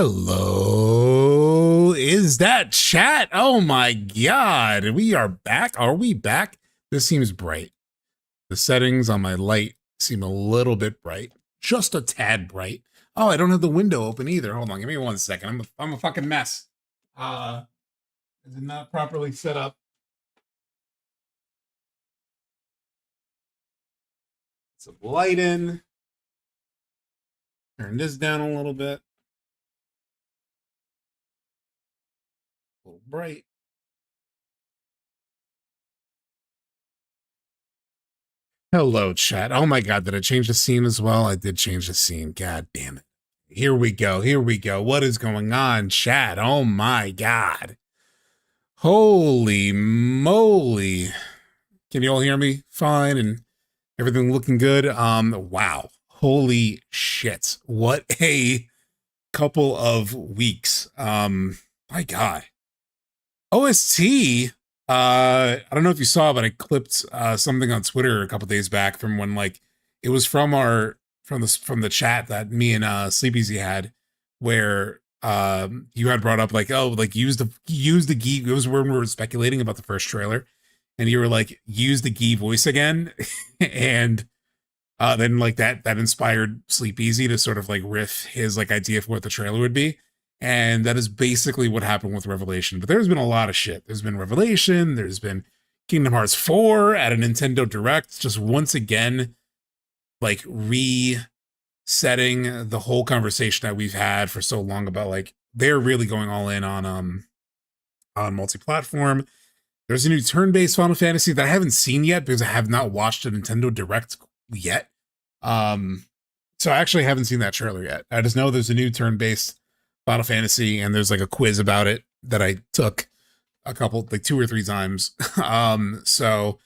Hello, is that chat? Oh my god, we are back. Are we back? This seems bright. The settings on my light seem a little bit bright, just a tad bright. Oh, I don't have the window open either. Hold on, give me 1 second. I'm a fucking mess. I did not properly set up. Some light in. Turn this down a little bit. A little bright. Hello, chat. Oh my god, did I change the scene as well? I did change the scene. God damn it. Here we go. Here we go. What is going on, chat? Oh my god. Holy moly. Can you all hear me fine and everything looking good? Wow. Holy shit. What a couple of weeks. My god. OST, I don't know if you saw, but I clipped something on Twitter a couple days back from when, like, it was from the chat that me and Sleepeasy had, where you had brought up, like, oh, like, use the Gee. It was when we were speculating about the first trailer, and you were like, use the Gee voice again, and then like that inspired Sleepeasy to sort of like riff his like idea for what the trailer would be. And that is basically what happened with Revelation. But there's been a lot of shit. There's been Revelation. There's been Kingdom Hearts 4 at a Nintendo Direct. Just once again, like resetting the whole conversation that we've had for so long about like they're really going all in on multi-platform. There's a new turn-based Final Fantasy that I haven't seen yet because I have not watched a Nintendo Direct yet. So I actually haven't seen that trailer yet. I just know there's a new turn-based Final Fantasy, and there's like a quiz about it that I took a couple, like 2 or 3 times. So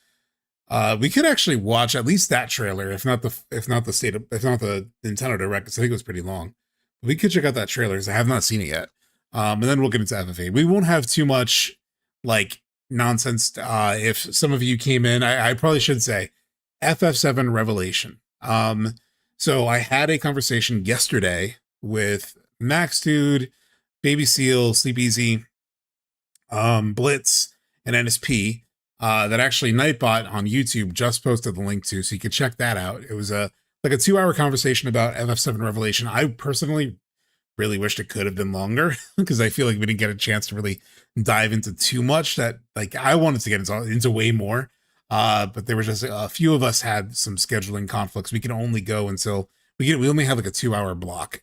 we could actually watch at least that trailer, if not the Nintendo Direct, because I think it was pretty long. We could check out that trailer because I have not seen it yet. And then we'll get into FF8. We won't have too much like nonsense. If some of you came in, I probably should say FF7 Revelation. So I had a conversation yesterday with Max Dude, Baby Seal, Sleepeasy, Blitz, and NSP, that actually Nightbot on YouTube just posted the link to, so you could check that out. It was like a 2-hour conversation about FF7 Revelation. I personally really wished it could have been longer because I feel like we didn't get a chance to really dive into too much that like I wanted to get into way more. But there was just a few of us had some scheduling conflicts. We can only go until we only have like a 2-hour block.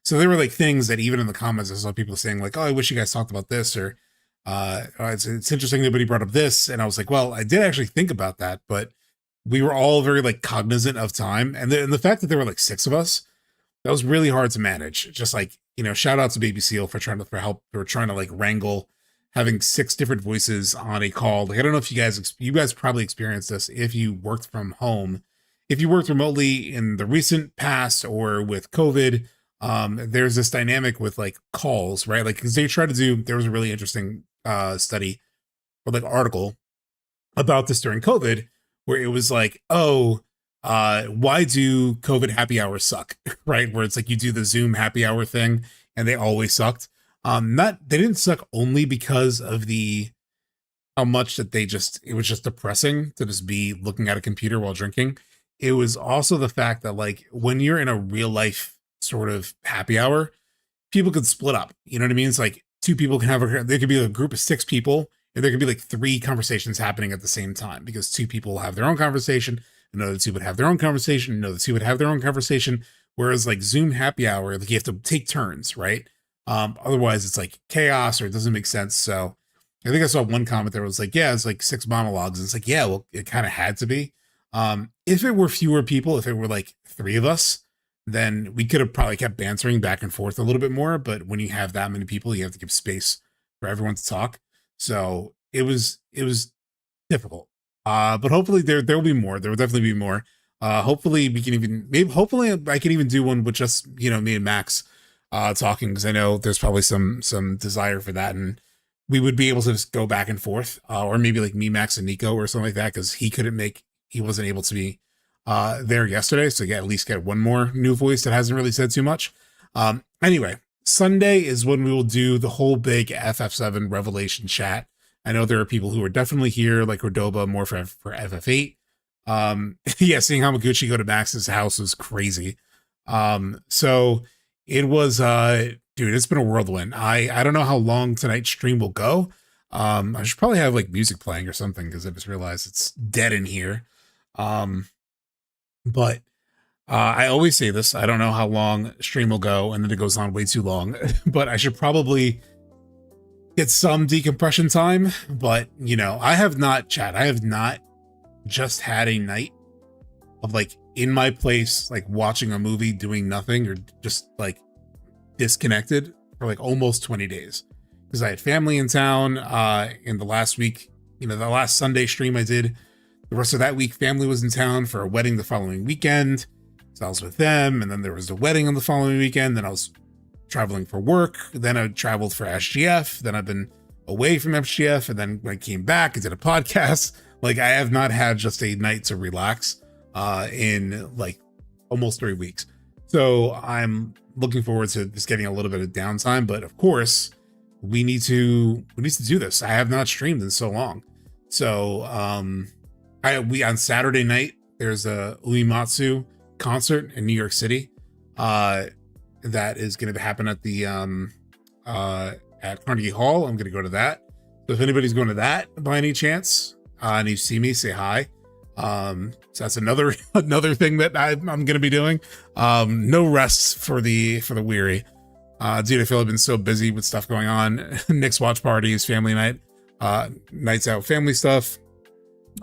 So there were like things that even in the comments, I saw people saying like, oh, I wish you guys talked about this, or it's interesting nobody brought up this. And I was like, well, I did actually think about that, but we were all very like cognizant of time. And the fact that there were like 6 of us, that was really hard to manage. Just like, you know, shout out to Baby Seal for trying to like wrangle having 6 different voices on a call. Like, I don't know if you guys probably experienced this if you worked from home. If you worked remotely in the recent past or with COVID, there's this dynamic with like calls, right? Like, because there was a really interesting study or like article about this during COVID, where it was like, oh, why do COVID happy hours suck? Right? Where it's like you do the Zoom happy hour thing and they always sucked. They didn't suck only because of how much that it was just depressing to just be looking at a computer while drinking. It was also the fact that like when you're in a real life sort of happy hour, people could split up. You know what I mean? It's like 2 people there could be a group of 6 people, and there could be like 3 conversations happening at the same time because 2 people have their own conversation, another 2 would have their own conversation, another 2 would have their own conversation. Whereas like Zoom happy hour, like you have to take turns, right? Otherwise it's like chaos or it doesn't make sense. So I think I saw one comment there was like, yeah, it's like 6 monologues. And it's like, yeah, well, it kind of had to be. If it were fewer people, if it were like 3 of us, then we could have probably kept bantering back and forth a little bit more. But when you have that many people, you have to give space for everyone to talk. So it was difficult. But hopefully there will be more. There will definitely be more. Hopefully hopefully I can even do one with just, you know, me and Max talking, because I know there's probably some desire for that, and we would be able to just go back and forth, or maybe like me, Max, and Nico or something like that, because he wasn't able to be there yesterday, so at least get one more new voice that hasn't really said too much. Anyway, Sunday is when we will do the whole big FF7 Revelation chat. I know there are people who are definitely here, like Cordoba, more for FF8. Yeah, seeing Hamaguchi go to Max's house was crazy. So it was, dude, it's been a whirlwind. I don't know how long tonight's stream will go. I should probably have like music playing or something, because I just realized it's dead in here. But I always say this, I don't know how long stream will go, and then it goes on way too long, but I should probably get some decompression time. But, you know, I have not just had a night of like in my place, like watching a movie, doing nothing, or just like disconnected for like almost 20 days. Because I had family in town in the last week, you know, the last Sunday stream I did. The rest of that week, family was in town for a wedding the following weekend. So I was with them, and then there was a wedding on the following weekend. Then I was traveling for work. Then I traveled for SGF. Then I've been away from SGF, and then when I came back, I did a podcast. Like, I have not had just a night to relax in like almost 3 weeks. So I'm looking forward to just getting a little bit of downtime. But of course, we need to do this. I have not streamed in so long. So we on Saturday night, there's a Uematsu concert in New York City that is going to happen at the at Carnegie Hall. I'm going to go to that. So if anybody's going to that by any chance and you see me, say hi. So that's another thing that I'm going to be doing. No rest for the weary. Dude, I feel I've been so busy with stuff going on. Nick's watch parties, family night, nights out, family stuff.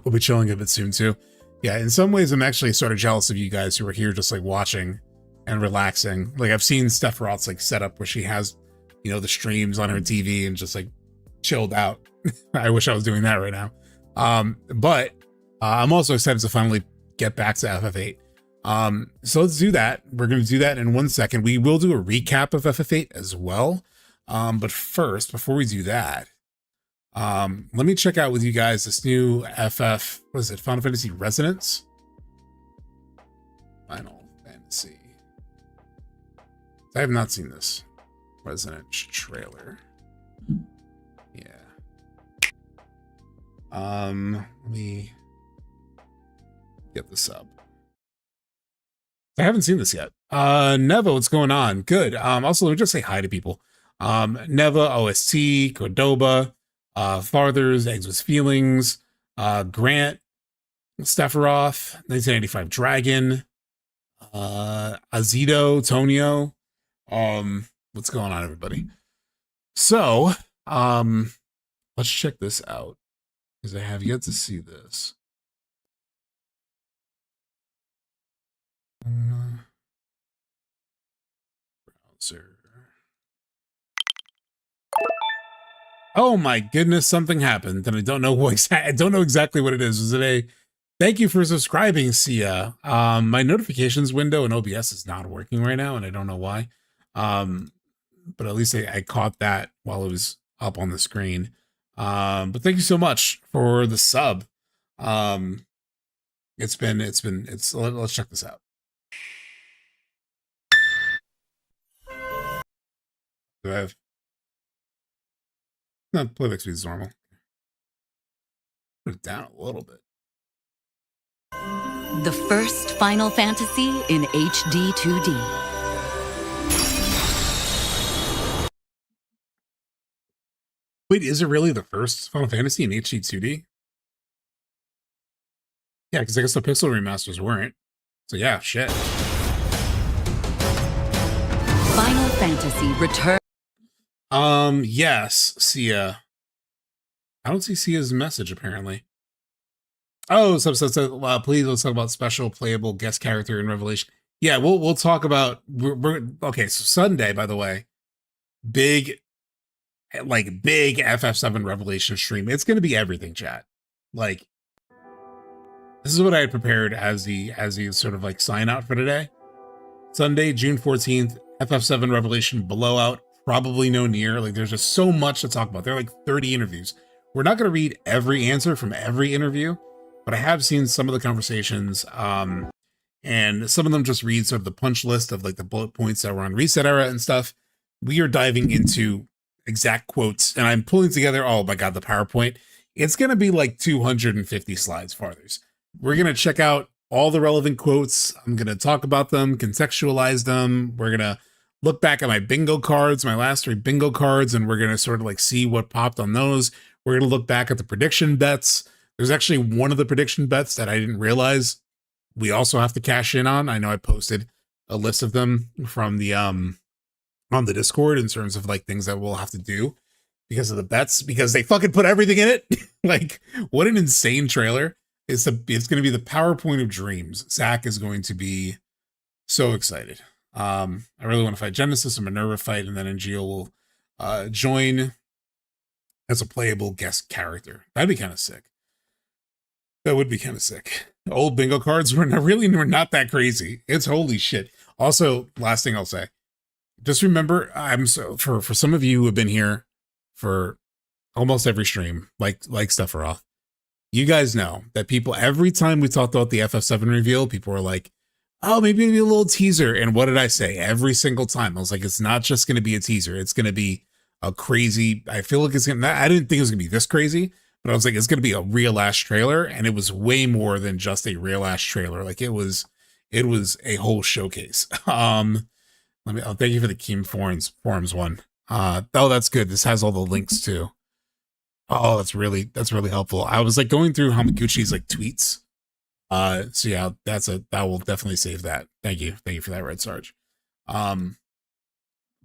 We'll be chilling a bit soon too. Yeah, in some ways, I'm actually sort of jealous of you guys who are here just like watching and relaxing. Like, I've seen Steph Roth's like setup where she has, you know, the streams on her TV and just like chilled out. I wish I was doing that right now. But I'm also excited to finally get back to FF8. So let's do that. We're going to do that in 1 second. We will do a recap of FF8 as well. But first, before we do that, let me check out with you guys this new Final Fantasy Resonance? Final Fantasy. I have not seen this Resonance trailer. Yeah. Let me get this up. I haven't seen this yet. Neva, what's going on? Good. Also, let me just say hi to people. Neva, OST, Cordoba, Farthers, Eggs with Feelings, Grant, Stepharoth, 1995 Dragon, Azido, Tonio. What's going on, everybody? So, let's check this out, because I have yet to see this. Browser. Oh my goodness, something happened, and I don't know I don't know exactly what it is. Was it a thank you for subscribing, Sia? My notifications window in OBS is not working right now, and I don't know why. But at least I caught that while it was up on the screen. But thank you so much for the sub. Let's check this out. Do I have no playback speed is normal? Put it down a little bit. The first Final Fantasy in HD 2D. Wait, is it really the first Final Fantasy in HD 2D? Yeah, because I guess the pixel remasters weren't. So yeah, shit. Final Fantasy Return. Yes, Sia. I don't see Sia's message apparently. Oh, please let's talk about special playable guest character in Revelation. Yeah, we'll talk about. Okay. So Sunday, by the way, big FF7 Revelation stream. It's gonna be everything, chat. Like, this is what I had prepared as the sort of like sign out for today. Sunday, June 14th, FF7 Revelation blowout. Probably no near. Like, there's just so much to talk about. There are like 30 interviews. We're not going to read every answer from every interview, but I have seen some of the conversations, and some of them just read sort of the punch list of like the bullet points that were on Reset Era and stuff. we are diving into exact quotes, and I'm pulling together, oh my god, the PowerPoint. It's going to be like 250 slides farther. We're going to check out all the relevant quotes. I'm going to talk about them, contextualize them. We're going to look back at my bingo cards, my last 3 bingo cards, and we're going to sort of like see what popped on those. We're going to look back at the prediction bets. There's actually one of the prediction bets that I didn't realize we also have to cash in on. I know I posted a list of them from the on the Discord in terms of like things that we'll have to do because of the bets, because they fucking put everything in it. Like, what an insane trailer. It's going to be the PowerPoint of dreams. Zach is going to be so excited. I really want to fight Genesis and Minerva fight, and then Angeal will join as a playable guest character. That'd be kind of sick. That would be kind of sick. Old bingo cards were not that crazy. It's holy shit. Also, last thing I'll say, just remember, for some of you who have been here for almost every stream, like Stufferoff, you guys know that people, every time we talked about the FF7 reveal, people were like, oh, maybe a little teaser. And what did I say? Every single time, I was like, it's not just going to be a teaser. It's going to be a crazy, I feel like it's going to, I didn't think it was going to be this crazy, but I was like, it's going to be a real ass trailer. And it was way more than just a real ass trailer. Like it was a whole showcase. Thank you for the Keem forums one. Oh, that's good. This has all the links too. Oh, that's really helpful. I was like going through Hamaguchi's like tweets. So yeah, that will definitely save that. Thank you for that, Red Sarge. Like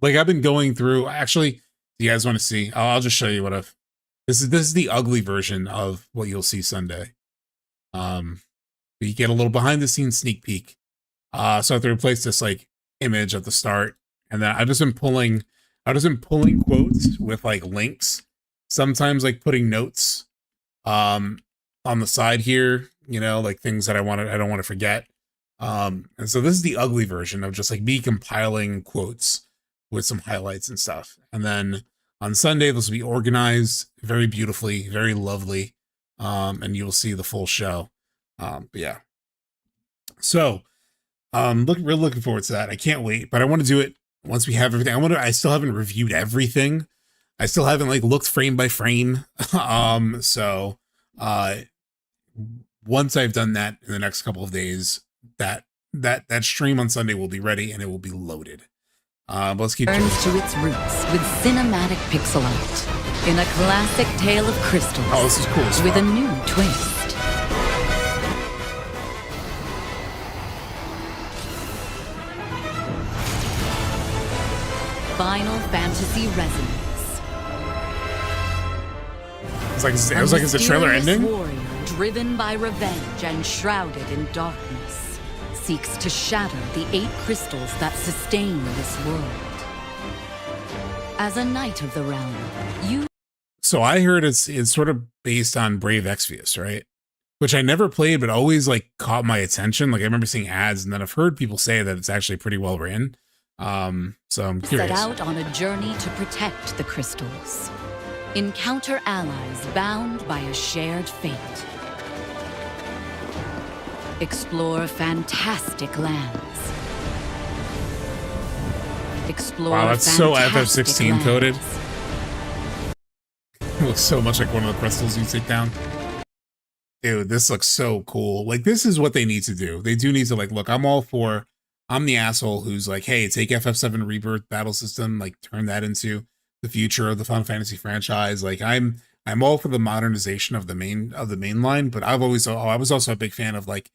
I've been going through. Actually, do you guys want to see? I'll just show you what I've. This is the ugly version of what you'll see Sunday. You get a little behind the scenes sneak peek. So I have to replace this like image at the start, and then I've just been pulling quotes with like links. Sometimes like putting notes on the side here, you know, like things that I don't want to forget. And so this is the ugly version of just like me compiling quotes with some highlights and stuff. And then on Sunday, this will be organized very beautifully, very lovely. And you'll see the full show. But yeah. So really looking forward to that. I can't wait, but I want to do it once we have everything. I still haven't reviewed everything. I still haven't like looked frame by frame. So once I've done that in the next couple of days, that stream on Sunday will be ready and it will be loaded. But let's keep turns to its roots with cinematic pixel art in a classic tale of crystals. Oh, this is cool as fuck. With a new twist. Final Fantasy Resonance. It was like it's the trailer ending. Warrior driven by revenge and shrouded in darkness seeks to shatter the 8 crystals that sustain this world. As a knight of the realm, So I heard it's sort of based on Brave Exvius, right? Which I never played, but always like caught my attention. Like I remember seeing ads, and then I've heard people say that it's actually pretty well written. So I'm curious. Set out on a journey to protect the crystals. Encounter allies bound by a shared fate. Explore fantastic lands. Explore wow, that's so FF16 lands. coded. It looks so much like one of the crystals you take down. Dude, this looks so cool. Like, this is what they need to do. They do need to, like, look, I'm the asshole who's like, hey, take FF7 Rebirth battle system, like, turn that into the future of the Final Fantasy franchise. Like, I'm all for the modernization of the main line, but I was also a big fan of, like,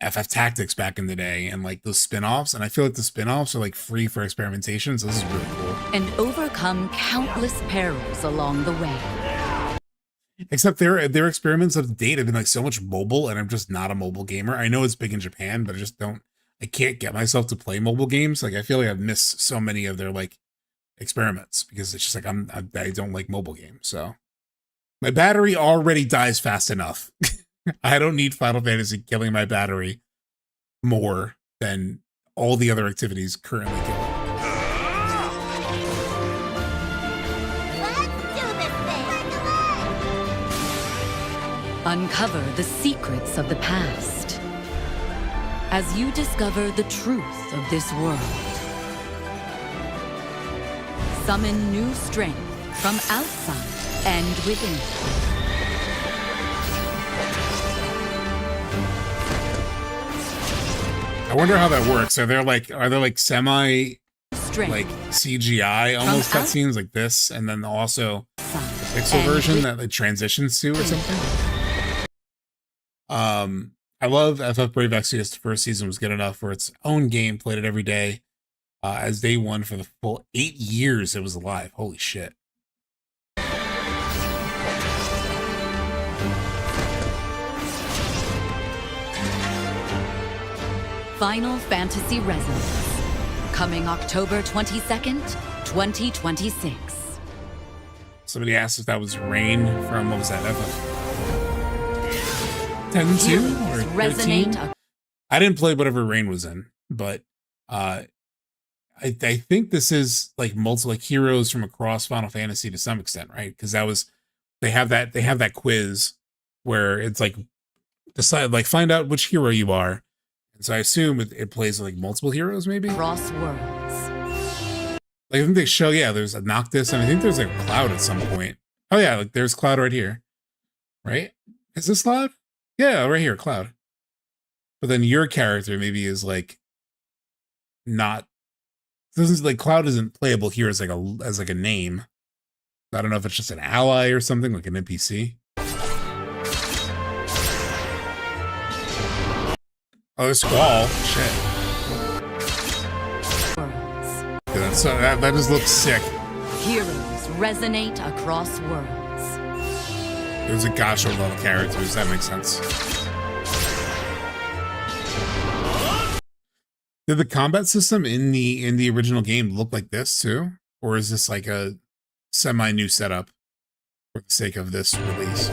FF Tactics back in the day and, like, those spin-offs, and I feel like the spin-offs are, like, free for experimentation, so this is really cool. And overcome countless perils along the way. Except their experiments of date have been like so much mobile, and I'm just not a mobile gamer. I know it's big in Japan, but I can't get myself to play mobile games. Like I feel like I've missed so many of their like experiments because it's just like I don't like mobile games. So my battery already dies fast enough. I don't need Final Fantasy killing my battery more than all the other activities currently kill it. Uncover the secrets of the past as you discover the truth of this world. summon new strength from outside and within. I wonder how that works. Are there like semi Strength like CGI almost cutscenes like this, and then also the pixel version that it transitions to or something? I love FF Brave Exvius. The first season was good enough for its own game, played it every day. As day one for the full 8 years it was alive. Holy shit. Final Fantasy Resonance, coming October 22nd, 2026. Somebody asked if that was Rain from, what was that, FF10-2 or 13? I didn't play whatever Rain was in, but I think this is like multiple like heroes from across Final Fantasy to some extent, right? Because that was they have that quiz where it's like decide like find out which hero you are. And so I assume it plays like multiple heroes, maybe. Cross worlds. Like I think they show, yeah, there's a Noctis, and I think there's like Cloud at some point. Oh yeah, like there's Cloud right here, right? Is this Cloud? Yeah, right here, Cloud. But then your character maybe is like not. Doesn't like Cloud isn't playable here as like a name. I don't know if it's just an ally or something like an NPC. Oh, there's Squall. Shit. Yeah, that just looks sick. Heroes resonate across worlds. There's a gosh of a lot of characters. That makes sense. Did the combat system in the original game look like this too? Or is this like a semi-new setup for the sake of this release?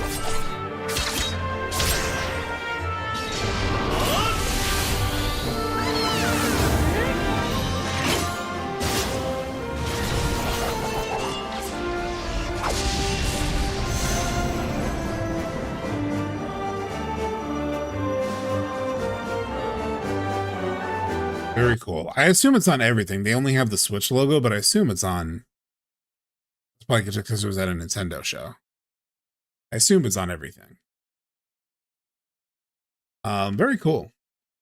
Very cool. I assume it's on everything. They only have the Switch logo, but I assume it's on. It's probably just because it was at a Nintendo show. I assume it's on everything. Very cool.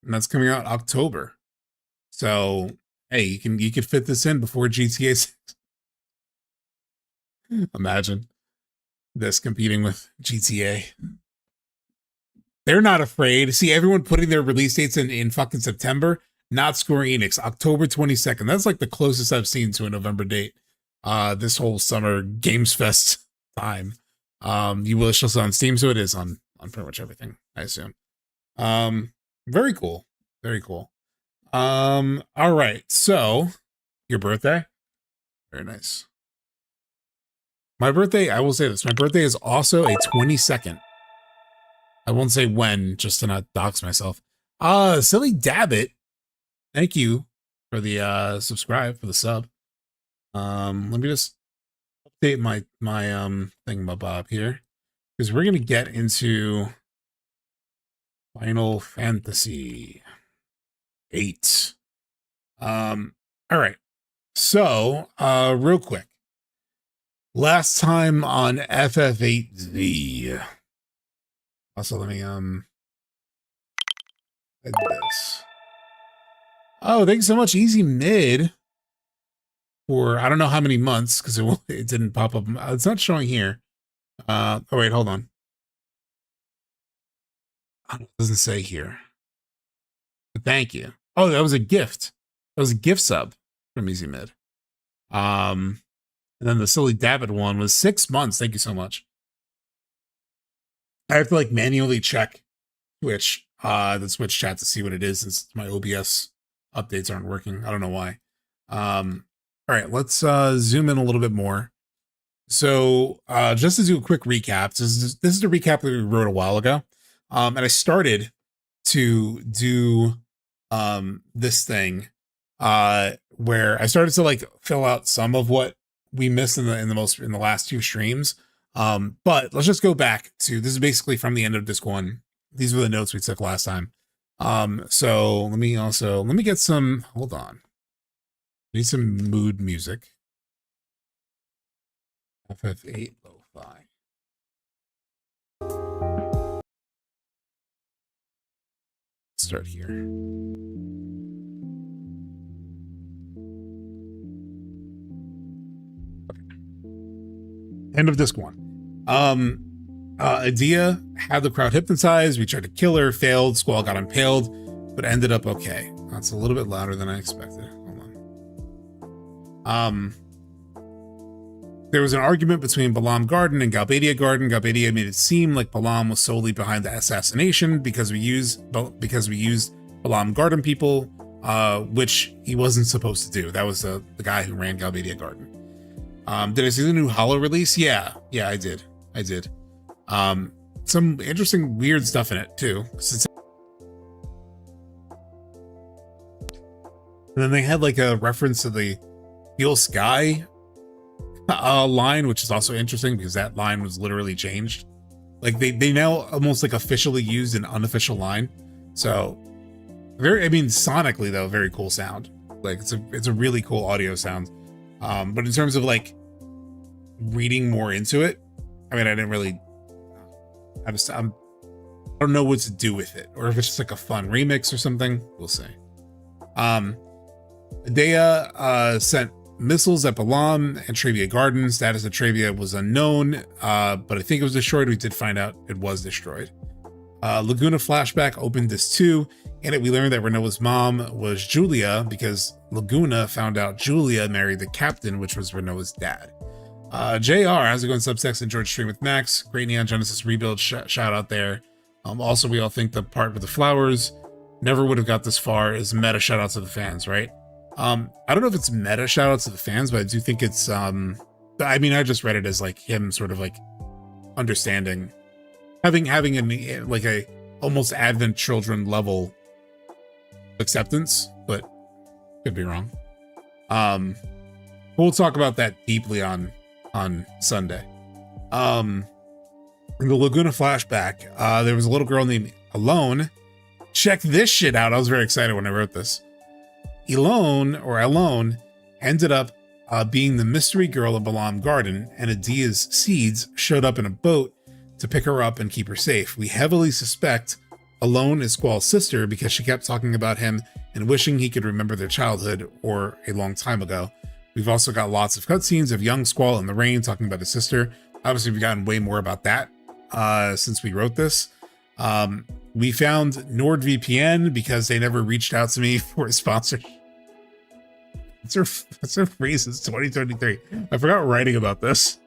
And that's coming out October. So hey, you could fit this in before GTA 6. Imagine this competing with GTA. They're not afraid. See everyone putting their release dates in fucking September. Not Square Enix, October 22nd. That's like the closest I've seen to a November date. This whole summer Games Fest time. You will still on Steam, so it is on pretty much everything, I assume. Very cool. Very cool. All right. So your birthday? Very nice. My birthday, I will say this. My birthday is also a 22nd. I won't say when, just to not dox myself. Silly Dabbit. Thank you for the subscribe, for the sub. Let me just update my thingamabob here, because we're gonna get into Final Fantasy VIII. All right. So, real quick. Last time on FF8's. Also, let me add this. Oh, thanks so much, Easy Mid, for I don't know how many months, because it didn't pop up. It's not showing here. Oh wait, hold on. It doesn't say here. But thank you. Oh, that was a gift. That was a gift sub from Easy Mid. And then the Silly David one was 6 months. Thank you so much. I have to like manually check Twitch, the Twitch chat to see what it is, since my OBS updates aren't working. I don't know why. All right, let's zoom in a little bit more. So just to do a quick recap, this is a recap that we wrote a while ago. And I started to do this thing where I started to like fill out some of what we missed in the last two streams. But let's just go back to, this is basically from the end of disc 1. These were the notes we took last time. So let me get some, hold on. I need some mood music. FF8 Lo-Fi. Start here. Okay. End of disc 1. Edea had the crowd hypnotized. We tried to kill her, failed. Squall got impaled, but ended up okay. That's a little bit louder than I expected. Hold on. There was an argument between Balam Garden and Galbadia Garden. Galbadia made it seem like Balam was solely behind the assassination because we used Balam Garden people, which he wasn't supposed to do. That was the guy who ran Galbadia Garden. Did I see the new Holo release? Yeah, I did. Some interesting, weird stuff in it too. And then they had like a reference to the Steel Sky line, which is also interesting because that line was literally changed. Like they now almost like officially used an unofficial line. So sonically though, very cool sound. Like it's a really cool audio sound. But in terms of like reading more into it, I don't know what to do with it, or if it's just like a fun remix or something. We'll see. Edea sent missiles at Balam and Trevia Garden. Status of Trevia was unknown, but I think it was destroyed. We did find out it was destroyed. Laguna flashback opened this too. In it, we learned that Rinoa's mom was Julia because Laguna found out Julia married the captain, which was Rinoa's dad. JR, how's it going? SubTXT and George Stream with Max. Great Neon Genesis rebuild shout out there. Also, we all think the part with the flowers never would have got this far is meta shout out to the fans, right? I don't know if it's meta shout out to the fans, but I do think it's I just read it as like him sort of like understanding, having like a almost Advent Children level acceptance, but could be wrong. We'll talk about that deeply on Sunday. In the Laguna flashback, there was a little girl named Alone. Check this shit out. I was very excited when I wrote this. Alone ended up being the mystery girl of Balam Garden, and Edea's seeds showed up in a boat to pick her up and keep her safe. We heavily suspect Alone is Squall's sister because she kept talking about him and wishing he could remember their childhood or a long time ago. We've also got lots of cutscenes of young Squall in the rain talking about his sister. Obviously, we've gotten way more about that since we wrote this. We found NordVPN because they never reached out to me for a sponsor. That's her phrase since 2023. I forgot writing about this.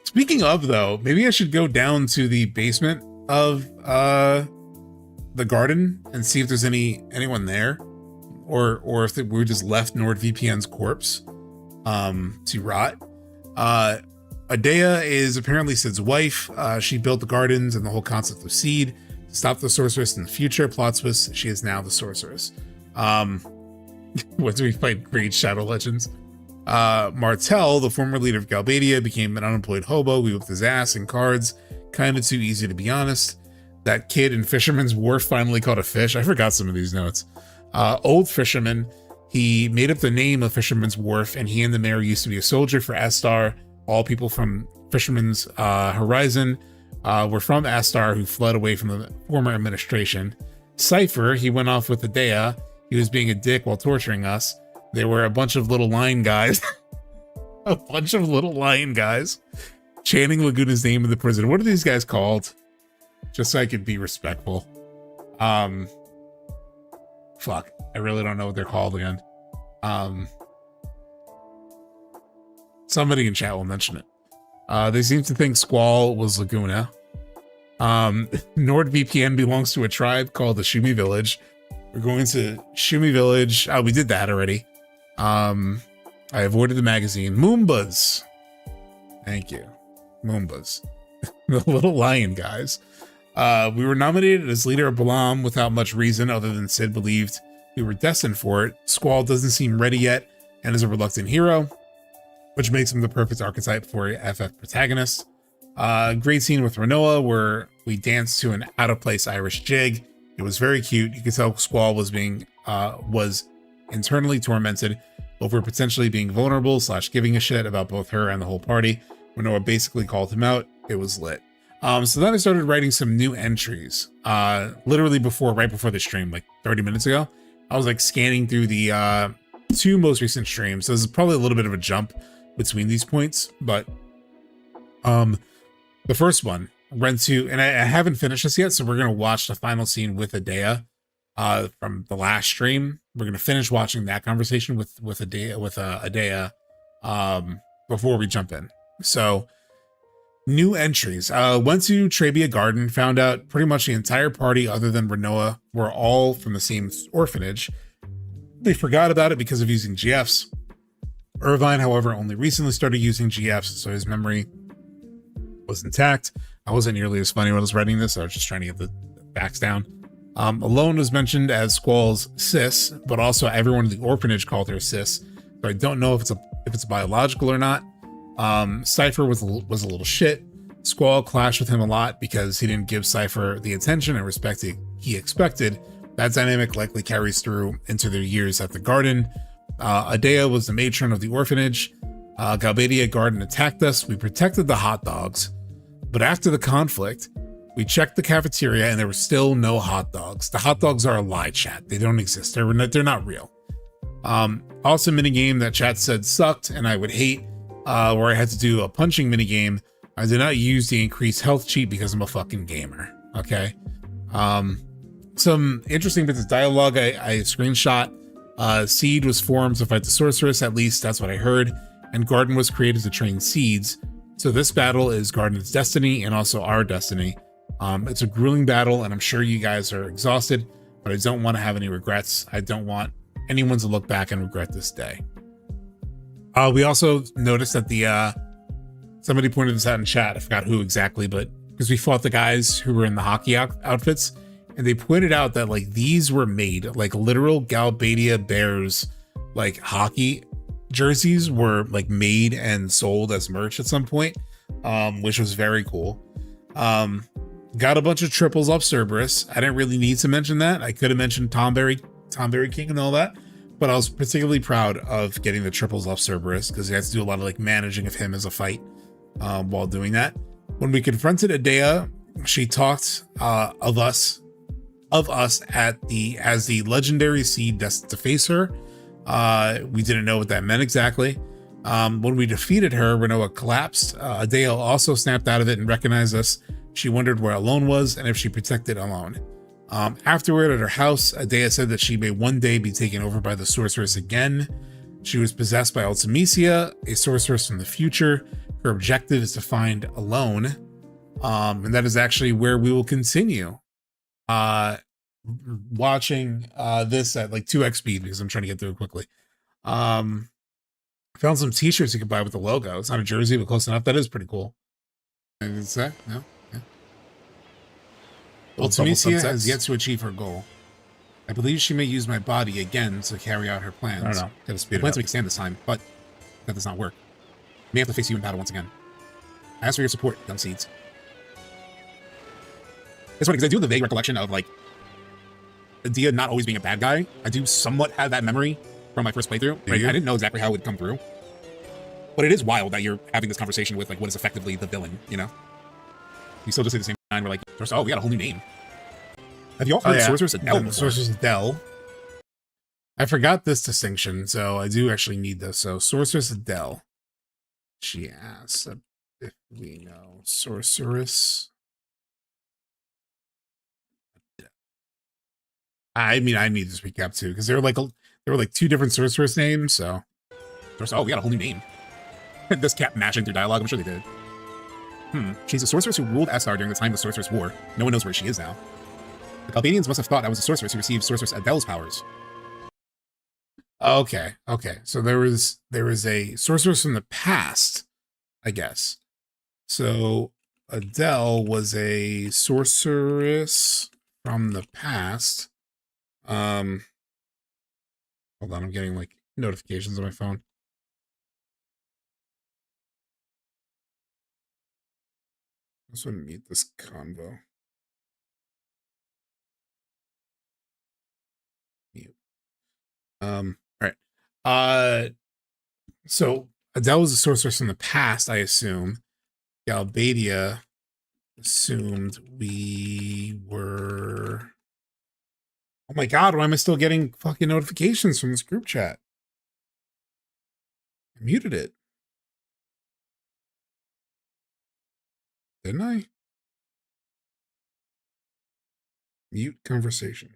Speaking of though, maybe I should go down to the basement of the garden and see if there's anyone there, or if we just left NordVPN's corpse to rot. Edea is apparently Sid's wife. She built the gardens and the whole concept of Seed to stop the sorceress in the future. Plot twist, she is now the sorceress. Once we fight Great Shadow Legends. Martel, the former leader of Galbadia, became an unemployed hobo. We whipped his ass in cards. Kind of too easy to be honest. That kid in Fisherman's Wharf finally caught a fish. I forgot some of these notes. Old Fisherman, he made up the name of Fisherman's Wharf, and he and the mayor used to be a soldier for Esthar. All people from Fisherman's Horizon were from Esthar, who fled away from the former administration. Cypher, he went off with Edea. He was being a dick while torturing us. There were a bunch of little lion guys. A bunch of little lion guys chanting Laguna's name in the prison. What are these guys called? Just so I could be respectful. Fuck. I really don't know what they're called again. Somebody in chat will mention it. They seem to think Squall was Laguna. NordVPN belongs to a tribe called the Shumi Village. We're going to Shumi Village. Oh, we did that already. I avoided the magazine. Moombas. Thank you. Moombas. The little lion guys. We were nominated as leader of Balam without much reason other than Sid believed we were destined for it. Squall doesn't seem ready yet and is a reluctant hero, which makes him the perfect archetype for a FF protagonist. Great scene with Rinoa where we danced to an out-of-place Irish jig. It was very cute. You could tell Squall was internally tormented, over potentially being vulnerable / giving a shit about both her and the whole party. Rinoa basically called him out. It was lit. So then I started writing some new entries, literally right before the stream, like 30 minutes ago. I was like scanning through the 2 most recent streams. So this is probably a little bit of a jump between these points, but the first one went to, and I haven't finished this yet, so we're going to watch the final scene with Edea from the last stream. We're going to finish watching that conversation with Edea before we jump in. So new entries. Went to Trebia Garden, found out pretty much the entire party other than Rinoa were all from the same orphanage. They forgot about it because of using GFs. Irvine, however, only recently started using GFs, so his memory was intact. I wasn't nearly as funny when I was writing this. I was just trying to get the facts down. Alone was mentioned as Squall's sis, but also everyone in the orphanage called her sis. So I don't know if it's biological or not. Cypher was a little shit. Squall clashed with him a lot because he didn't give Cypher the attention and respect he expected. That dynamic likely carries through into their years at the garden. Edea was the matron of the orphanage. Galbadia Garden attacked us. We protected the hot dogs. But after the conflict, we checked the cafeteria and there were still no hot dogs. The hot dogs are a lie, chat. They don't exist. They're not real. Also minigame that chat said sucked and I would hate, where I had to do a punching minigame. I did not use the increased health cheat because I'm a fucking gamer. Okay. Some interesting bits of dialogue I screenshot. Seed was formed to fight the sorceress, at least that's what I heard. And Garden was created to train seeds. So this battle is Garden's destiny and also our destiny. It's a grueling battle and I'm sure you guys are exhausted, but I don't want to have any regrets. I don't want anyone to look back and regret this day. We also noticed that somebody pointed this out in chat. I forgot who exactly, but because we fought the guys who were in the hockey outfits, and they pointed out that like these were made, like literal Galbadia Bears, like hockey jerseys were like made and sold as merch at some point, which was very cool. Got a bunch of triples off Cerberus. I didn't really need to mention that. I could have mentioned Tomberry King and all that, but I was particularly proud of getting the triples off Cerberus because he had to do a lot of like managing of him as a fight while doing that. When we confronted Edea, she talked of us as the legendary seed destined to face her. We didn't know what that meant exactly. When we defeated her, Rinoa collapsed. Edea also snapped out of it and recognized us. She wondered where Alone was and if she protected Alone. Afterward at her house, Edea said that she may one day be taken over by the sorceress again. She was possessed by Ultimecia, a sorceress from the future. Her objective is to find Alone. And that is actually where we will continue watching this at like 2x speed because I'm trying to get through it quickly. Found some t-shirts you could buy with the logo. It's not a jersey, but close enough. That is pretty cool. Anything to say? No? Yeah. Ultimecia has yet to achieve her goal. I believe she may use my body again to carry out her plans. I don't know. Gotta speed it up. Plans to make a stand this time, but that does not work. May have to face you in battle once again. I ask for your support, Young Seeds. It's funny because I do have the vague recollection of like Edea not always being a bad guy. I do somewhat have that memory from my first playthrough. Right? I didn't know exactly how it would come through, but it is wild that you're having this conversation with like what is effectively the villain. You know, you still just say the same line. We're like, oh, we got a whole new name. Have you all heard of Sorceress Adele? Sorceress Adele. I forgot this distinction, so I do actually need this. So Sorceress Adele. She asks if we know Sorceress. I mean, I need to recap too, because there were like 2 different sorceress names, so oh, we got a whole new name. This cat mashing through dialogue, I'm sure they did. She's a sorceress who ruled Esthar during the time of the Sorceress War. No one knows where she is now. The Galbadians must have thought I was a sorceress who received Sorceress Adele's powers. Okay. So there was a sorceress from the past, I guess. So Adele was a sorceress from the past. Hold on, I'm getting like notifications on my phone. I just want to mute this convo. Mute. All right. So Adele was a sorceress in the past, I assume. Galbadia assumed we were... Oh my god, why am I still getting fucking notifications from this group chat? I muted it. Didn't I? Mute conversation.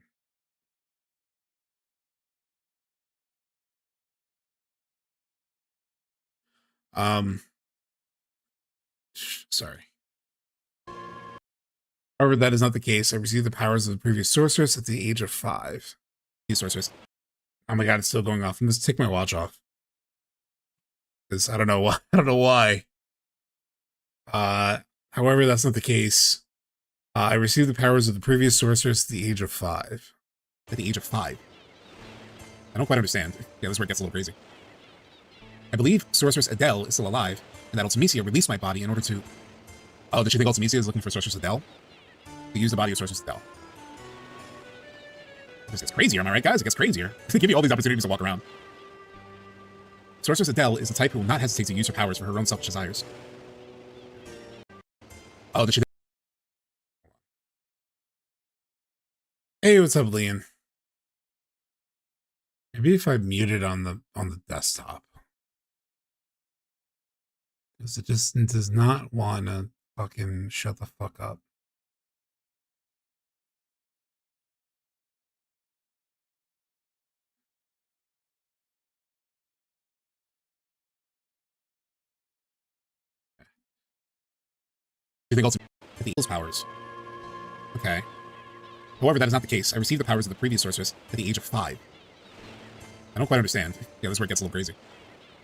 Sorry. However, that is not the case. I received the powers of the previous sorceress at the age of 5. Sorceress. Oh my god, it's still going off. I'm just take my watch off. Because I don't know why. I don't know why. However, that's not the case. I received the powers of the previous sorceress at the age of 5. At the age of 5. I don't quite understand. Yeah, this is where it gets a little crazy. I believe Sorceress Adele is still alive, and that Ultimisia released my body in order to... Oh, does she think Ultimisia is looking for Sorceress Adele? To use the body of Sorceress Adele. This gets crazier, am I right, guys? It gets crazier. They give you all these opportunities to walk around. Sorceress Adele is the type who will not hesitate to use her powers for her own selfish desires. Oh, does she... Hey, what's up, Liam? Maybe if I mute it on the desktop. Because it just does not want to fucking shut the fuck up. You think also the Eagle's powers? Okay. However, that is not the case. I received the powers of the previous sorceress at the age of 5. I don't quite understand. Yeah, this is where it gets a little crazy.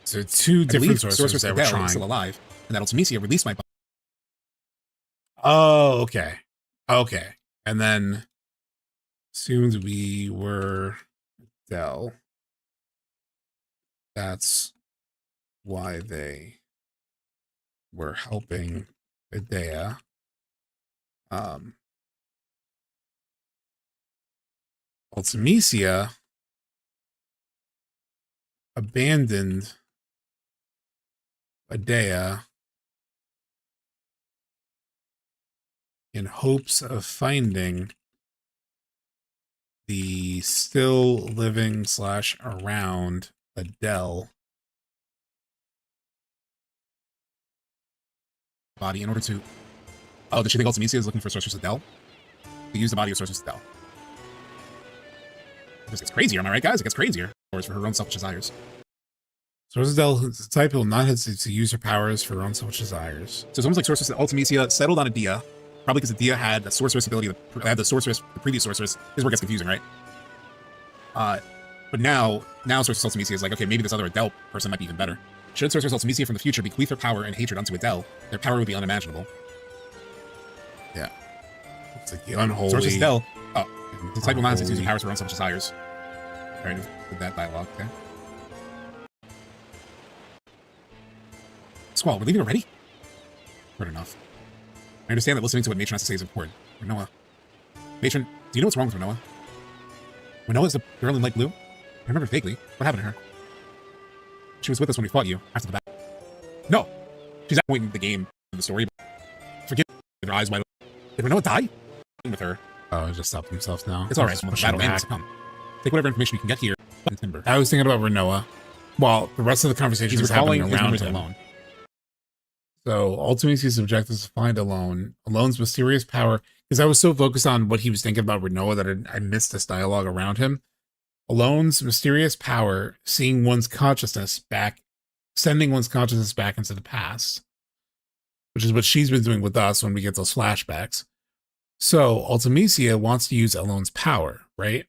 So two different sorcerers that were trying. Still alive, and that Ultimisia released my body. Oh, okay. Okay. And then assumed we were Zell. That's why they were helping Edea. Ultimisia abandoned Edea in hopes of finding the still living / around Adele body in order to... Oh, does she think Ultimisia is looking for Sorceress Adele? To use the body of Sorceress Adele. This gets crazier, am I right, guys? It gets crazier. Or for her own selfish desires. Sorceress Adele is the type who will not hesitate to use her powers for her own selfish desires. So it's almost like Sorceress Ultimisia settled on Edea, probably because Edea had the sorceress ability, had the sorceress, the previous sorceress. This is where it gets confusing, right? But now Sorceress Ultimisia is like, okay, maybe this other Adele person might be even better. Should Sorceress Ultimisia from the future bequeath her power and hatred unto Adele, their power would be unimaginable. Yeah. It's like the unholy... Sorceress Adele... Oh. The type will not hesitate to use her powers for her own selfish desires. Alright, with that dialogue, okay. Squall, we're leaving already? Good enough. I understand that listening to what Matron has to say is important. Rinoa. Matron, do you know what's wrong with Rinoa? Rinoa is the girl in light blue? I remember vaguely. What happened to her? She was with us when we fought you, after the battle. No! She's at a point in the game, in the story. Forget her eyes wide open. Did Rinoa die? With her. Oh, he just stopped himself now. It's alright, the battle ends to come. Take whatever information you can get here. Timber. I was thinking about Rinoa. Well, the rest of the conversation was happening around him. Alone. So, Ultimisia's objective is to find Alone. Alone's mysterious power, because I was so focused on what he was thinking about Rinoa that I missed this dialogue around him. Alone's mysterious power, seeing one's consciousness back, sending one's consciousness back into the past, which is what she's been doing with us when we get those flashbacks. So, Ultimisia wants to use Alone's power, right?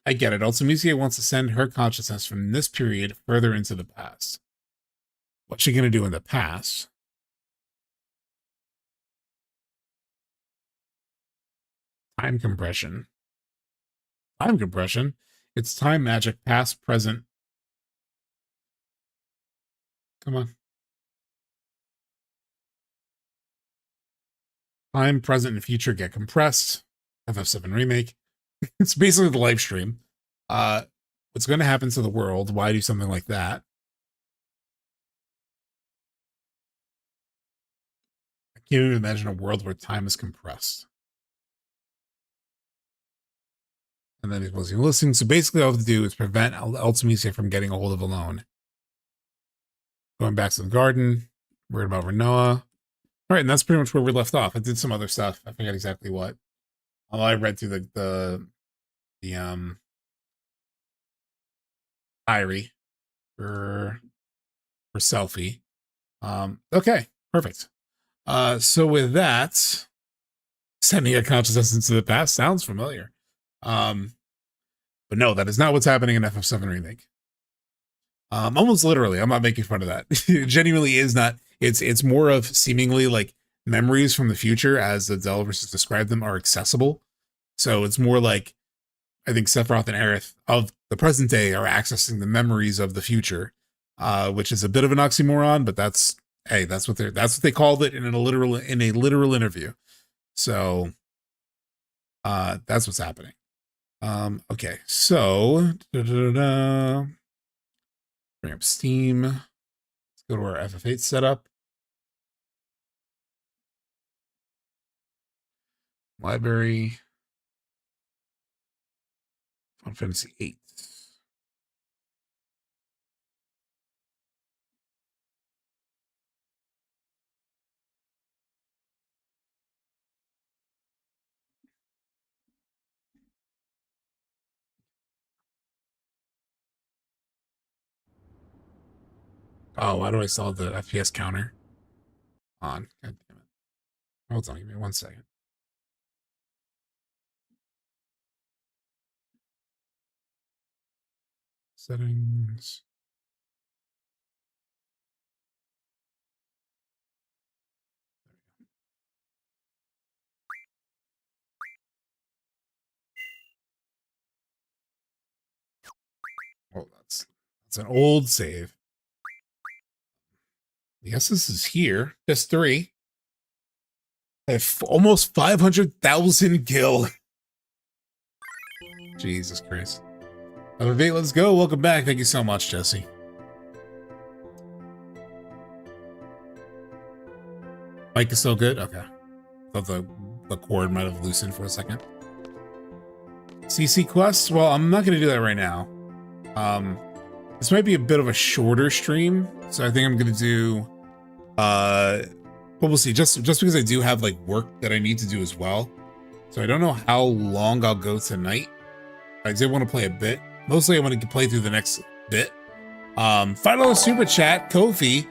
I get it. Ultimisia wants to send her consciousness from this period further into the past. What's she going to do in the past? Time compression. Time compression? It's time magic, past, present. Come on. Time, present, and future get compressed. FF7 Remake. It's basically the live stream. What's going to happen to the world? Why do something like that? I can't even imagine a world where time is compressed. And then it was listening. So basically all I have to do is prevent Ultimisia from getting a hold of Alone. Going back to the garden. Worried about Rinoa. All right, and that's pretty much where we left off. I did some other stuff. I forget exactly what. Although I read through the diary for Selfie. Okay, perfect. So with that, sending a consciousness into the past sounds familiar. But no, that is not what's happening in FF7 Remake. Almost literally, I'm not making fun of that. It genuinely is not. It's more of seemingly like memories from the future, as the developers describe them, are accessible. So it's more like, I think Sephiroth and Aerith of the present day are accessing the memories of the future, which is a bit of an oxymoron, but that's what they called it in a literal interview. So that's what's happening. Okay, so bring up Steam. Let's go to our FF8 setup. Library. Final Fantasy VIII. Oh, why do I still have the FPS counter on? God damn it. Hold on, give me 1 second. Settings. Oh, that's an old save. I guess this is here. Disc 3. I have almost 500,000 gil. Jesus Christ. FF8, let's go. Welcome back. Thank you so much, Jesse. Mic is still good? Okay. Thought the cord might have loosened for a second. CC quests? Well, I'm not going to do that right now. This might be a bit of a shorter stream, so I think I'm going to do... but we'll see. Just because I do have like work that I need to do as well. So I don't know how long I'll go tonight. I did want to play a bit. Mostly I want to play through the next bit. Final super chat, Kofi.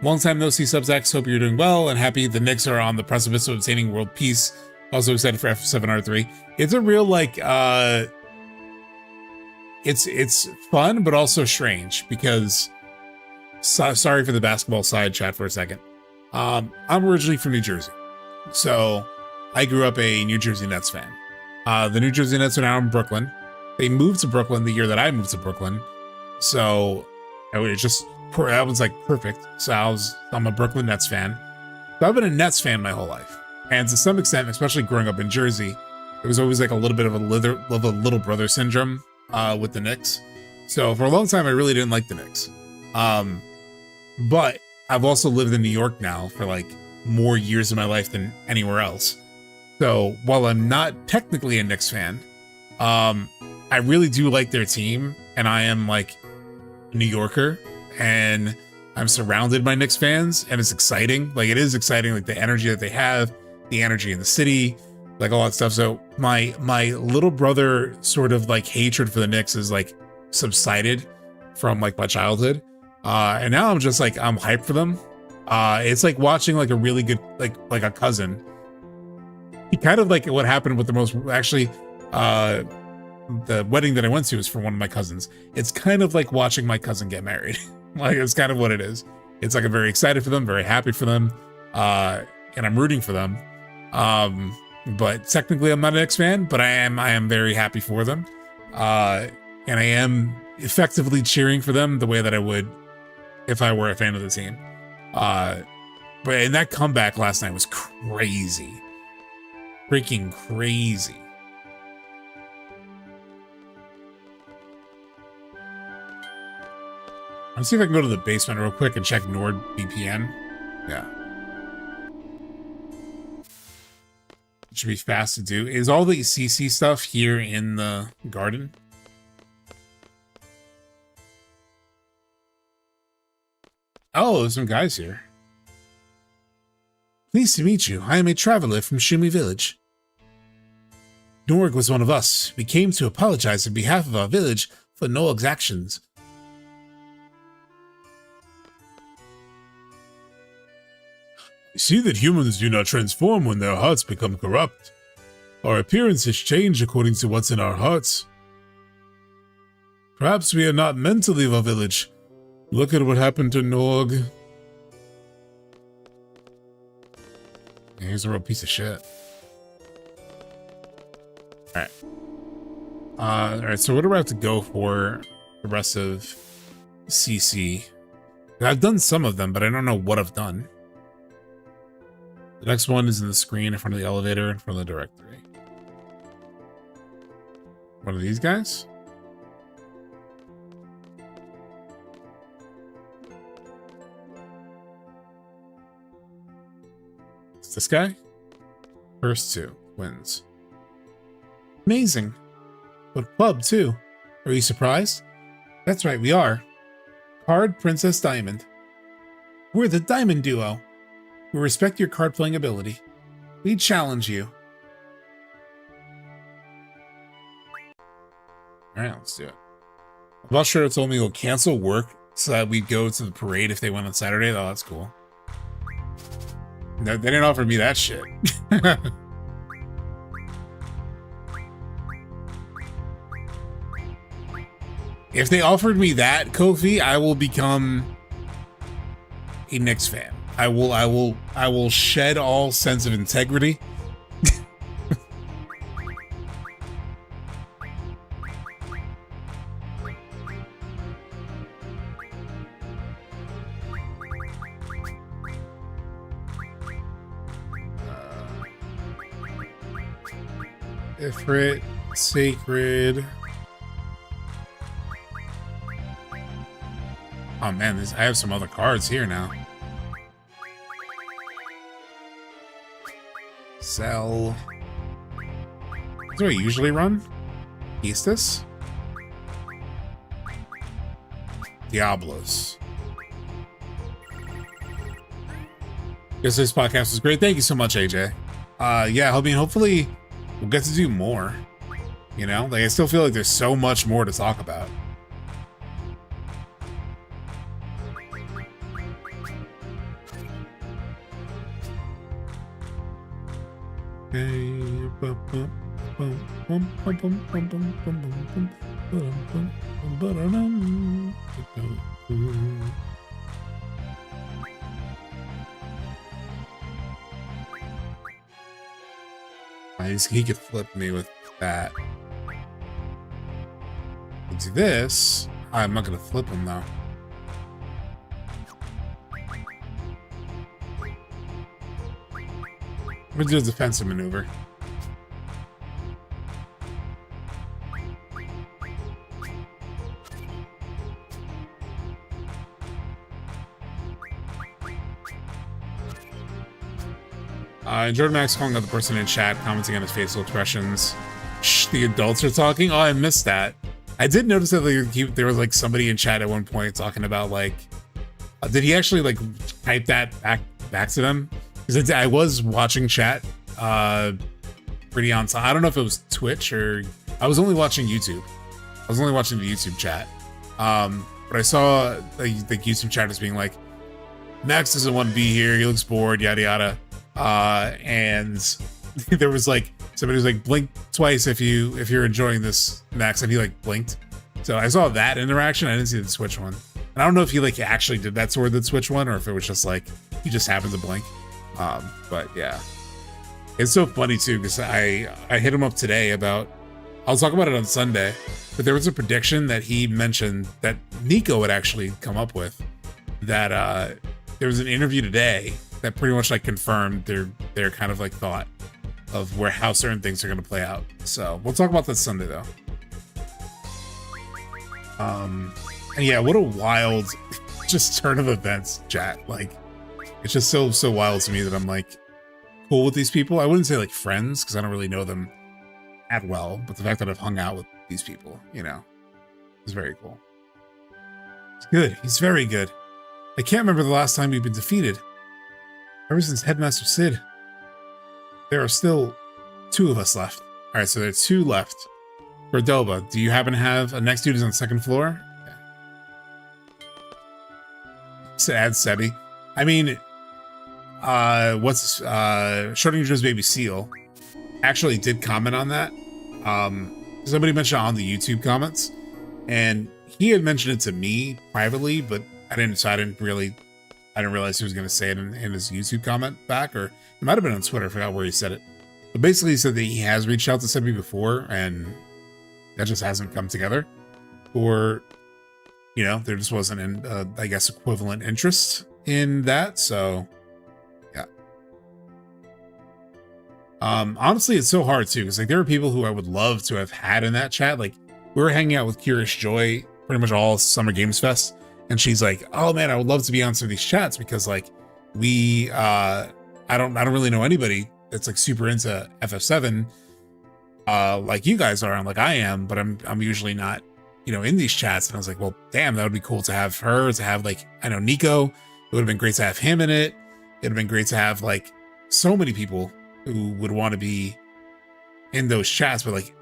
Long time no see, Subtext. Hope you're doing well and happy the Knicks are on the precipice of obtaining world peace. Also excited for FF7R3. It's a real like it's fun but also strange because sorry for the basketball side chat for a second. I'm originally from New Jersey, so I grew up a New Jersey Nets fan. The New Jersey Nets are now in Brooklyn. They moved to Brooklyn the year that I moved to Brooklyn, so that was like perfect. So I'm a Brooklyn Nets fan. So I've been a Nets fan my whole life, and to some extent, especially growing up in Jersey, there was always like a little bit of a little brother syndrome with the Knicks. So for a long time, I really didn't like the Knicks. But I've also lived in New York now for like more years of my life than anywhere else. So while I'm not technically a Knicks fan, I really do like their team, and I am like a New Yorker, and I'm surrounded by Knicks fans, and it's exciting. Like it is exciting, like the energy that they have, the energy in the city, like all that stuff. So my little brother sort of like hatred for the Knicks is like subsided from like my childhood. And now I'm just like, I'm hyped for them. It's like watching like a really good, like a cousin. He kind of like what happened with the wedding that I went to is for one of my cousins. It's kind of like watching my cousin get married. Like it's kind of what it is. It's like I'm very excited for them, very happy for them. And I'm rooting for them. But technically I'm not an Knicks fan, but I am very happy for them. And I am effectively cheering for them the way that I would if I were a fan of the team. But that comeback last night was crazy. Freaking crazy. Let's see if I can go to the basement real quick and check NordVPN. Yeah. It should be fast to do. Is all the CC stuff here in the garden? Oh, there's some guys here. Pleased to meet you. I am a traveler from Shumi Village. Norg was one of us. We came to apologize on behalf of our village for Norg's actions. I see that humans do not transform when their hearts become corrupt. Our appearances change according to what's in our hearts. Perhaps we are not meant to leave our village. Look at what happened to Norg. Yeah, he's a real piece of shit. Alright. Alright, so what do I have to go for the rest of CC? I've done some of them, but I don't know what I've done. The next one is in the screen in front of the elevator, in front of the directory. One of these guys? It's this guy? First two wins. Amazing. But club too. Are you surprised? That's right, we are. Card Princess Diamond. We're the Diamond Duo. We respect your card playing ability. We challenge you. Alright, let's do it. I'm not sure it told me to cancel work so that we'd go to the parade if they went on Saturday. Oh, that's cool. No, they didn't offer me that shit. If they offered me that, Kofi, I will become a Knicks fan. I will shed all sense of integrity. Ifrit, Sacred. Oh man, I have some other cards here now. Zell. That's what I usually run. Esthar. Diablos. Guess this podcast was great. Thank you so much, AJ. Yeah, I mean, hopefully we'll get to do more. You know, like I still feel like there's so much more to talk about. He could flip me with that. Do this. I'm not gonna flip him though. I'm gonna do a defensive maneuver. Jordan Max calling out the person in chat, commenting on his facial expressions. Shh, the adults are talking? Oh, I missed that. I did notice that there was like somebody in chat at one point talking about like, did he actually like type that back to them? Because I was watching chat pretty on time. I don't know if it was Twitch or I was only watching YouTube. I was only watching the YouTube chat. But I saw the YouTube chat as being like, Max doesn't want to be here. He looks bored, yada yada. And there was like somebody was like, blink twice if you're enjoying this, Max, and he like blinked. So I saw that interaction. I didn't see the Switch one. And I don't know if he like actually did that toward the Switch one or if it was just like he just happened to blink. But yeah, it's so funny too because I hit him up today about, I'll talk about it on Sunday, but there was a prediction that he mentioned that Nico had actually come up with, that there was an interview today that pretty much like confirmed their kind of like thought of how certain things are going to play out. So we'll talk about that Sunday though. And yeah, what a wild just turn of events, chat. Like, it's just so wild to me that I'm like cool with these people. I wouldn't say like friends because I don't really know them that well, but the fact that I've hung out with these people, you know, is very cool. It's good. He's very good. I can't remember the last time we've been defeated. Ever since Headmaster Sid, there are still 2 of us left. All right, so there are 2 left. Cordoba, do you happen to have a next dude is on the 2nd floor? Sad SETI. I mean, Schrodinger's baby Seal actually did comment on that. Somebody mentioned it on the YouTube comments, and he had mentioned it to me privately, but I didn't realize he was going to say it in his YouTube comment back, or it might have been on Twitter. I forgot where he said it. But basically he said that he has reached out to SETI before, and that just hasn't come together. Or, you know, there just wasn't I guess, equivalent interest in that. So, yeah. Honestly, it's so hard too, because like there are people who I would love to have had in that chat. Like we were hanging out with Curious Joy pretty much all Summer Games Fest, and she's like, "Oh man, I would love to be on some of these chats because like we, I don't really know anybody that's like super into FF7, like you guys are, and like I am, but I'm usually not, you know, in these chats." And I was like, well, damn, that would be cool to have her, to have like, I know Nico, it would have been great to have him in it. It'd have been great to have like so many people who would want to be in those chats, but like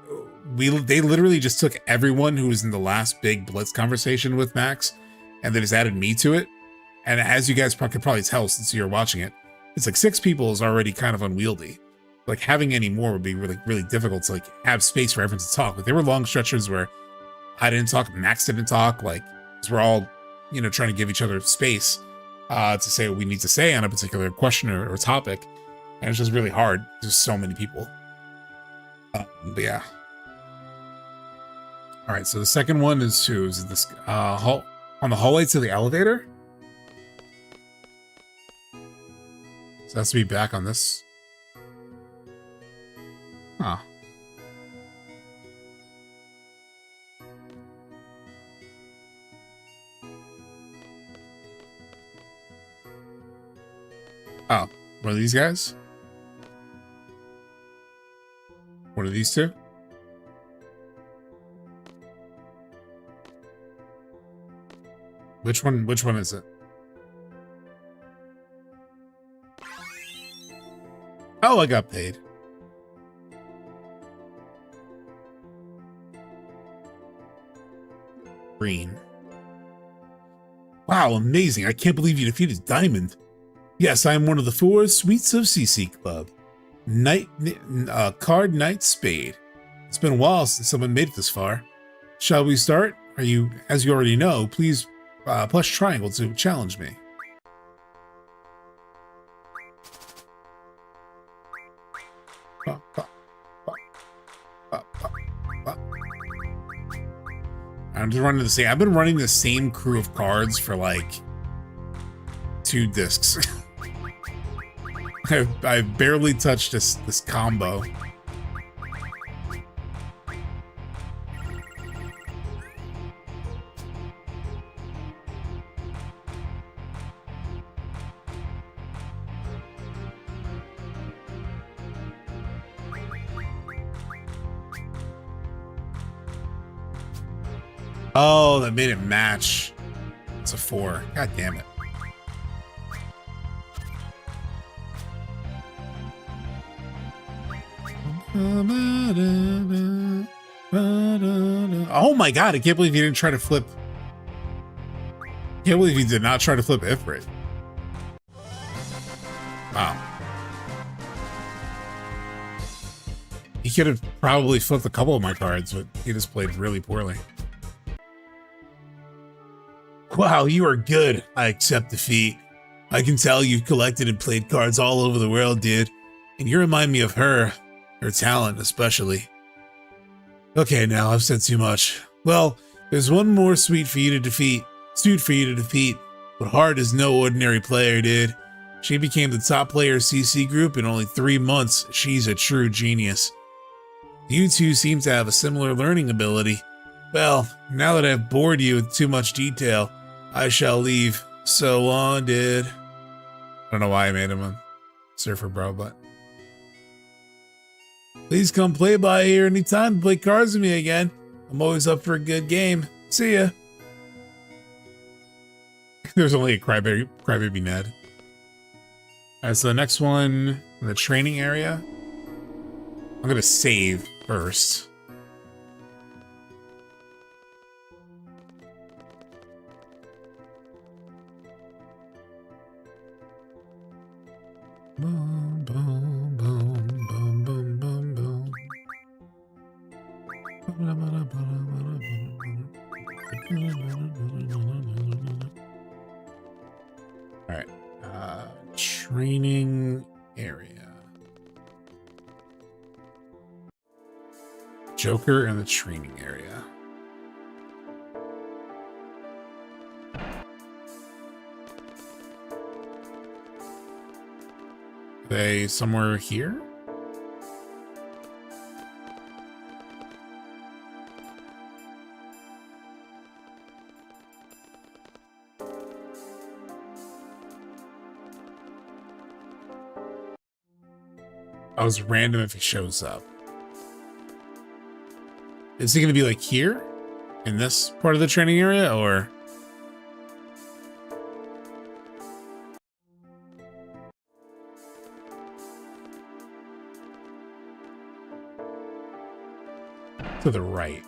they literally just took everyone who was in the last big Blitz conversation with Max, and they just added me to it. And as you guys could probably tell since you're watching it, it's like 6 people is already kind of unwieldy. Like having any more would be really difficult to like have space for everyone to talk. Like there were long stretches where I didn't talk, Max didn't talk, like, because we're all, you know, trying to give each other space to say what we need to say on a particular question or topic. And it's just really hard. There's so many people. But yeah. All right, so the second one is this on the hallway to the elevator. So that's to be back on this. Huh. Oh, one of these guys? One of these 2? Which one is it? Oh, I got paid. Green. Wow, amazing. I can't believe you defeated Diamond. Yes, I am one of the 4 Suites of CC Club. Card Knight Spade. It's been a while since someone made it this far. Shall we start? As you already know, please push triangle to challenge me. I'm just running the same. I've been running the same crew of cards for like 2 discs. I've barely touched this combo. Oh, that made it match. It's a 4. God damn it. Oh my god, I can't believe you didn't try to flip. I can't believe you did not try to flip Ifrit. Wow. He could have probably flipped a couple of my cards, but he just played really poorly. Wow, you are good. I accept defeat. I can tell you've collected and played cards all over the world, dude. And you remind me of her talent especially. Okay, now I've said too much. Well, there's one more suit for you to defeat, but Hart is no ordinary player, dude. She became the top player of CC Group in only 3 months. She's a true genius. You two seem to have a similar learning ability. Well, now that I've bored you with too much detail, I shall leave. So long, dude. I don't know why I made him a surfer bro, but... Please come play by here anytime to play cards with me again. I'm always up for a good game. See ya. There's only a crybaby Ned. Alright, so the next one, the training area. I'm gonna save first. Boom, boom, boom, boom, boom, boom, boom. All right, training area. Joker in the training area. They somewhere here? I was random if he shows up. Is he going to be like here? In this part of the training area, or? To the right.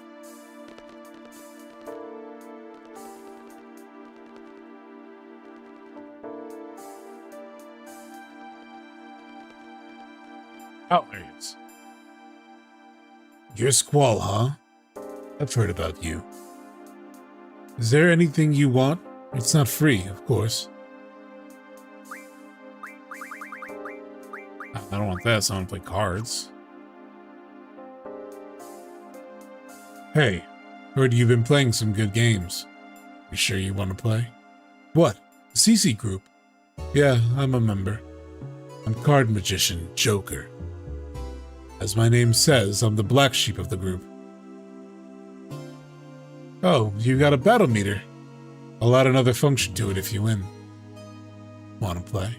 Oh, there he is. You're Squall, huh? I've heard about you. Is there anything you want? It's not free, of course. I don't want this. I want to play cards. Hey, heard you've been playing some good games. You sure you want to play? What? The CC group? Yeah, I'm a member. I'm card magician, Joker. As my name says, I'm the black sheep of the group. Oh, you got a battle meter. I'll add another function to it if you win. Want to play?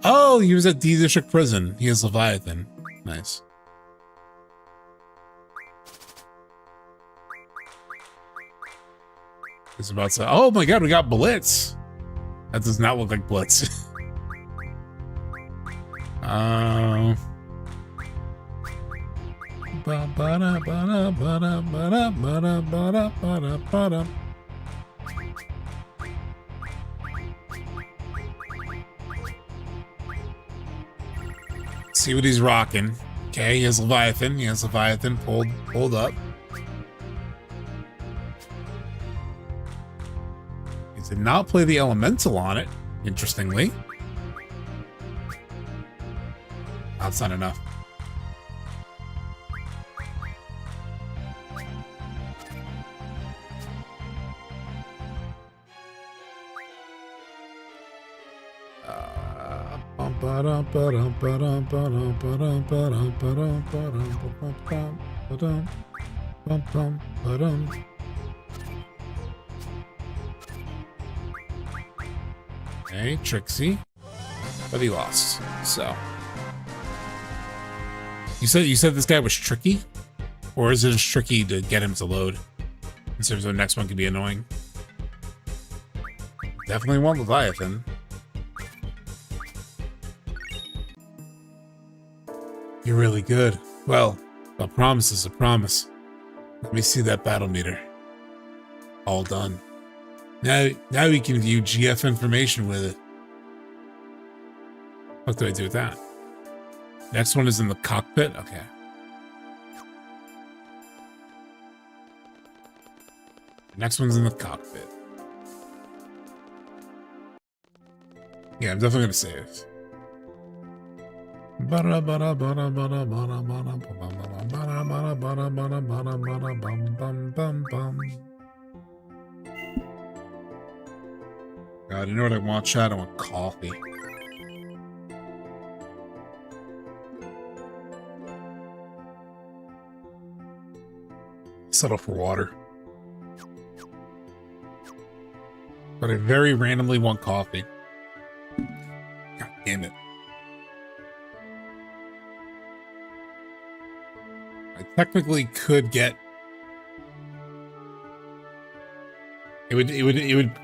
Oh, he was at D District Prison. He is Leviathan. Nice. He's about to... Oh my god, we got Blitz! That does not look like Blitz. See what he's rocking. Okay, he has Leviathan. He has Leviathan pulled up. He did not play the Elemental on it, interestingly. That's not enough. Okay, Trixie, but he lost. So you said this guy was tricky, or is it just tricky to get him to load? In terms of the next one could be annoying. Definitely want Leviathan. You're really good. Well, a promise is a promise. Let me see that battle meter. All done. Now we can view GF information with it. What do I do with that? Next one is in the cockpit? Okay. Next one's in the cockpit. Yeah, I'm definitely gonna save. God, you know what I want, chat? I want coffee. Settle for water. But I very randomly want coffee. God damn it. I technically could get... It would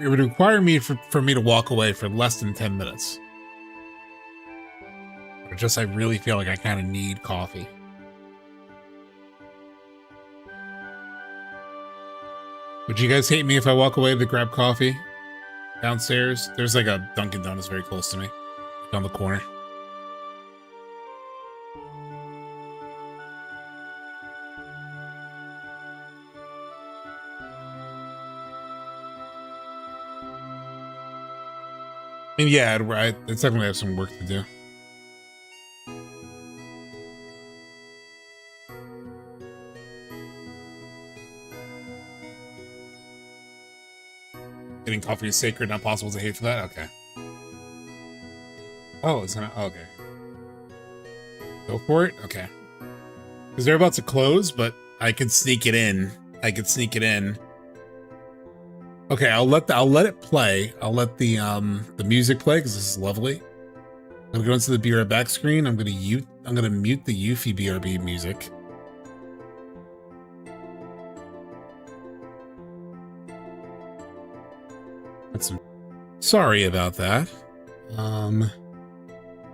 require me for me to walk away for less than 10 minutes. But just I really feel like I kind of need coffee. Would you guys hate me if I walk away to grab coffee downstairs? There's like a Dunkin' Donuts very close to me, like on the corner. I mean, yeah, I definitely have some work to do. Getting coffee is sacred, not possible to hate for that? Okay. Oh, it's not... Okay. Go for it? Okay. Because they're about to close, but I could sneak it in. Okay, I'll let it play. I'll let the music play because this is lovely. I'm gonna go into the Be Right Back screen. I'm gonna mute the ffviii music. Sorry about that. I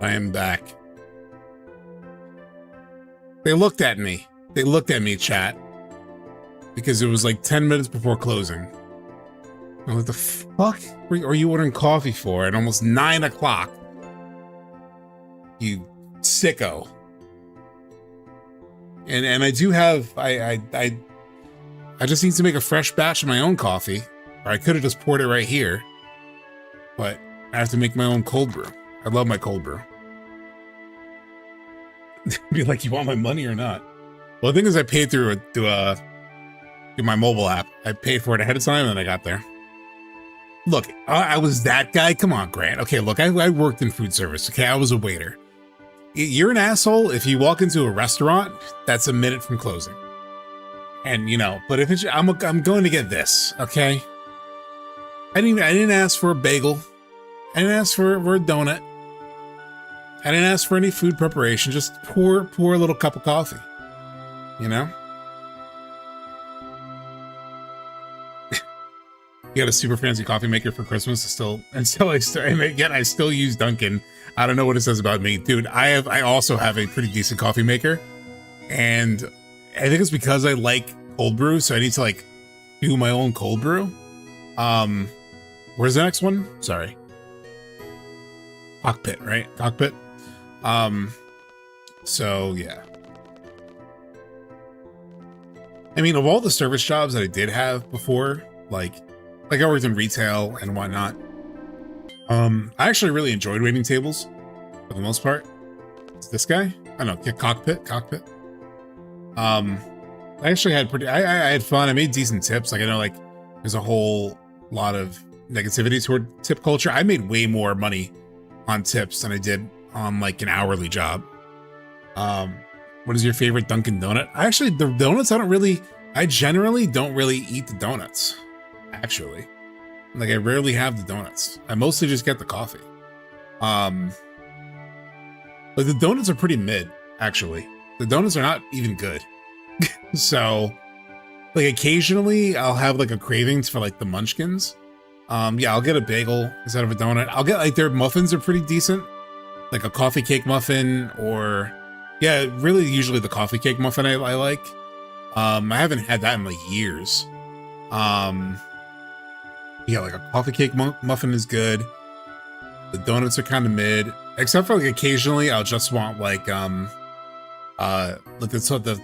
am back. They looked at me, chat, because it was like 10 minutes before closing. What the fuck are you ordering coffee for at almost 9 o'clock? You sicko. And I do have, I just need to make a fresh batch of my own coffee, or I could have just poured it right here, but I have to make my own cold brew. I love my cold brew. Be like, you want my money or not? Well, the thing is, I paid through my mobile app. I paid for it ahead of time, and then I got there. Look, I was that guy. Come on, Grant. Okay, look, I worked in food service. Okay, I was a waiter. You're an asshole if you walk into a restaurant that's a minute from closing. And you know, but if it's, I'm going to get this. Okay. I didn't ask for a bagel. I didn't ask for a donut. I didn't ask for any food preparation. Just pour a little cup of coffee. You know. You got a super fancy coffee maker for Christmas. I still use Dunkin'. I don't know what it says about me, dude. I also have a pretty decent coffee maker, and I think it's because I like cold brew, so I need to like do my own cold brew. Where's the next one? Sorry. Cockpit, right? Cockpit. So yeah. I mean, of all the service jobs that I did have before, like I worked in retail and whatnot. I actually really enjoyed waiting tables for the most part. It's this guy? I don't know, cockpit. I actually had I had fun. I made decent tips. Like I know like there's a whole lot of negativity toward tip culture. I made way more money on tips than I did on like an hourly job. What is your favorite Dunkin' Donut? The donuts I generally don't really eat the donuts. Actually, like I rarely have the donuts. I mostly just get the coffee. Like the donuts are pretty mid, actually. The donuts are not even good. So like occasionally I'll have like a cravings for like the munchkins. Yeah, I'll get a bagel instead of a donut. I'll get like their muffins are pretty decent. Like a coffee cake muffin, or yeah, really usually the coffee cake muffin I like. I haven't had that in like years. Yeah, like a coffee cake muffin is good. The donuts are kind of mid, except for like occasionally I'll just want like the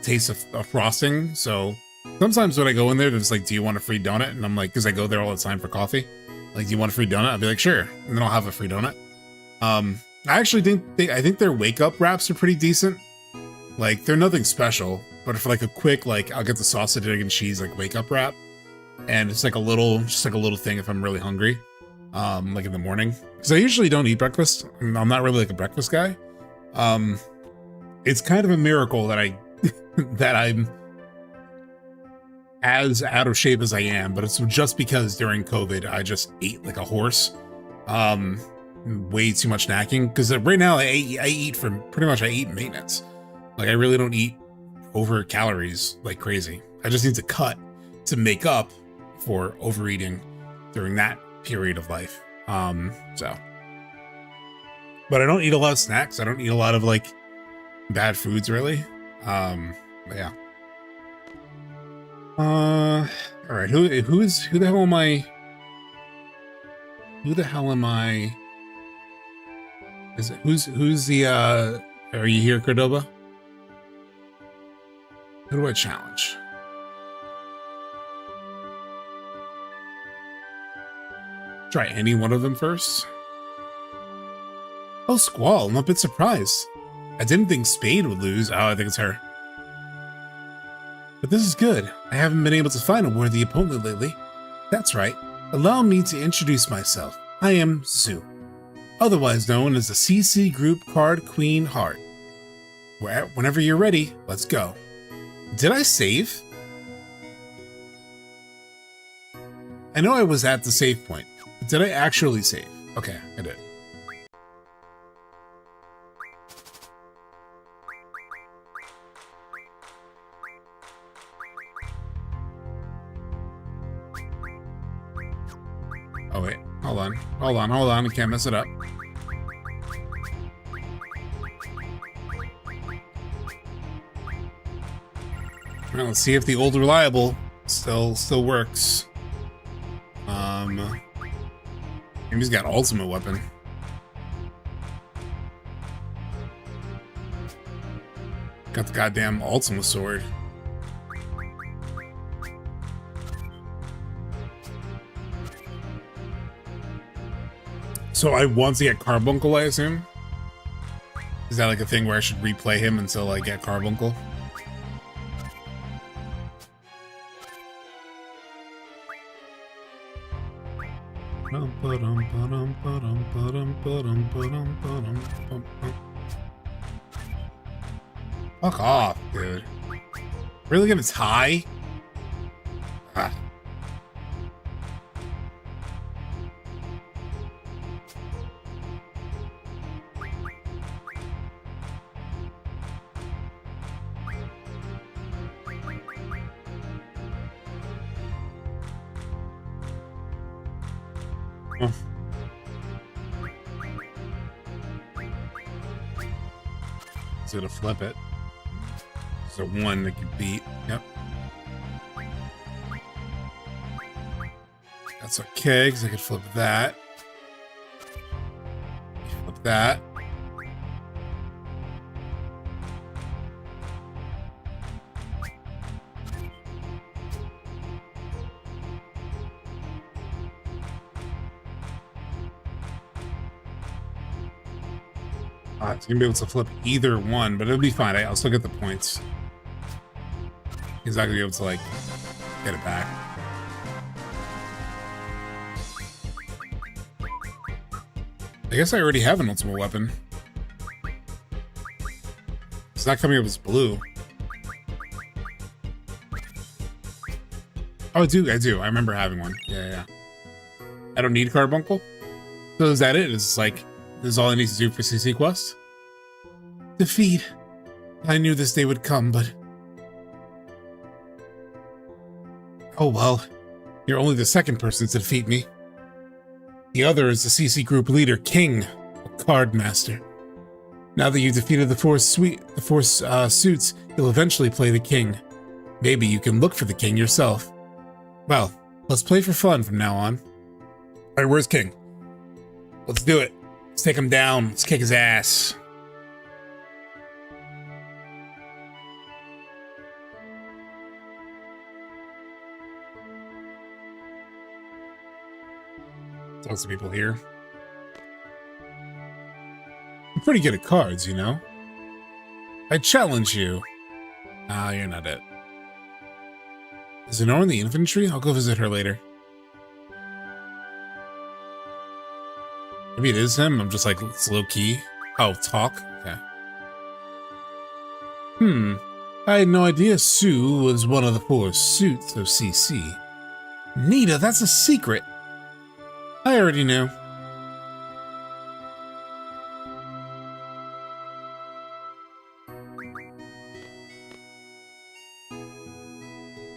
taste of frosting. So sometimes when I go in there, it's like, do you want a free donut? And I'm like, because I go there all the time for coffee. Like, do you want a free donut? I'll be like, sure, and then I'll have a free donut. I actually think their wake up wraps are pretty decent. Like they're nothing special, but for like a quick I'll get the sausage, egg, and cheese like wake up wrap. And it's like just like a little thing if I'm really hungry, like in the morning, because I usually don't eat breakfast. I'm not really like a breakfast guy. It's kind of a miracle that I'm as out of shape as I am, but it's just because during COVID I just ate like a horse. Way too much snacking, because right now I eat from pretty much I eat maintenance. Like I really don't eat over calories like crazy. I just need to cut to make up for overeating during that period of life. So, but I don't eat a lot of snacks. I don't eat a lot of like bad foods really. But yeah. All right. Who the hell am I? Who the hell am I? Is it who's the are you here, Cordoba? Who do I challenge? Try any one of them first. Oh, Squall, I'm a bit surprised. I didn't think Spade would lose. Oh, I think it's her. But this is good. I haven't been able to find a worthy opponent lately. That's right. Allow me to introduce myself. I am Zoo, otherwise known as the CC Group Card Queen Heart. Whenever you're ready, let's go. Did I save? I know I was at the save point, but did I actually save? Okay, I did. Oh wait, hold on, I can't mess it up. Well, let's see if the old reliable still works. Maybe he's got ultimate weapon. Got the goddamn ultimate sword. So I want to get Carbuncle, I assume? Is that like a thing where I should replay him until I get Carbuncle? Fuck off, dude. Really gonna tie? Ah. Oh. He's gonna flip it. So one that can beat. Yep. That's okay, because I could flip that. Flip that. It's gonna be able to flip either one, but it'll be fine. I'll still get the points. He's not gonna be able to like get it back. I guess I already have an ultimate weapon. It's not coming up as blue. Oh, I do. I remember having one. Yeah. I don't need Carbuncle. So is that it? It's like this is all I need to do for CC Quest? Defeat. I knew this day would come, but... Oh well. You're only the second person to defeat me. The other is the CC Group leader, King, a card master. Now that you've defeated the four suits, you'll eventually play the King. Maybe you can look for the King yourself. Well, let's play for fun from now on. Alright, where's King? Let's do it. Let's take him down. Let's kick his ass. Lots of people here. I'm pretty good at cards, you know? I challenge you. Ah, you're not it. Is Rinoa in the infantry? I'll go visit her later. Maybe it is him. I'm just like, it's low key. Oh, talk? Okay. I had no idea Sue was one of the 4 suits of CC. Nita, that's a secret. I already knew.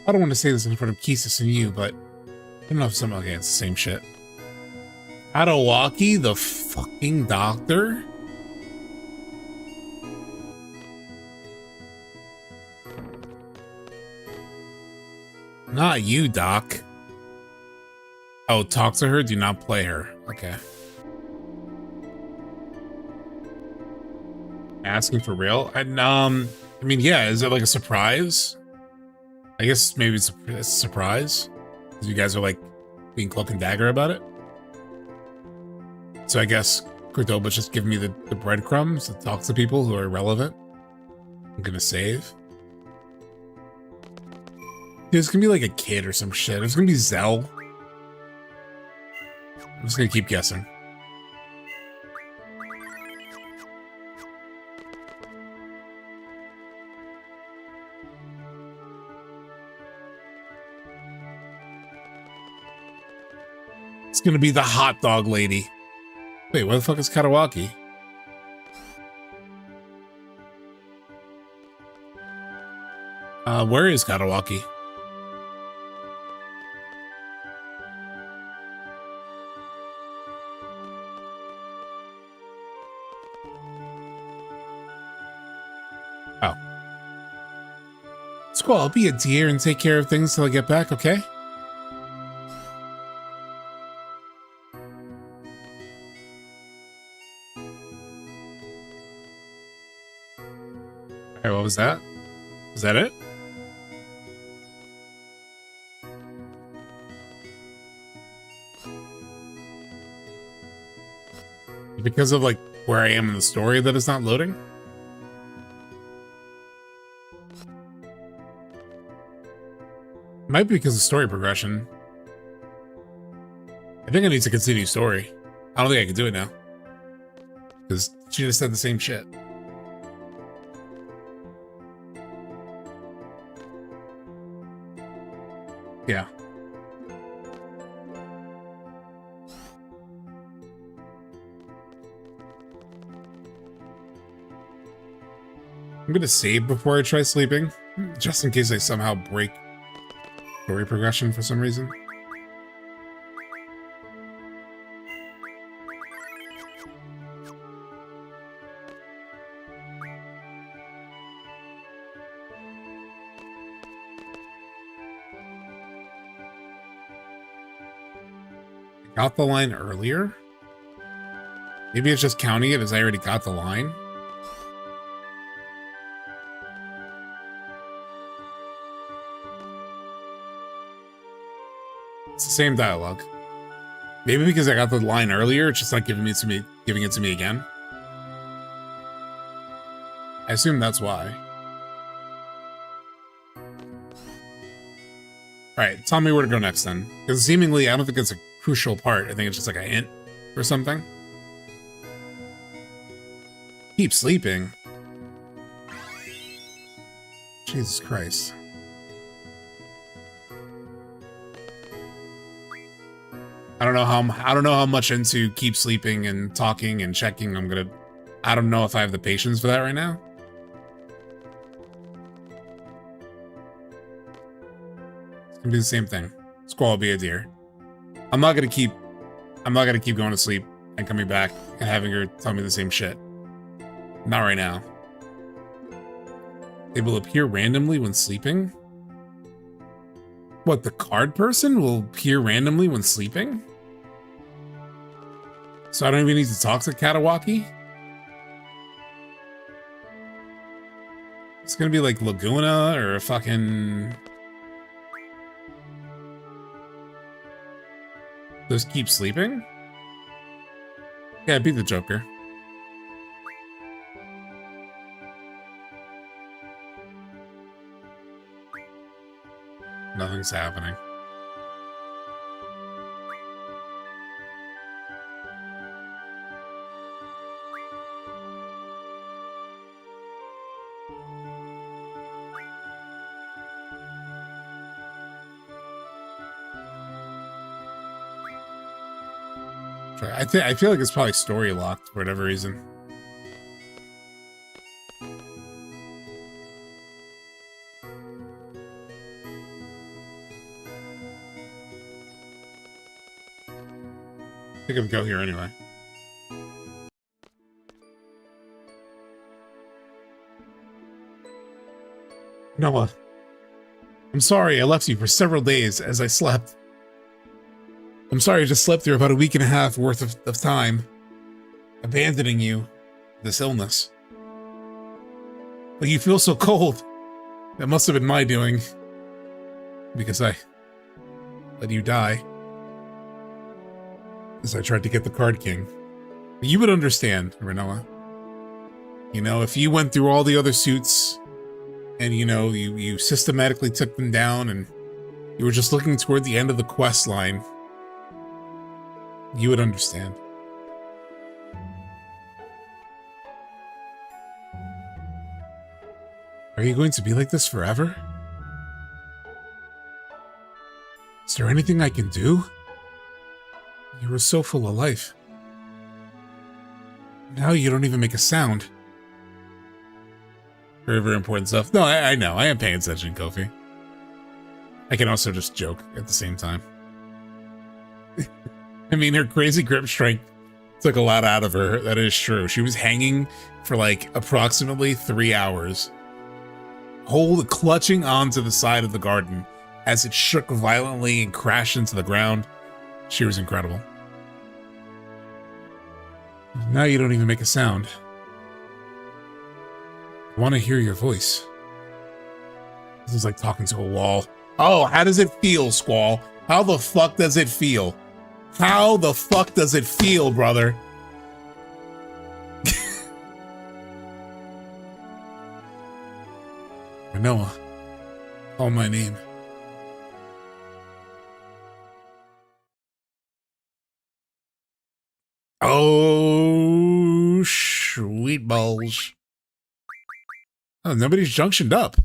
I don't want to say this in front of Kisis and you, but I don't know if somehow okay, it's the same shit. Katawaki, the fucking doctor? Not you, Doc. Oh, talk to her, do not play her. Okay. Asking for real? And, I mean, yeah, is it like a surprise? I guess maybe it's a surprise. Because you guys are like being cloak and dagger about it. So I guess Cordoba's just giving me the breadcrumbs to talk to people who are relevant. I'm gonna save. Dude, it's gonna be like a kid or some shit. It's gonna be Zell. I'm just gonna keep guessing. It's gonna be the hot dog lady. Wait, where the fuck is Katawaki? Where is Katawaki? Oh. Squall, I'll be a dear and take care of things till I get back, okay? Alright, what was that? Was that it? Because of like where I am in the story that it's not loading? Might be because of story progression. I think I need to continue story. I don't think I can do it now. Because she just said the same shit. Yeah. I'm gonna save before I try sleeping, just in case I somehow break story progression for some reason. I got the line earlier? Maybe it's just counting it as I already got the line? It's the same dialogue. Maybe because I got the line earlier, it's just not giving it to me again. I assume that's why. Alright, tell me where to go next then. Because seemingly, I don't think it's a crucial part. I think it's just like a hint or something. Keep sleeping. Jesus Christ. I don't know how much into keep sleeping and talking and checking I don't know if I have the patience for that right now. It's gonna be the same thing. Squall will be a deer. I'm not gonna keep going to sleep and coming back and having her tell me the same shit. Not right now. They will appear randomly when sleeping? What, the card person will appear randomly when sleeping? So I don't even need to talk to Katawaki? It's gonna be like Laguna or a fucking... Just keep sleeping? Yeah, beat the Joker. Nothing's happening. I feel like it's probably story locked for whatever reason. I think I'll go here anyway. Noah, I'm sorry I left you for several days as I slept. I'm sorry I just slept through about a week and a half worth of time, abandoning you, this illness. But you feel so cold. That must have been my doing, because I let you die. As I tried to get the Card King. You would understand, Rinoa. You know, if you went through all the other suits, and you know, you systematically took them down, and you were just looking toward the end of the quest line, you would understand. Are you going to be like this forever? Is there anything I can do? You were so full of life. Now you don't even make a sound. Very, very important stuff. No, I know. I am paying attention, Kofi. I can also just joke at the same time. I mean, her crazy grip strength took a lot out of her. That is true. She was hanging for like approximately 3 hours, clutching onto the side of the garden as it shook violently and crashed into the ground. She was incredible. Now you don't even make a sound. I want to hear your voice. This is like talking to a wall. Oh, how does it feel, Squall? How the fuck does it feel? How the fuck does it feel, brother? Rinoa, call my name. Oh, sweet balls. Oh, nobody's junctioned up.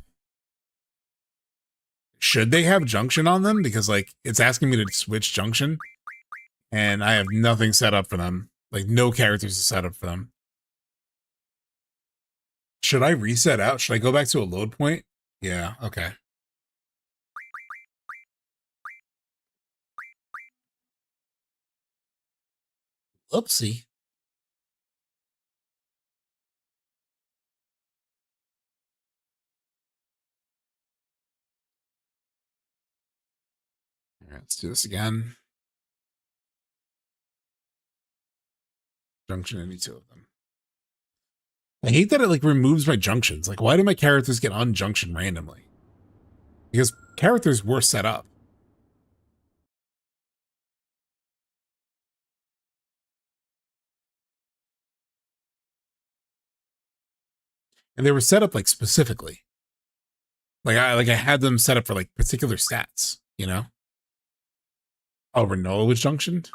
Should they have junction on them? Because, like, it's asking me to switch junction, and I have nothing set up for them. Like, no characters are set up for them. Should I reset out? Should I go back to a load point? Yeah, okay. Oopsie. All right, let's do this again. Junction any two of them. I hate that it like removes my junctions. Like, why do my characters get unjunctioned randomly? Because characters were set up. And they were set up like specifically. Like I had them set up for like particular stats, you know? Oh, Rinoa was junctioned?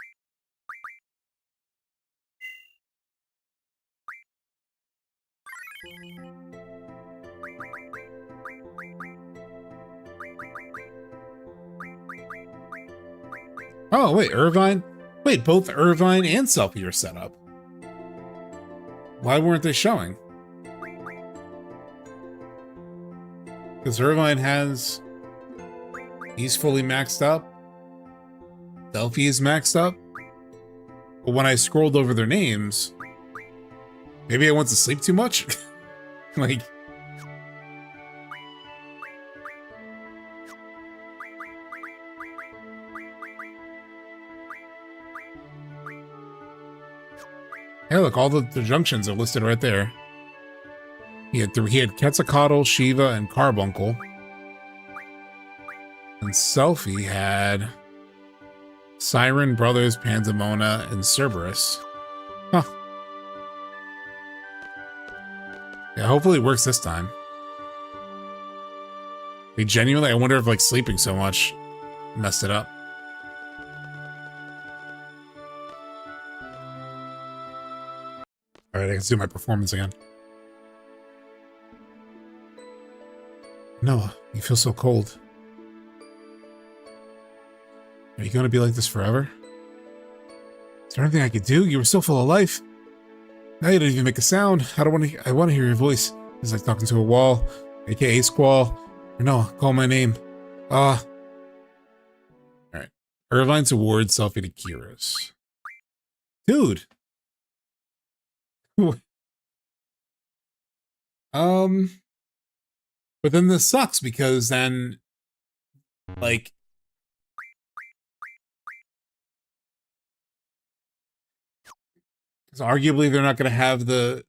Oh, wait, Irvine? Wait, both Irvine and Selfie are set up. Why weren't they showing? Because Irvine has... He's fully maxed up. Selfie is maxed up. But when I scrolled over their names... Maybe I went to sleep too much? Like... Hey, look, all the junctions are listed right there. He had Quetzalcoatl, Shiva, and Carbuncle. And Selfie had Siren, Brothers, Pandemona, and Cerberus. Huh. Yeah, hopefully it works this time. Like, genuinely, I wonder if like sleeping so much messed it up. Alright, I can do my performance again. Noah, you feel so cold. Are you going to be like this forever? Is there anything I could do? You were so full of life. Now you don't even make a sound. I want to hear your voice. It's like talking to a wall, aka Squall. Rinoa, call my name. Alright. Irvine's award, selfie to Kira's. Dude. But then this sucks because then, like, because arguably they're not going to have the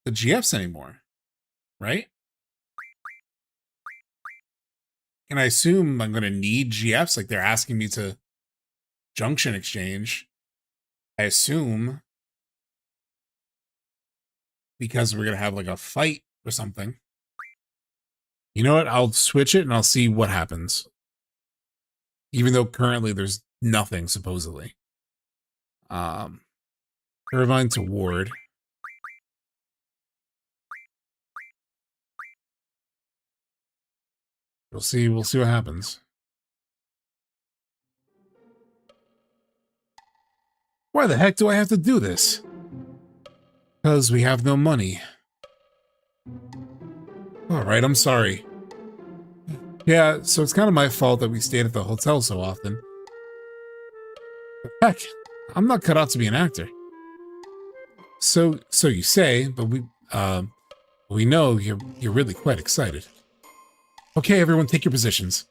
GFs anymore, right? And I assume I'm going to need GFs, like they're asking me to junction exchange. I assume because we're going to have like a fight or something. You know what? I'll switch it and I'll see what happens. Even though currently there's nothing, supposedly. Irvine to Ward. We'll see what happens. Why the heck do I have to do this? Because we have no money. Alright, I'm sorry. Yeah, so it's kind of my fault that we stayed at the hotel so often. Heck, I'm not cut out to be an actor. So you say, but we know you're really quite excited. Okay, everyone, take your positions.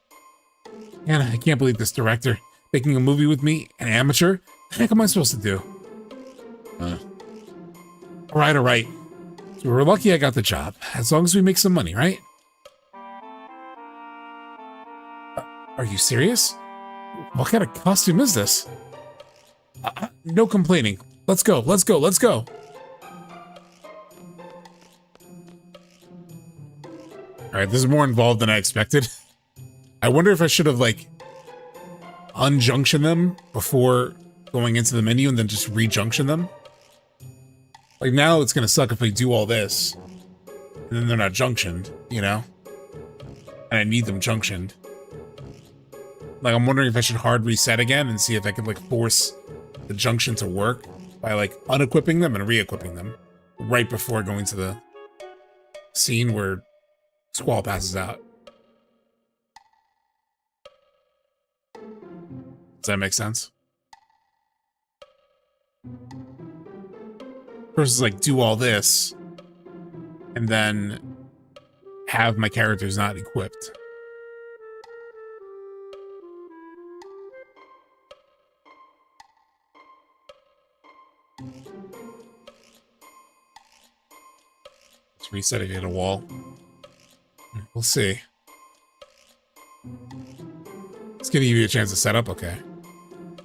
And I can't believe this director making a movie with me, an amateur. What the heck am I supposed to do? All right. So we're lucky I got the job, as long as we make some money, right? Are you serious? What kind of costume is this? No complaining. Let's go. All right, this is more involved than I expected. I wonder if I should have, like, unjunction them before going into the menu and then just rejunction them. Like, now it's gonna suck if we do all this and then they're not junctioned, you know? And I need them junctioned. Like, I'm wondering if I should hard reset again and see if I could, like, force the junction to work by, like, unequipping them and re-equipping them right before going to the scene where Squall passes out. Does that make sense? Versus, like, do all this and then have my characters not equipped. Let's reset it at a wall. We'll see. It's gonna give you a chance to set up, okay.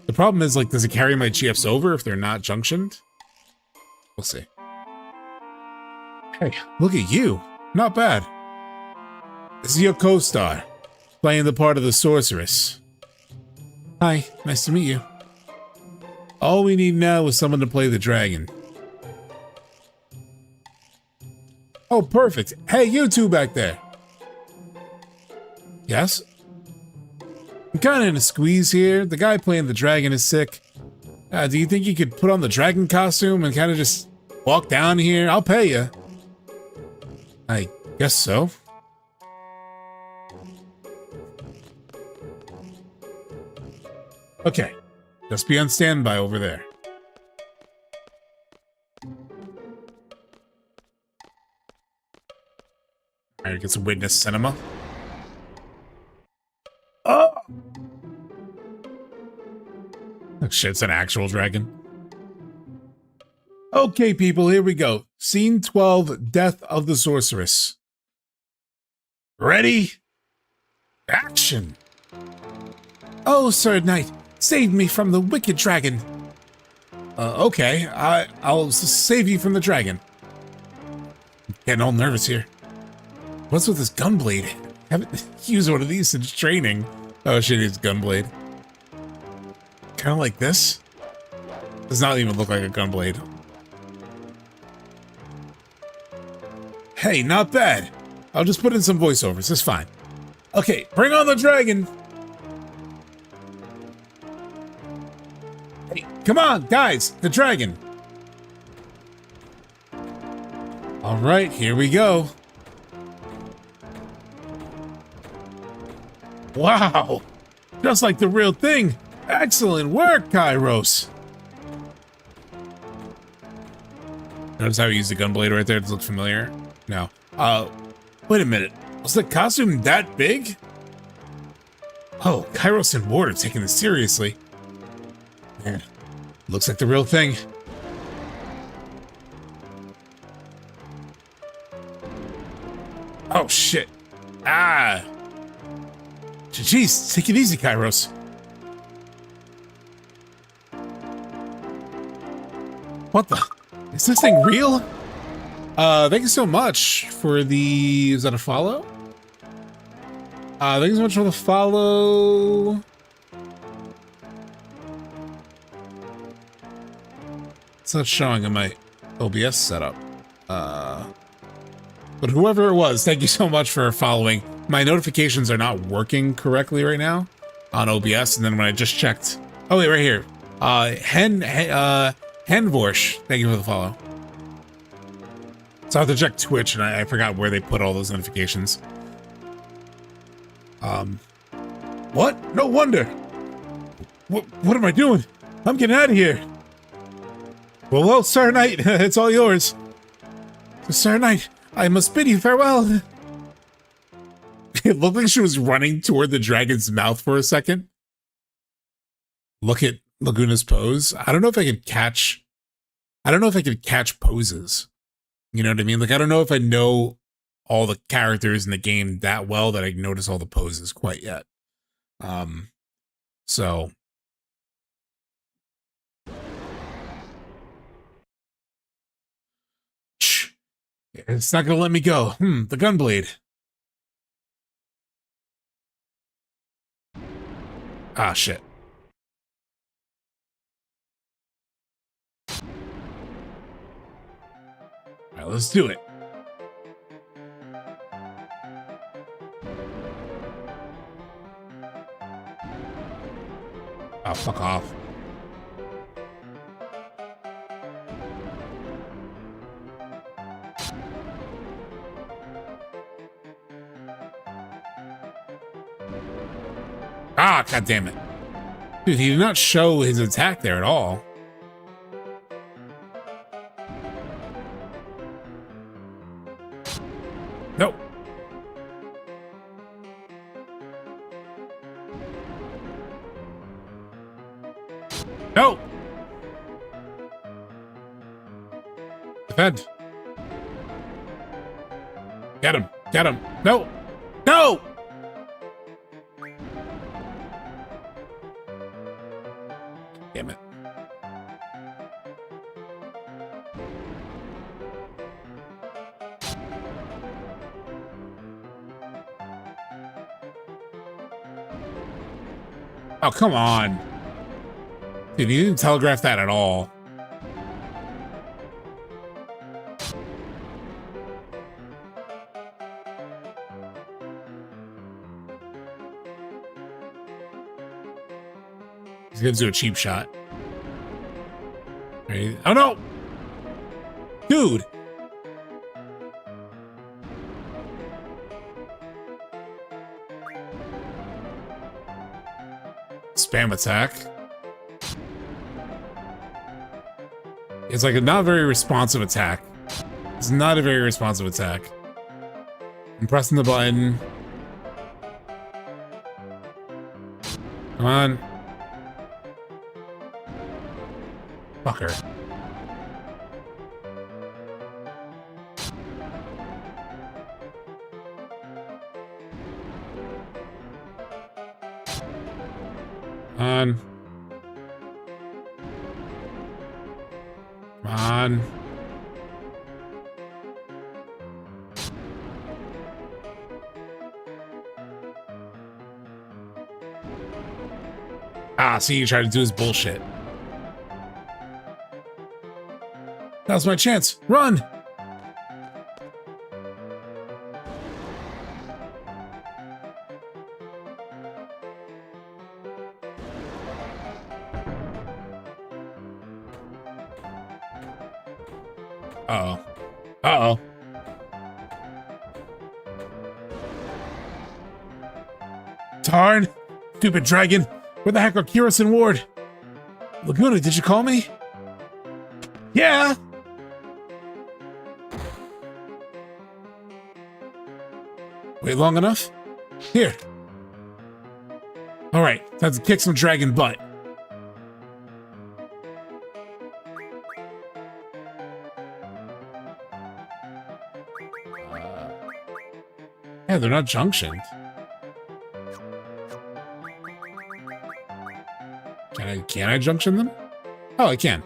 The problem is, like, does it carry my GFs over if they're not junctioned? We'll see. Hey, look at you. Not bad. This is your co-star, playing the part of the sorceress. Hi, nice to meet you. All we need now is someone to play the dragon. Oh, perfect. Hey, you two back there. Yes? I'm kind of in a squeeze here. The guy playing the dragon is sick. Do you think you could put on the dragon costume and kind of just walk down here? I'll pay you. I guess so. Okay. Just be on standby over there. Alright, get some witness cinema. Oh! Oh shit, it's an actual dragon. Okay, people, here we go. Scene 12, Death of the Sorceress. Ready? Action! Oh, Sir Knight, save me from the wicked dragon. Okay, I'll save you from the dragon. I'm getting all nervous here. What's with this gunblade? Haven't used one of these since training. Oh shit, it's gunblade. Kind of like this. Does not even look like a gunblade. Hey, not bad. I'll just put in some voiceovers. It's fine. Okay, bring on the dragon. Hey, Come on, guys, the dragon. All right, here we go. Wow, just like the real thing. Excellent work, Kairos. Notice how he used the gunblade right there? Does it look familiar? No. Wait a minute. Was the costume that big? Oh, Kairos and Ward are taking this seriously. Man, looks like the real thing. Oh, shit. Ah. Jeez, take it easy, Kairos. What the? Is this thing real? Thank you so much for the... Is that a follow? Thank you so much for the follow. It's not showing in my OBS setup. But whoever it was, thank you so much for following. My notifications are not working correctly right now on OBS, and then when I just checked... Oh, wait, right here. Henvorsh, thank you for the follow. So I have to check Twitch, and I forgot where they put all those notifications. What? No wonder. What am I doing? I'm getting out of here. Well, Sir Knight, it's all yours. Sir Knight, I must bid you farewell. It looked like she was running toward the dragon's mouth for a second. Look at Laguna's pose. I don't know if I could catch poses. You know what I mean? Like, I don't know if I know all the characters in the game that well that I can notice all the poses quite yet. So it's not gonna let me go. The gunblade. Ah, shit. All right, let's do it. Oh, fuck off. Ah, god damn it. Dude, he did not show his attack there at all. Nope. No. Defend. Get him. Get him. No. No. Damn it. Oh, come on. Dude, you didn't telegraph that at all. He's gonna do a cheap shot. Right. Oh no! Dude! Spam attack. It's like a not very responsive attack. It's not a very responsive attack. I'm pressing the button. Come on. Fucker. On. Come on. Ah, see, you tried to do his bullshit. Now's my chance. Run! Uh-oh. Uh-oh. Tarn! Stupid dragon! Where the heck are Kiros and Ward? Laguna, did you call me? Yeah! Wait long enough? Here. Alright, time to kick some dragon butt. Yeah, they're not junctioned. Can I junction them? Oh, I can.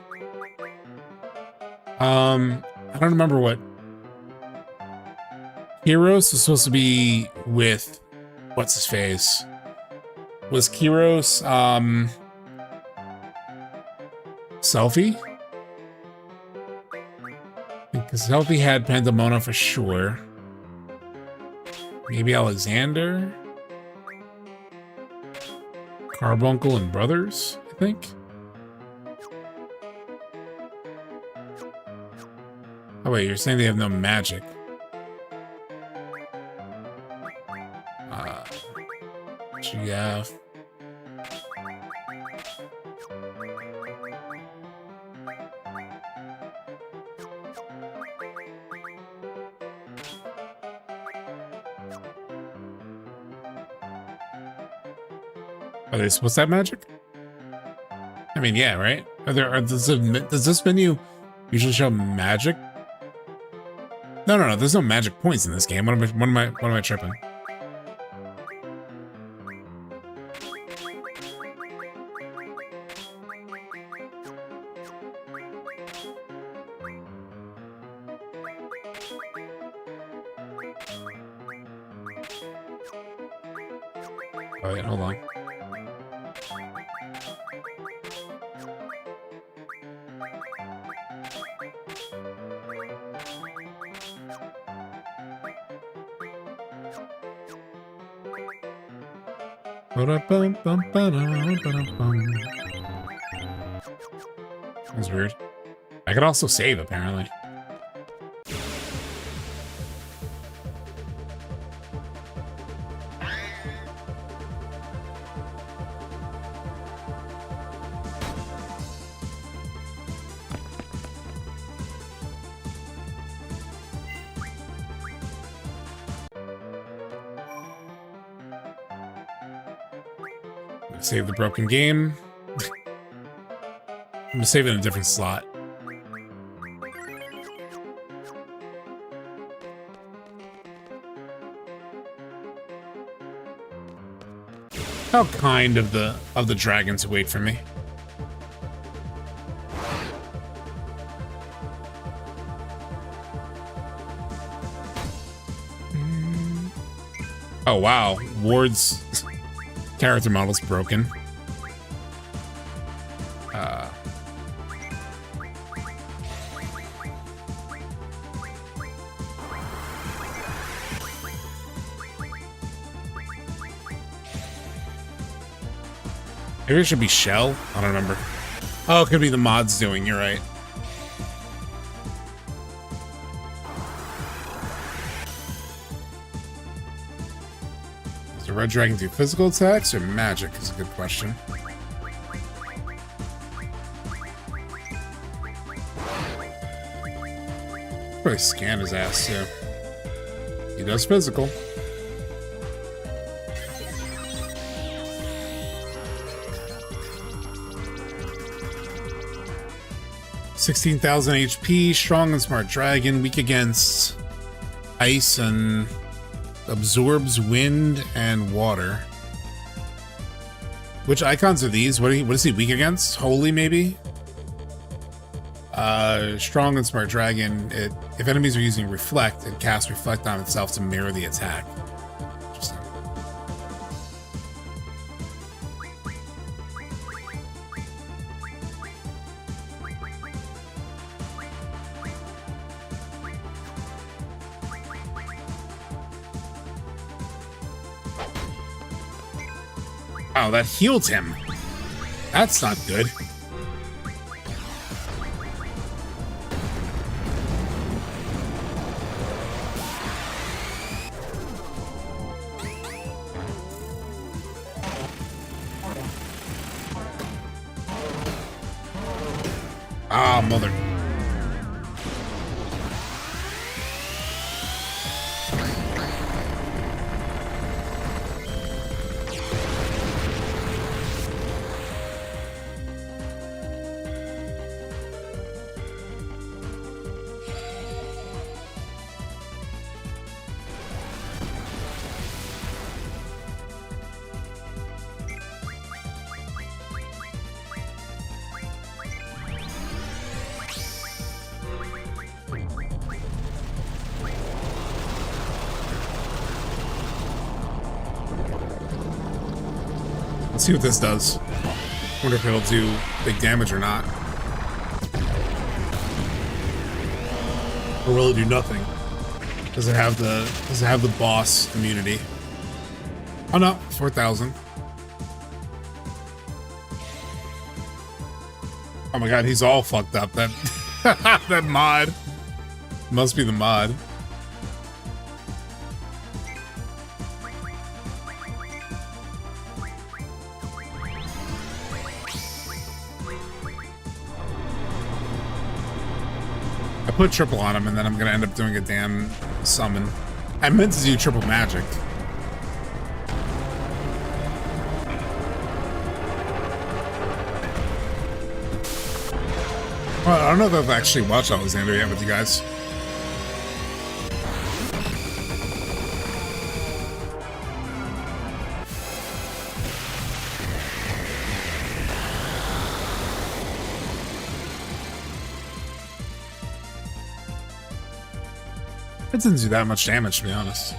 I don't remember what. Kiros was supposed to be with what's his face? Was Kiros Selfie? Because Selfie had Pandemona for sure. Maybe Alexander? Carbuncle and Brothers, I think. Oh wait, you're saying they have no magic. GF. Are they supposed to have magic? I mean, yeah, right? Does this menu usually show magic? No. There's no magic points in this game. What am I tripping? Oh wait, hold on. That's weird. I could also save, apparently. Save the broken game. I'm gonna save it in a different slot. How kind of the dragon to wait for me. Oh wow, Ward's character model's broken. Maybe it should be Shell? I don't remember. Oh, it could be the mods doing, you're right. Does the Red Dragon do physical attacks or magic is a good question. Probably scan his ass too. He does physical. $16,000 HP, strong and smart dragon, weak against ice and absorbs wind and water. Which icons are these? What is he weak against? Holy, maybe? Strong and smart dragon. If enemies are using reflect, it casts reflect on itself to mirror the attack. Interesting. Oh, that healed him. That's not good. Oh, mother. Let's see what this does. Wonder if it'll do big damage or not. Or will it do nothing? Does it have the boss immunity? Oh no, 4,000. Oh my god, he's all fucked up. That that mod. Must be the mod. I put triple on him and then I'm gonna end up doing a damn summon. I meant to do triple magic. Well, I don't know if I've actually watched Alexander yet with you guys. It didn't do that much damage, to be honest.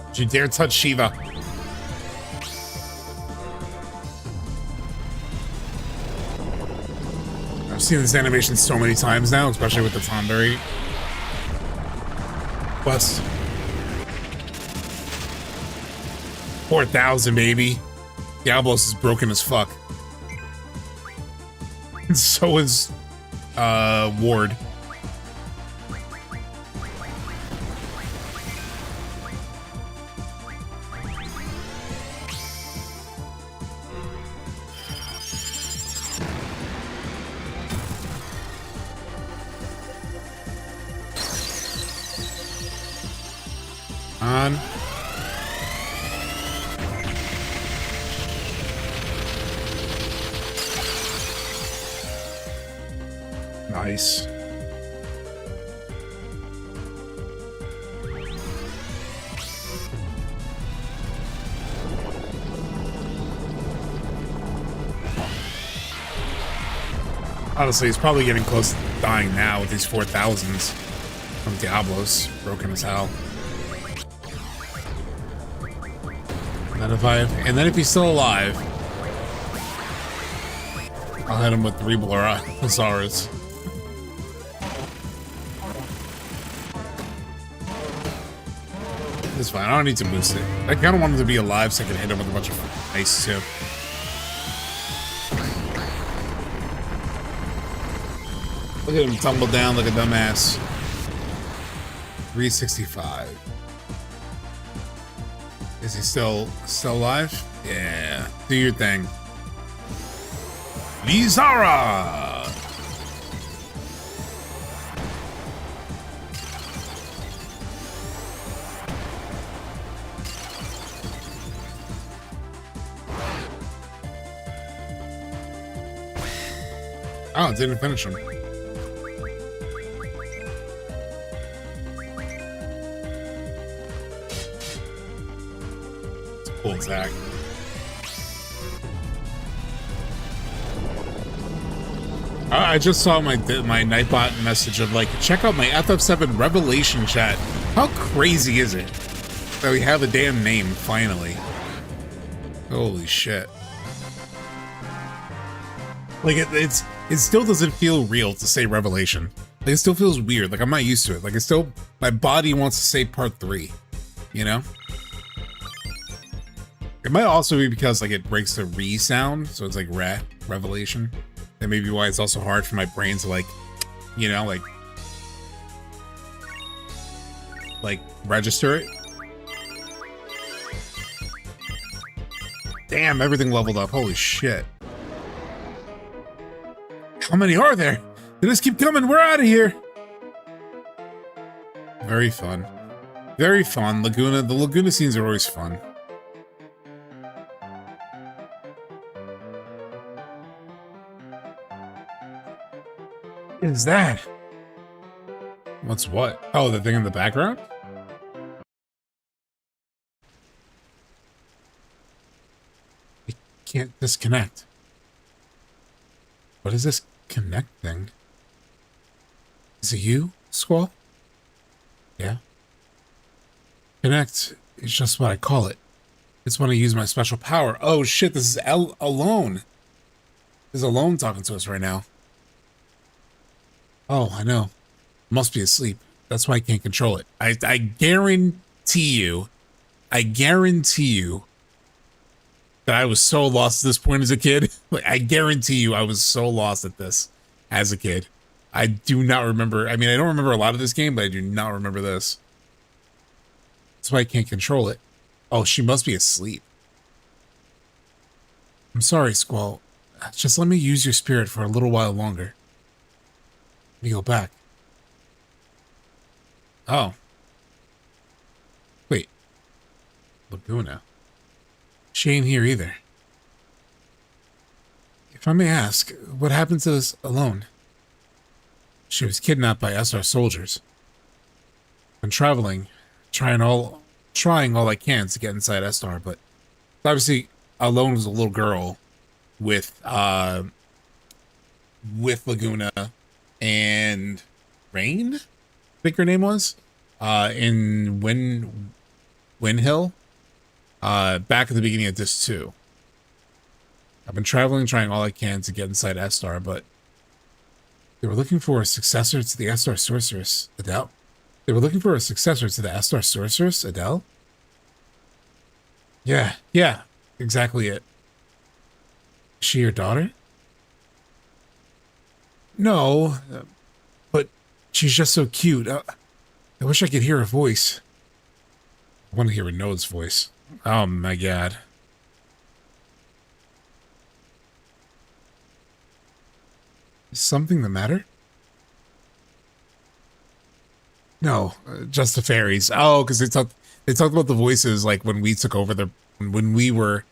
Did you dare touch Shiva? I've seen this animation so many times now, especially with the Tandori quest. 4,000, baby. Diablos is broken as fuck. And so is Ward. On. Nice. Honestly, he's probably getting close to dying now with these 4,000s from Diablos. Broken as hell. And then if he's still alive, I'll hit him with 3 Blazars. It's fine. I don't need to boost it. I kind of want him to be alive so I can hit him with a bunch of ice too. Look at him tumble down like a dumbass. 365. Is he still alive? Yeah. Do your thing. Lizara! Oh, it didn't finish him. It's a cool attack. I just saw my Nightbot message of like, check out my FF7 Revelation chat. How crazy is it that we have a damn name finally? Holy shit. Like it still doesn't feel real to say Revelation. Like it still feels weird. Like I'm not used to it. Like it's still, my body wants to say part 3, you know? It might also be because like it breaks the re sound, so it's like Revelation. That may be why it's also hard for my brain to like, you know, like register it. Damn, everything leveled up. Holy shit. How many are there? They just keep coming. We're out of here. Very fun. Very fun. Laguna. The Laguna scenes are always fun. What is that? What's what? Oh, the thing in the background? I can't disconnect. What is this connect thing? Is it you, Squall? Yeah. Connect is just what I call it. It's when I use my special power. Oh shit, this is Alone. This is Alone talking to us right now. Oh, I know. Must be asleep. That's why I can't control it. I guarantee you that I was so lost at this point as a kid. Like, I guarantee you I was so lost at this as a kid. I do not remember. I mean, I don't remember a lot of this game, but I do not remember this. That's why I can't control it. Oh, she must be asleep. I'm sorry, Squall. Just let me use your spirit for a little while longer. Let me go back. Oh. Wait. Laguna. She ain't here either. If I may ask, what happened to this Alone? She was kidnapped by Esthar soldiers. Been traveling, trying all I can to get inside Esthar, but obviously Alone was a little girl with Laguna and Rain, I think her name was, in Windhill, back at the beginning of Disc 2. I've been traveling, trying all I can to get inside Esthar, but they were looking for a successor to the Esthar sorceress, Edea. They were looking for a successor to the Esthar sorceress, Edea? Yeah, exactly it. Is she your daughter? No, but she's just so cute. I wish I could hear her voice. I want to hear Rinoa's voice. Oh my god. Is something the matter? No, just the fairies. Oh, because they talked about the voices like when we took over when we were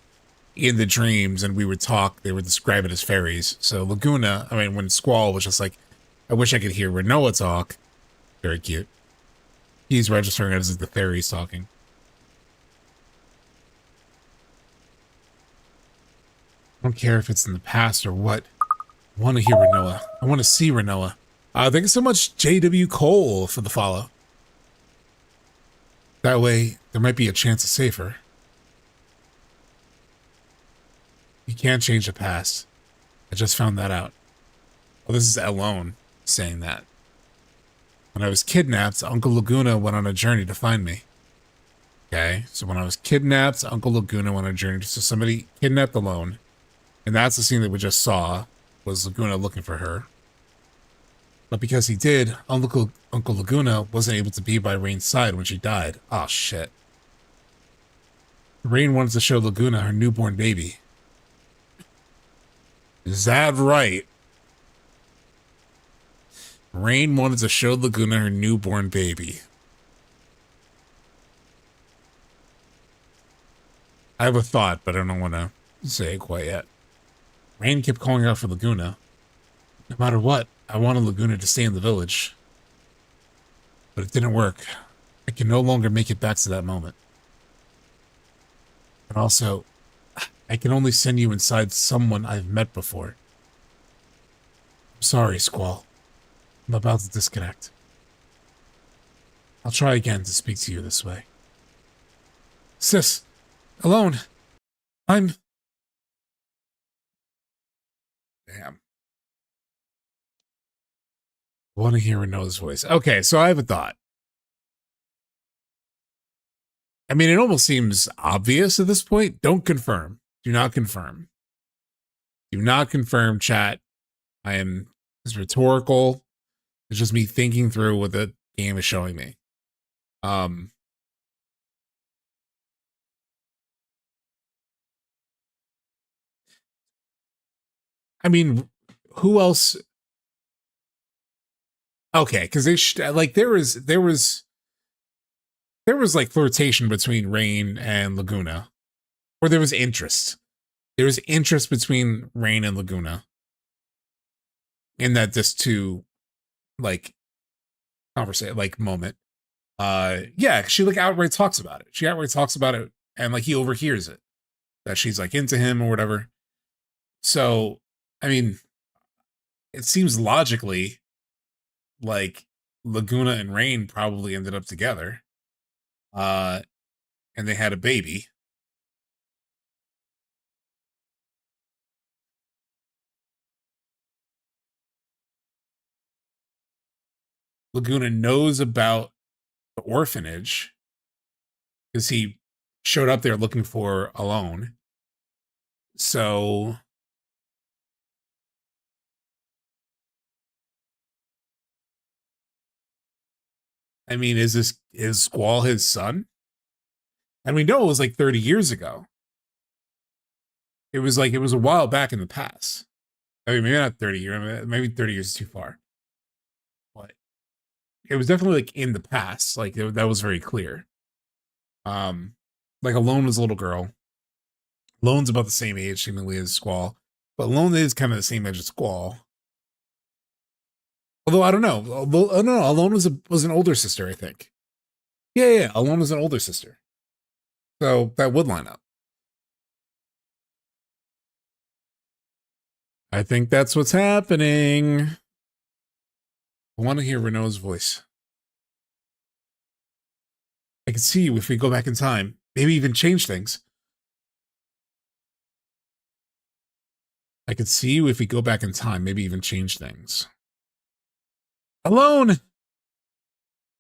in the dreams and we would talk, they would describe it as fairies. So Laguna, I mean, when Squall was just like, I wish I could hear Rinoa talk. Very cute. He's registering it as the fairies talking. I don't care if it's in the past or what. I want to hear Rinoa. I want to see Rinoa. Thank you so much, J.W. Cole, for the follow. That way, there might be a chance to save her. You can't change the past. I just found that out. Well, this is Alone saying that. When I was kidnapped, Uncle Laguna went on a journey to find me. Okay, so when I was kidnapped, Uncle Laguna went on a journey. So somebody kidnapped Alone. And that's the scene that we just saw, was Laguna looking for her. But because he did, Uncle Laguna wasn't able to be by Rain's side when she died. Oh, shit. Rain wanted to show Laguna her newborn baby. Is that right? Rain wanted to show Laguna her newborn baby. I have a thought, but I don't want to say it quite yet. Rain kept calling out for Laguna. No matter what, I wanted Laguna to stay in the village. But it didn't work. I can no longer make it back to that moment. And also, I can only send you inside someone I've met before. I'm sorry, Squall. I'm about to disconnect. I'll try again to speak to you this way. Sis, Alone. I'm... Damn. I want to hear Rinoa's voice. Okay, so I have a thought. I mean, it almost seems obvious at this point. Don't confirm. Do not confirm. Do not confirm, chat. It's rhetorical. It's just me thinking through what the game is showing me. I mean, who else? Okay, because like there was like flirtation between Rain and Laguna, or there was interest. There was interest between Rain and Laguna in that Disc 2 like conversation, like moment. Yeah, she like outright talks about it. She outright talks about it, and like he overhears it that she's like into him or whatever. So, I mean, it seems logically like Laguna and Rain probably ended up together. And they had a baby. Laguna knows about the orphanage because he showed up there looking for Alone. So I mean, is Squall his son? And we know it was like 30 years ago. It was a while back in the past. I mean, maybe not 30 years, maybe 30 years is too far. But it was definitely like in the past. Like that was very clear. Like Alone was a little girl. Alone's about the same age, seemingly, as Squall. But Alone is kind of the same age as Squall. Although I don't know. Oh no, Alone was an older sister, I think. Yeah, Alone was an older sister. So that would line up. I think that's what's happening. I want to hear Rinoa's voice. I can see you if we go back in time. Maybe even change things. I could see you if we go back in time. Maybe even change things. Alone!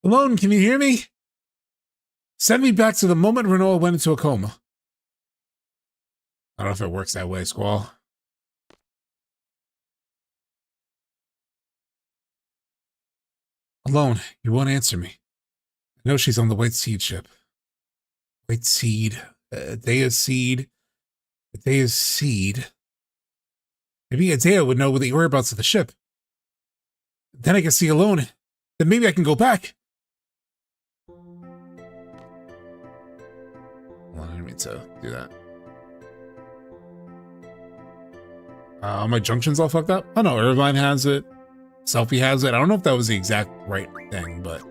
Alone, can you hear me? Send me back to the moment Rinoa went into a coma. I don't know if it works that way, Squall. Alone, you won't answer me. I know she's on the White Seed ship. White Seed. Edea's Seed. Edea's Seed. Maybe Edea would know the whereabouts of the ship. Then I can see Alone. Then maybe I can go back. Well, I didn't mean to do that. My junction's all fucked up? Oh no, Irvine has it. Selfie has it. I don't know if that was the exact right thing, but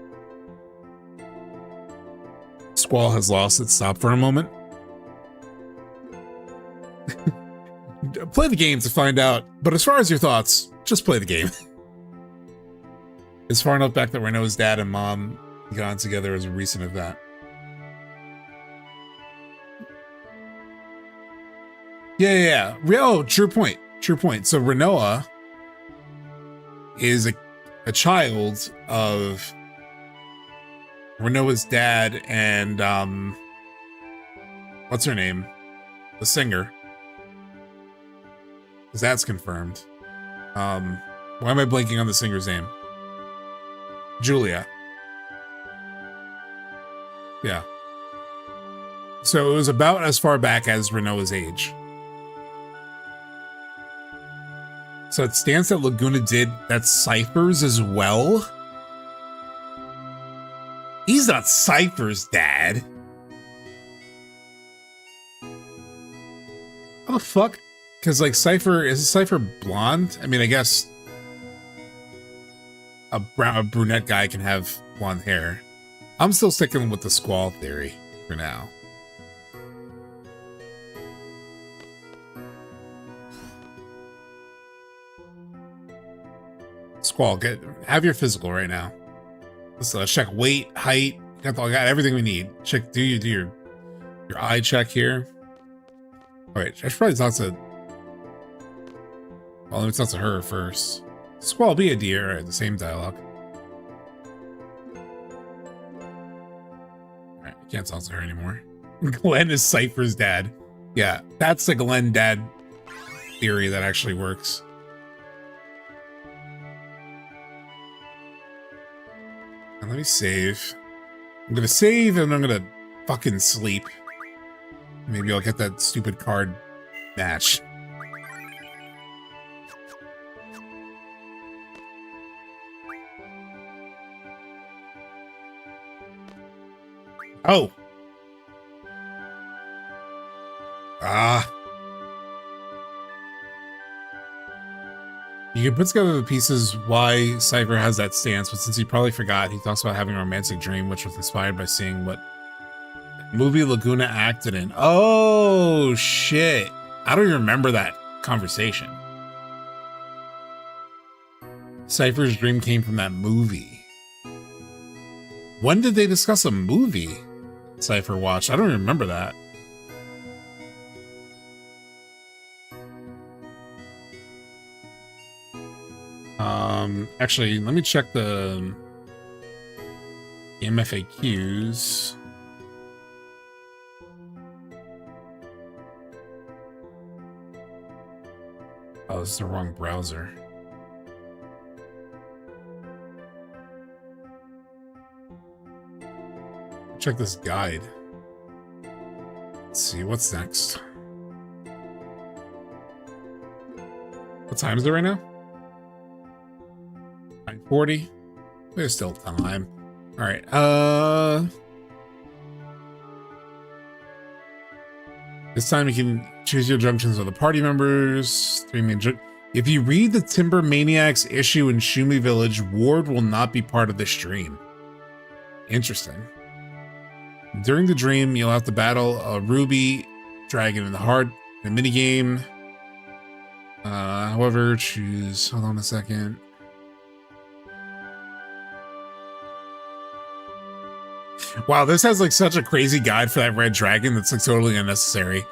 Squall has lost its stop for a moment. Play the game to find out, but as far as your thoughts, just play the game. It's far enough back that Rinoa's dad and mom got together as a recent event. Yeah. Oh, true point. True point. So Rinoa is a child of Rinoa's dad and what's her name? The singer. Because that's confirmed. Why am I blanking on the singer's name? Julia. Yeah. So it was about as far back as Rinoa's age. So it stands that Laguna did that Cypher's as well. He's not Cypher's dad. What the fuck? Because like is Cypher blonde? I mean, I guess a brunette guy can have blonde hair. I'm still sticking with the Squall theory for now. Squall, have your physical right now. Let's check weight, height. Got everything we need. Check. Do your eye check here. All right, I should probably talk to. Well, let me talk to her first. Squall, be a deer. All right, the same dialogue. All right, I can't talk to her anymore. Glenn is Cypher's dad. Yeah, that's the Glenn dad theory that actually works. And let me save. I'm gonna save and I'm gonna fucking sleep. Maybe I'll get that stupid card match. Oh. Ah. You can put together the pieces why Cypher has that stance, but since he probably forgot, he talks about having a romantic dream, which was inspired by seeing what movie Laguna acted in. Oh, shit. I don't even remember that conversation. Cypher's dream came from that movie. When did they discuss a movie Cypher watched? I don't even remember that. Actually, let me check the FAQs. Oh, this is the wrong browser. Check this guide. Let's see, what's next? What time is it right now? 9:40. There's still time. All right. This time you can choose your junctions with the party members. If you read the Timber Maniacs issue in Shumi Village, Ward will not be part of the stream. Interesting. During the dream, you'll have to battle a ruby dragon in the minigame. However, choose. Hold on a second. Wow, this has like such a crazy guide for that red dragon that's like totally unnecessary.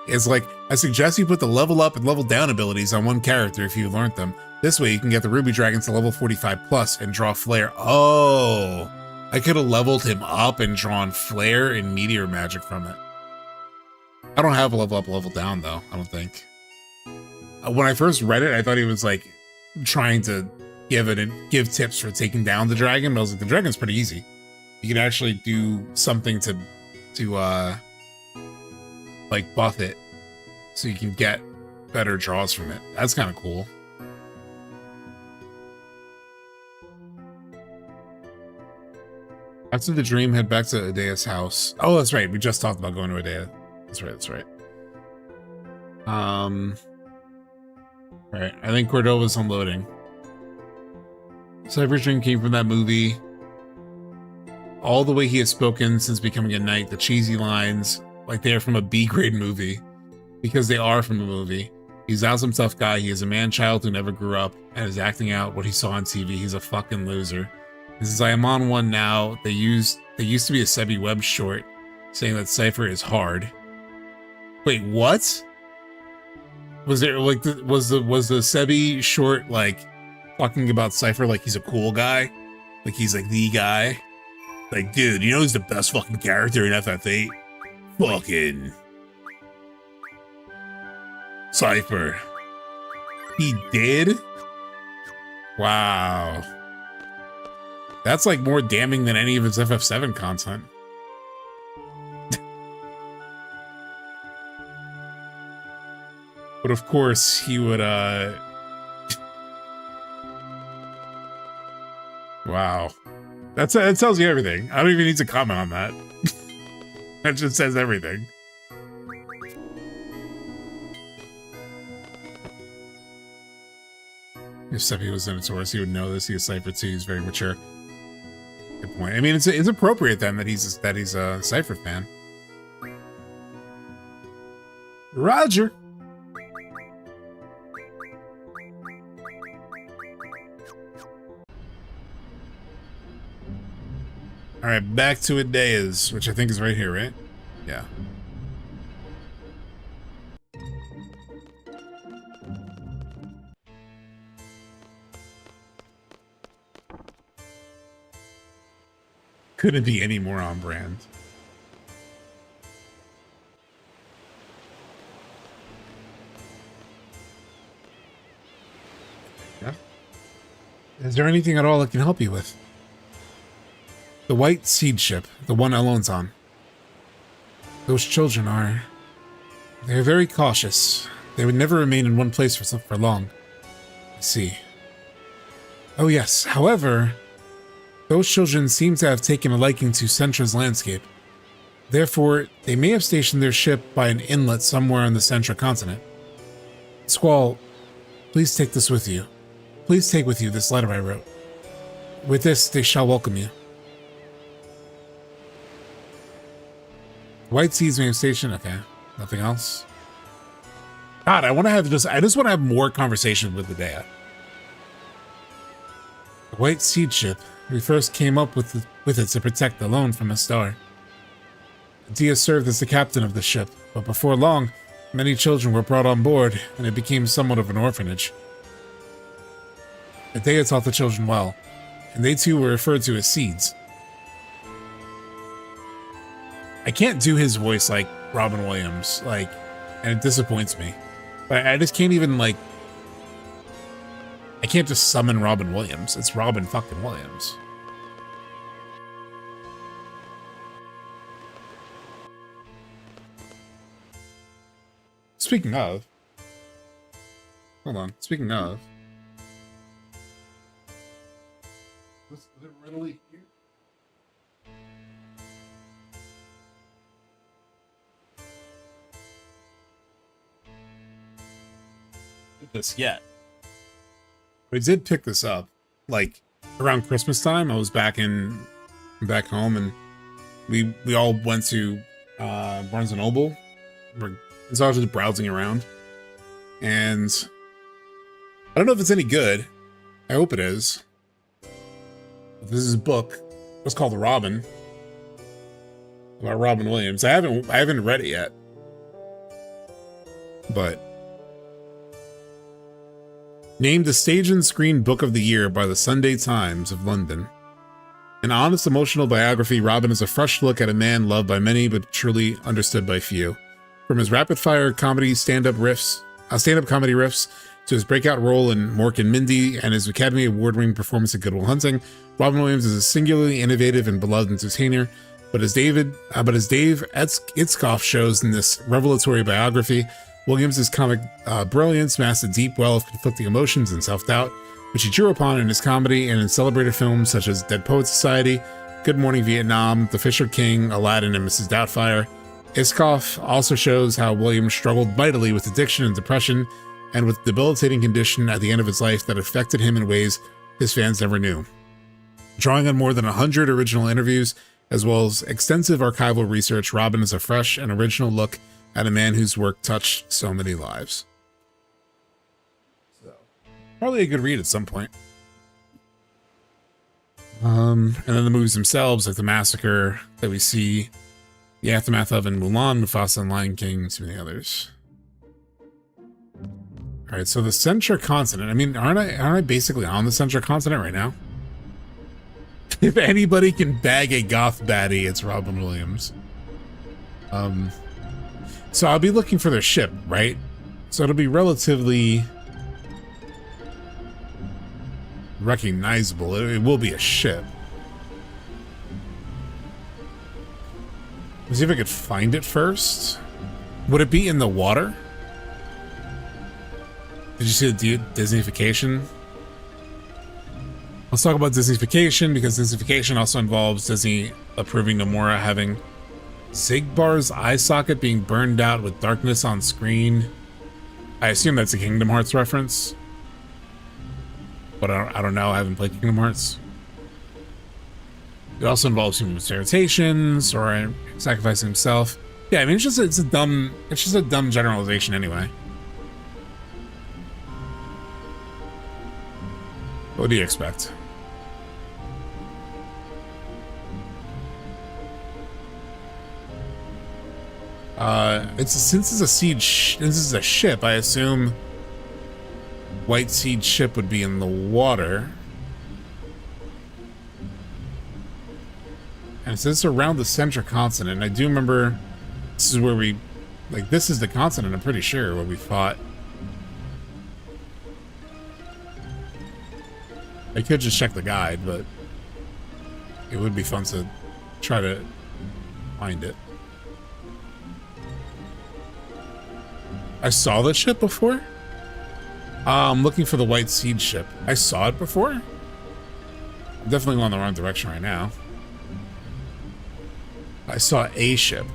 It's like, I suggest you put the level up and level down abilities on one character if you've learned them. This way you can get the ruby dragons to level 45 plus and draw flare. Oh, I could have leveled him up and drawn flare and meteor magic from it. I don't have a level up, level down though, I don't think. When I first read it, I thought he was like trying to give tips for taking down the dragon, but I was like, the dragon's pretty easy. You can actually do something to like buff it so you can get better draws from it. That's kind of cool. After the dream, head back to Edea's house. Oh, that's right. We just talked about going to Edea. That's right. That's right. All right. I think Cordova's unloading. Cypher's dream came from that movie. All the way he has spoken since becoming a knight, the cheesy lines, like they are from a B-grade movie, because they are from a movie. He's not some tough guy. He is a man-child who never grew up and is acting out what he saw on TV. He's a fucking loser. This is I am on one now. They used to be a Sebi Web short saying that Cypher is hard. Wait, what? Was there like was the Sebi short like talking about Cypher like he's a cool guy? Like he's like the guy? Like, dude, you know who's the best fucking character in FF8? Fucking Cypher. He did? Wow. That's like more damning than any of his FF7 content. But of course, he would, wow. That tells you everything. I don't even need to comment on that. That just says everything. If Seppi was in a Taurus, he would know this. He is Cypher too. He's very mature. Good point. I mean, it's appropriate then that he's a Cypher fan. Roger. All right, back to Edea's, which I think is right here, right? Yeah. Couldn't be any more on brand. Yeah. Is there anything at all I can help you with? The white seed ship, the one Elon's on. Those children are... They're very cautious. They would never remain in one place for long. I see. Oh yes, however, those children seem to have taken a liking to Centra's landscape. Therefore, they may have stationed their ship by an inlet somewhere on the central continent. Squall, please take this with you. Please take with you this letter I wrote. With this, they shall welcome you. White Seeds may have stationed. Okay, nothing else. God, I just want to have more conversation with Edea. The White Seed ship. We first came up with it to protect the loan from Esthar. Edea served as the captain of the ship, but before long, many children were brought on board, and it became somewhat of an orphanage. Edea taught the children well, and they too were referred to as seeds. I can't do his voice like Robin Williams, and it disappoints me. But I just can't even, I can't just summon Robin Williams. It's Robin fucking Williams. Speaking of, hold on. Speaking of, was it really here? This yet? We did pick this up, around Christmas time. I was back home, and we all went to Barnes and Noble. So I was just browsing around, and I don't know if it's any good. I hope it is. This is a book. It's called Robin, about Robin Williams. I haven't read it yet, but named the Stage and Screen Book of the Year by the Sunday Times of London. An honest, emotional biography, Robin is a fresh look at a man loved by many but truly understood by few. From his rapid-fire comedy stand-up comedy riffs to his breakout role in Mork and Mindy and his Academy Award-winning performance in Good Will Hunting, Robin Williams is a singularly innovative and beloved entertainer. But as Dave Itzkoff shows in this revelatory biography, Williams' comic brilliance masked a deep well of conflicting emotions and self-doubt, which he drew upon in his comedy and in celebrated films such as Dead Poets Society, Good Morning Vietnam, The Fisher King, Aladdin, and Mrs. Doubtfire. Itzkoff also shows how Williams struggled mightily with addiction and depression, and with a debilitating condition at the end of his life that affected him in ways his fans never knew. Drawing on more than 100 original interviews, as well as extensive archival research, Robin is a fresh and original look at a man whose work touched so many lives. So, probably a good read at some point. And then the movies themselves, like The Massacre that we see, the aftermath of in Mulan, Mufasa and Lion King, and so many others. All right, so the Central Continent. I mean, aren't I basically on the Central Continent right now? If anybody can bag a goth baddie, it's Robin Williams. So I'll be looking for their ship, right? So it'll be relatively recognizable. It will be a ship. Let's see if I could find it first. Would it be in the water? Did you see the Disneyfication? Let's talk about Disneyfication, because Disneyfication also involves Disney approving Nomura having Sigbar's eye socket being burned out with darkness on screen. I assume that's a Kingdom Hearts reference, but I don't know. I haven't played Kingdom Hearts. It also involves human irritations or sacrificing himself. Yeah, I mean, it's just a dumb generalization anyway. What do you expect? Since this is a ship, I assume White Seed ship would be in the water. And it says around the Central Continent. I do remember this is where this is the continent, I'm pretty sure, where we fought. I could just check the guide, but it would be fun to try to find it. I saw this ship before? I'm looking for the White Seed ship. I saw it before? I'm definitely going the wrong direction right now. I saw a ship.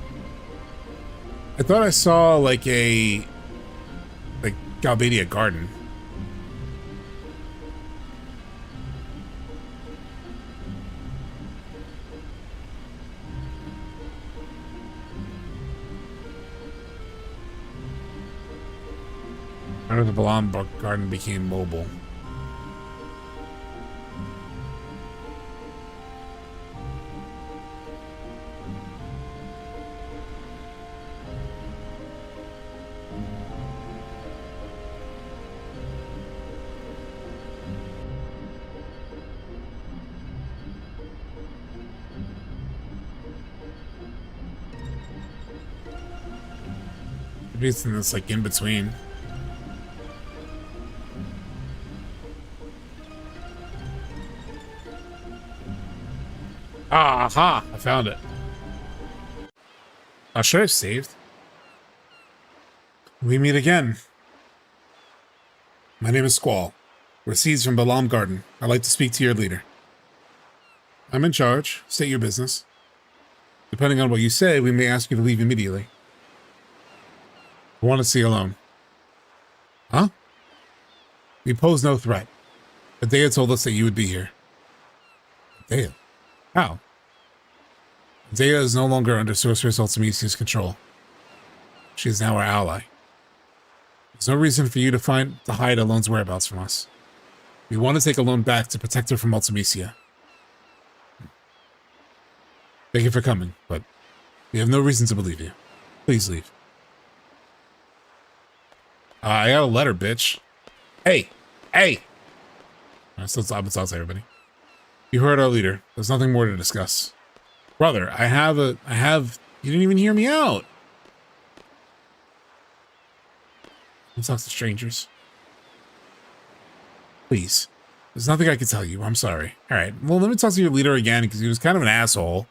I thought I saw like a Galbadia garden. I know the Balam garden became mobile. Maybe it's in this like in between. Aha! I found it. Should I have saved? We meet again. My name is Squall. We're seeds from Balam Garden. I'd like to speak to your leader. I'm in charge. State your business. Depending on what you say, we may ask you to leave immediately. I want to see you alone. Huh? We pose no threat. Edea told us that you would be here. Edea? How? Edea is no longer under Sorceress Ultimisia's control. She is now our ally. There's no reason for you to hide Alone's whereabouts from us. We want to take Alone back to protect her from Ultimisia. Thank you for coming, but we have no reason to believe you. Please leave. I got a letter, bitch. Hey! Hey! I'm still talking to everybody. You heard our leader. There's nothing more to discuss. Brother, you didn't even hear me out. Don't talk to strangers. Please. There's nothing I can tell you. I'm sorry. Alright, well, let me talk to your leader again, because he was kind of an asshole.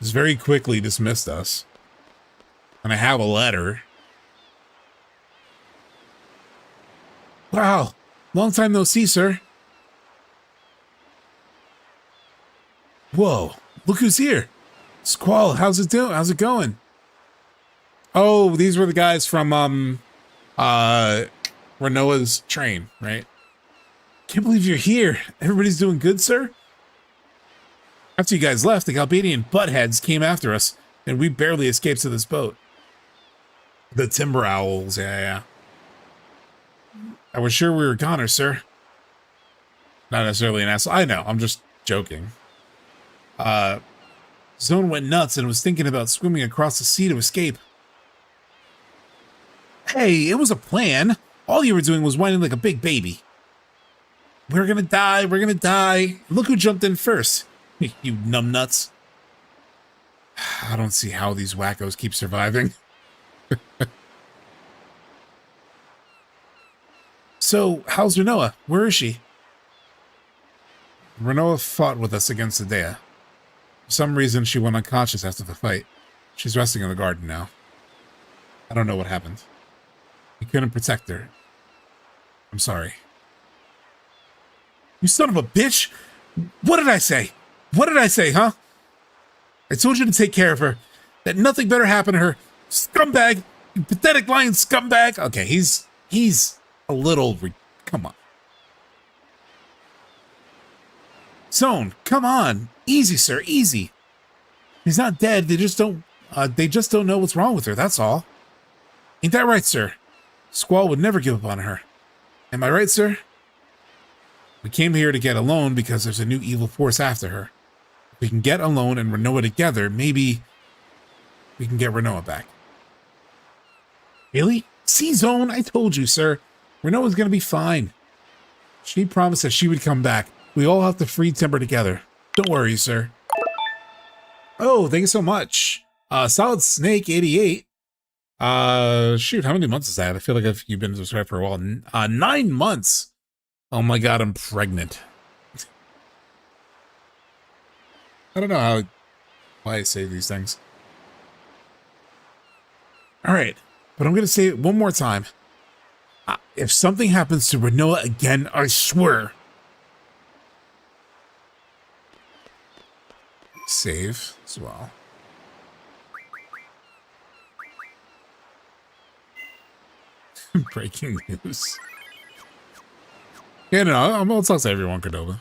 Just very quickly dismissed us. And I have a letter. Wow. Long time no see, sir. Whoa. Look who's here. Squall, how's it going? Oh, these were the guys from, Rinoa's train, right? Can't believe you're here. Everybody's doing good, sir? After you guys left, the Galbadian buttheads came after us, and we barely escaped to this boat. The timber owls, yeah. I was sure we were goners, sir. Not necessarily an asshole. I know, I'm just joking. Zone went nuts and was thinking about swimming across the sea to escape. Hey, it was a plan. All you were doing was whining like a big baby. We're gonna die. Look who jumped in first. You numbnuts. I don't see how these wackos keep surviving. So, how's Rinoa? Where is she? Rinoa fought with us against Edea. For some reason, she went unconscious after the fight. She's resting in the garden now. I don't know what happened. We couldn't protect her. I'm sorry. You son of a bitch! What did I say? What did I say, huh? I told you to take care of her. That nothing better happened to her. Scumbag! You pathetic lying scumbag! Okay, he's a little... Come on. Zone, come on. Easy, sir, easy. He's not dead. They just don't know what's wrong with her, that's all. Ain't that right, sir? Squall would never give up on her. Am I right, sir? We came here to get Alone because there's a new evil force after her. If we can get Alone and Rinoa together, maybe we can get Rinoa back. Really? See, Zone, I told you, sir. Rinoa's gonna be fine. She promised that she would come back. We all have to free Timber together. Don't worry, sir. Oh, thank you so much. Solid Snake 88. Shoot, how many months is that? I feel like you've been subscribed for a while. 9 months. Oh my god, I'm pregnant. I don't know why I say these things. Alright, but I'm gonna say it one more time. If something happens to Rinoa again, I swear. save as well. Breaking news. Yeah, no, I'll talk to everyone, Cordova.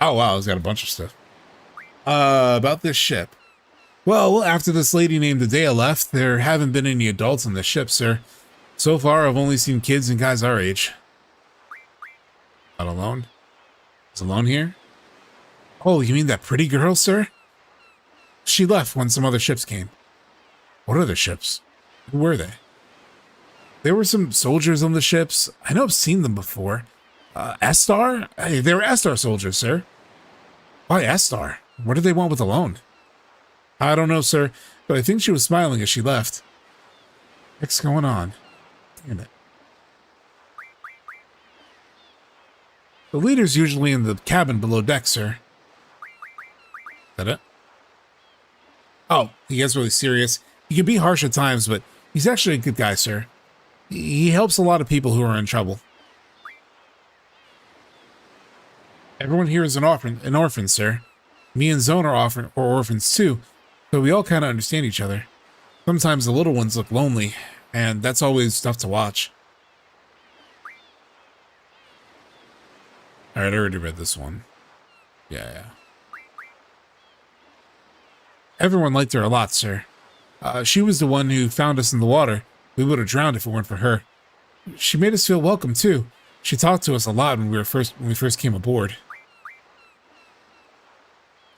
Oh, wow, he's got a bunch of stuff. About this ship. Well, after this lady named Edea left, there haven't been any adults on the ship, sir. So far, I've only seen kids and guys our age. Not alone? Is alone here? Oh, you mean that pretty girl, sir? She left when some other ships came. What other ships? Who were they? There were some soldiers on the ships. I know I've seen them before. Esthar? Hey, they were Esthar soldiers, sir. Why Esthar? What did they want with Alone? I don't know, sir, but I think she was smiling as she left. What's going on? Damn it. The leader's usually in the cabin below deck, sir. Is that it? Oh, he gets really serious. He can be harsh at times, but he's actually a good guy, sir. He helps a lot of people who are in trouble. Everyone here is an orphan, sir. Me and Zone are orphans too, so we all kind of understand each other. Sometimes the little ones look lonely, and that's always tough to watch. Alright, I already read this one. Yeah. Everyone liked her a lot, sir. She was the one who found us in the water. We would have drowned if it weren't for her. She made us feel welcome, too. She talked to us a lot when we first came aboard.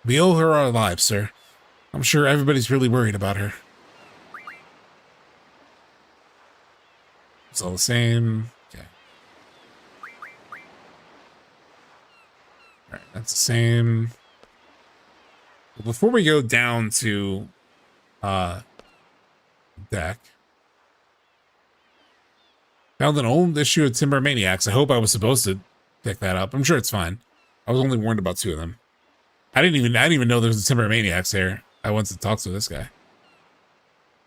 We owe her our lives, sir. I'm sure everybody's really worried about her. It's all the same. Okay. Alright, that's the same. Well, before we go down to deck, found an old issue of Timber Maniacs. I hope I was supposed to pick that up. I'm sure it's fine. I was only warned about 2 of them. I didn't even know there was a Timber Maniacs there. I went to talk to this guy.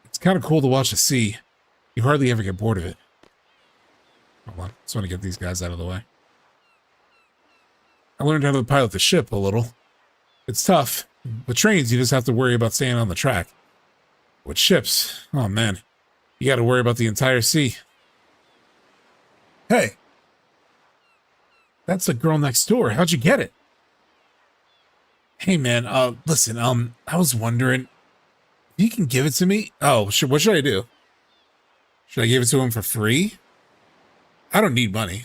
It's kind of cool to watch the sea. You hardly ever get bored of it. Hold on. Just want to get these guys out of the way. I learned how to pilot the ship a little. It's tough. With trains, you just have to worry about staying on the track. With ships, oh man, you got to worry about the entire sea. Hey, that's the girl next door. How'd you get it? Hey man, listen, I was wondering, if you can give it to me? Oh, what should I do? Should I give it to him for free? I don't need money.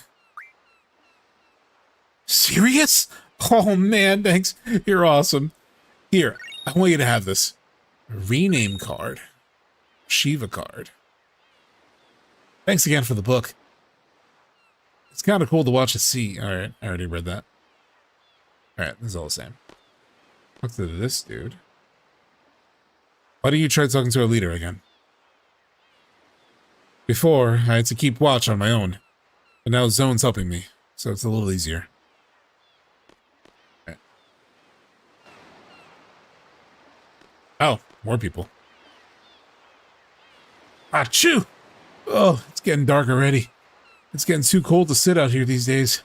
Serious? Oh man, thanks. You're awesome. Here, I want you to have this. A rename card. Shiva card. Thanks again for the book. It's kind of cool to watch the sea. Alright, I already read that. Alright, this is all the same. Talk to this dude. Why don't you try talking to our leader again? Before, I had to keep watch on my own. But now Zone's helping me, so it's a little easier. Right. Oh, more people. Achoo! Oh, it's getting dark already. It's getting too cold to sit out here these days.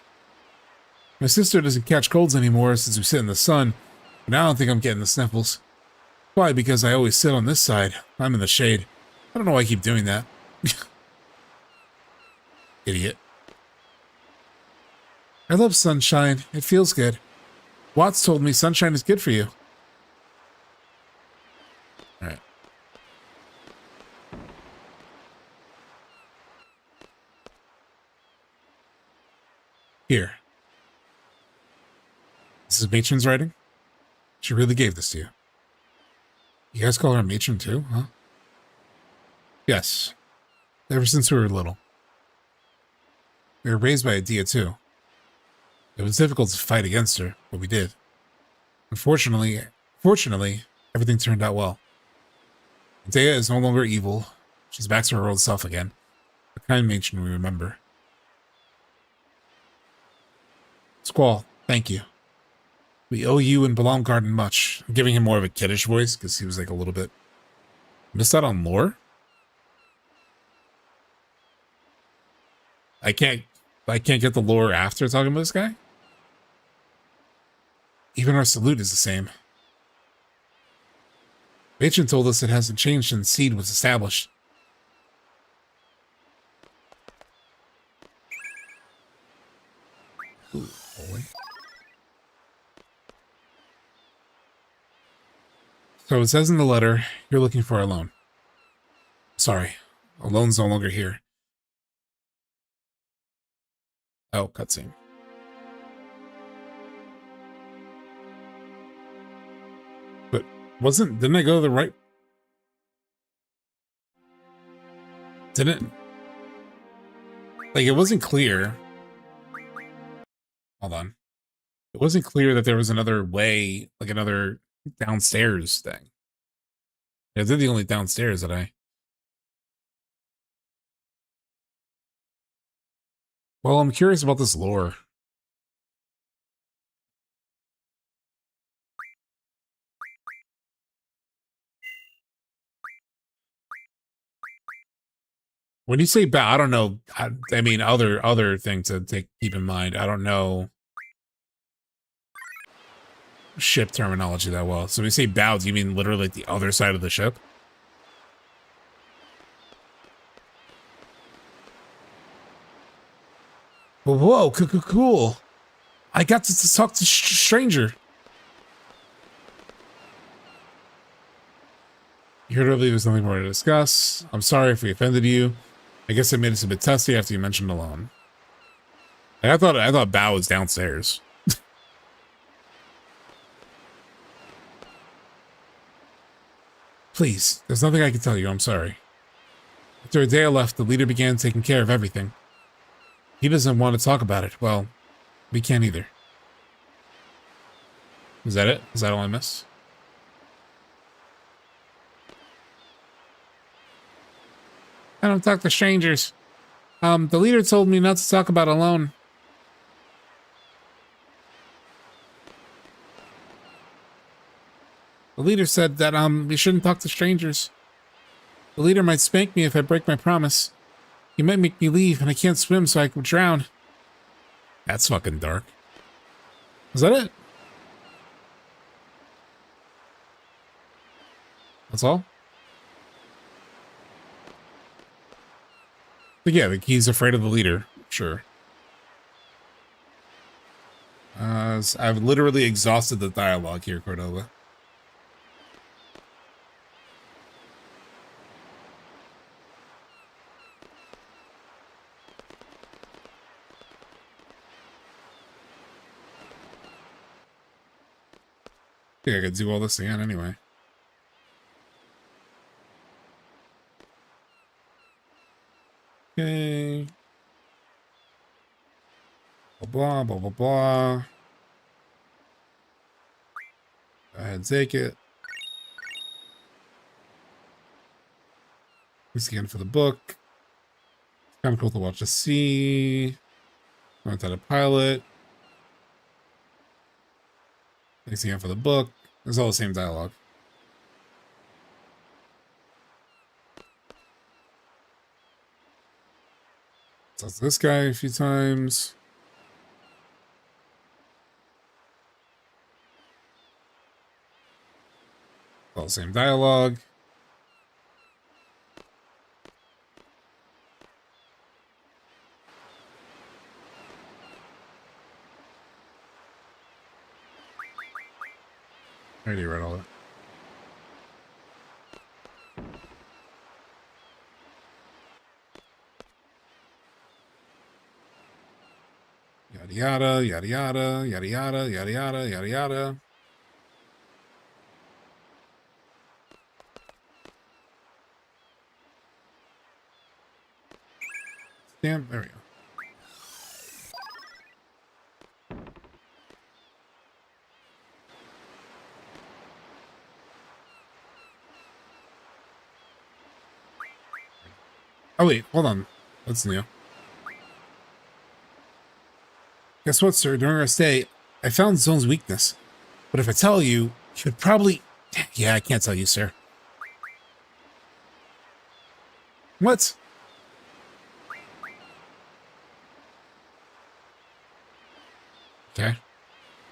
My sister doesn't catch colds anymore since we sit in the sun, but now I don't think I'm getting the sniffles. Why? Because I always sit on this side. I'm in the shade. I don't know why I keep doing that. Idiot. I love sunshine. It feels good. Watts told me sunshine is good for you. Alright. Here. This is Matron's writing? She really gave this to you. You guys call her Matron too, huh? Yes. Ever since we were little. We were raised by Edea too. It was difficult to fight against her, but we did. Fortunately, everything turned out well. Edea is no longer evil. She's back to her old self again. The kind matron we remember. Squall, thank you. We owe you and Balamgarden much. I'm giving him more of a kiddish voice because he was like a little bit... Missed out on lore? I can't get the lore after talking about this guy? Even our salute is the same. Agent told us it hasn't changed since Seed was established. Ooh, holy. So it says in the letter, you're looking for a loan. Sorry, a loan's no longer here. Oh, cutscene. But didn't I go to the right? Didn't, like, it wasn't clear. Hold on. It wasn't clear that there was another way, like another downstairs thing. Yeah, they're the only downstairs that I... Well, I'm curious about this lore. When you say bow, I don't know. I mean, other things to keep in mind. I don't know ship terminology that well. So when you say bow, do you mean literally like the other side of the ship? Whoa, cool. I got to talk to stranger. You heard earlier there's nothing more to discuss. I'm sorry if we offended you. I guess it made us a bit testy after you mentioned the loan. I thought Bao was downstairs. Please, there's nothing I can tell you. I'm sorry. After Edea left, the leader began taking care of everything. He doesn't want to talk about it. Well, we can't either. Is that it? Is that all I missed? I don't talk to strangers. The leader told me not to talk about a loan. The leader said that, we shouldn't talk to strangers. The leader might spank me if I break my promise. He might make me leave, and I can't swim, so I could drown. That's fucking dark. Is that it? That's all? But yeah, he's afraid of the leader. Sure. I've literally exhausted the dialogue here, Cordova. I think I could do all this again anyway. Okay. Blah, blah, blah, blah. Go ahead and take it. Thanks again for the book. Kind of cool to watch the sea. Learned how to pilot. Thanks again for the book. It's all the same dialogue. Talk to this guy a few times. All the same dialogue. I already read all that. Yada yada, yada yada, yada yada, yada yada, yada yada. Damn, there we go. Oh wait, hold on. That's new. Guess what, sir? During our stay, I found Zone's weakness. But if I tell you, you'd probably... Yeah, I can't tell you, sir. What? Okay.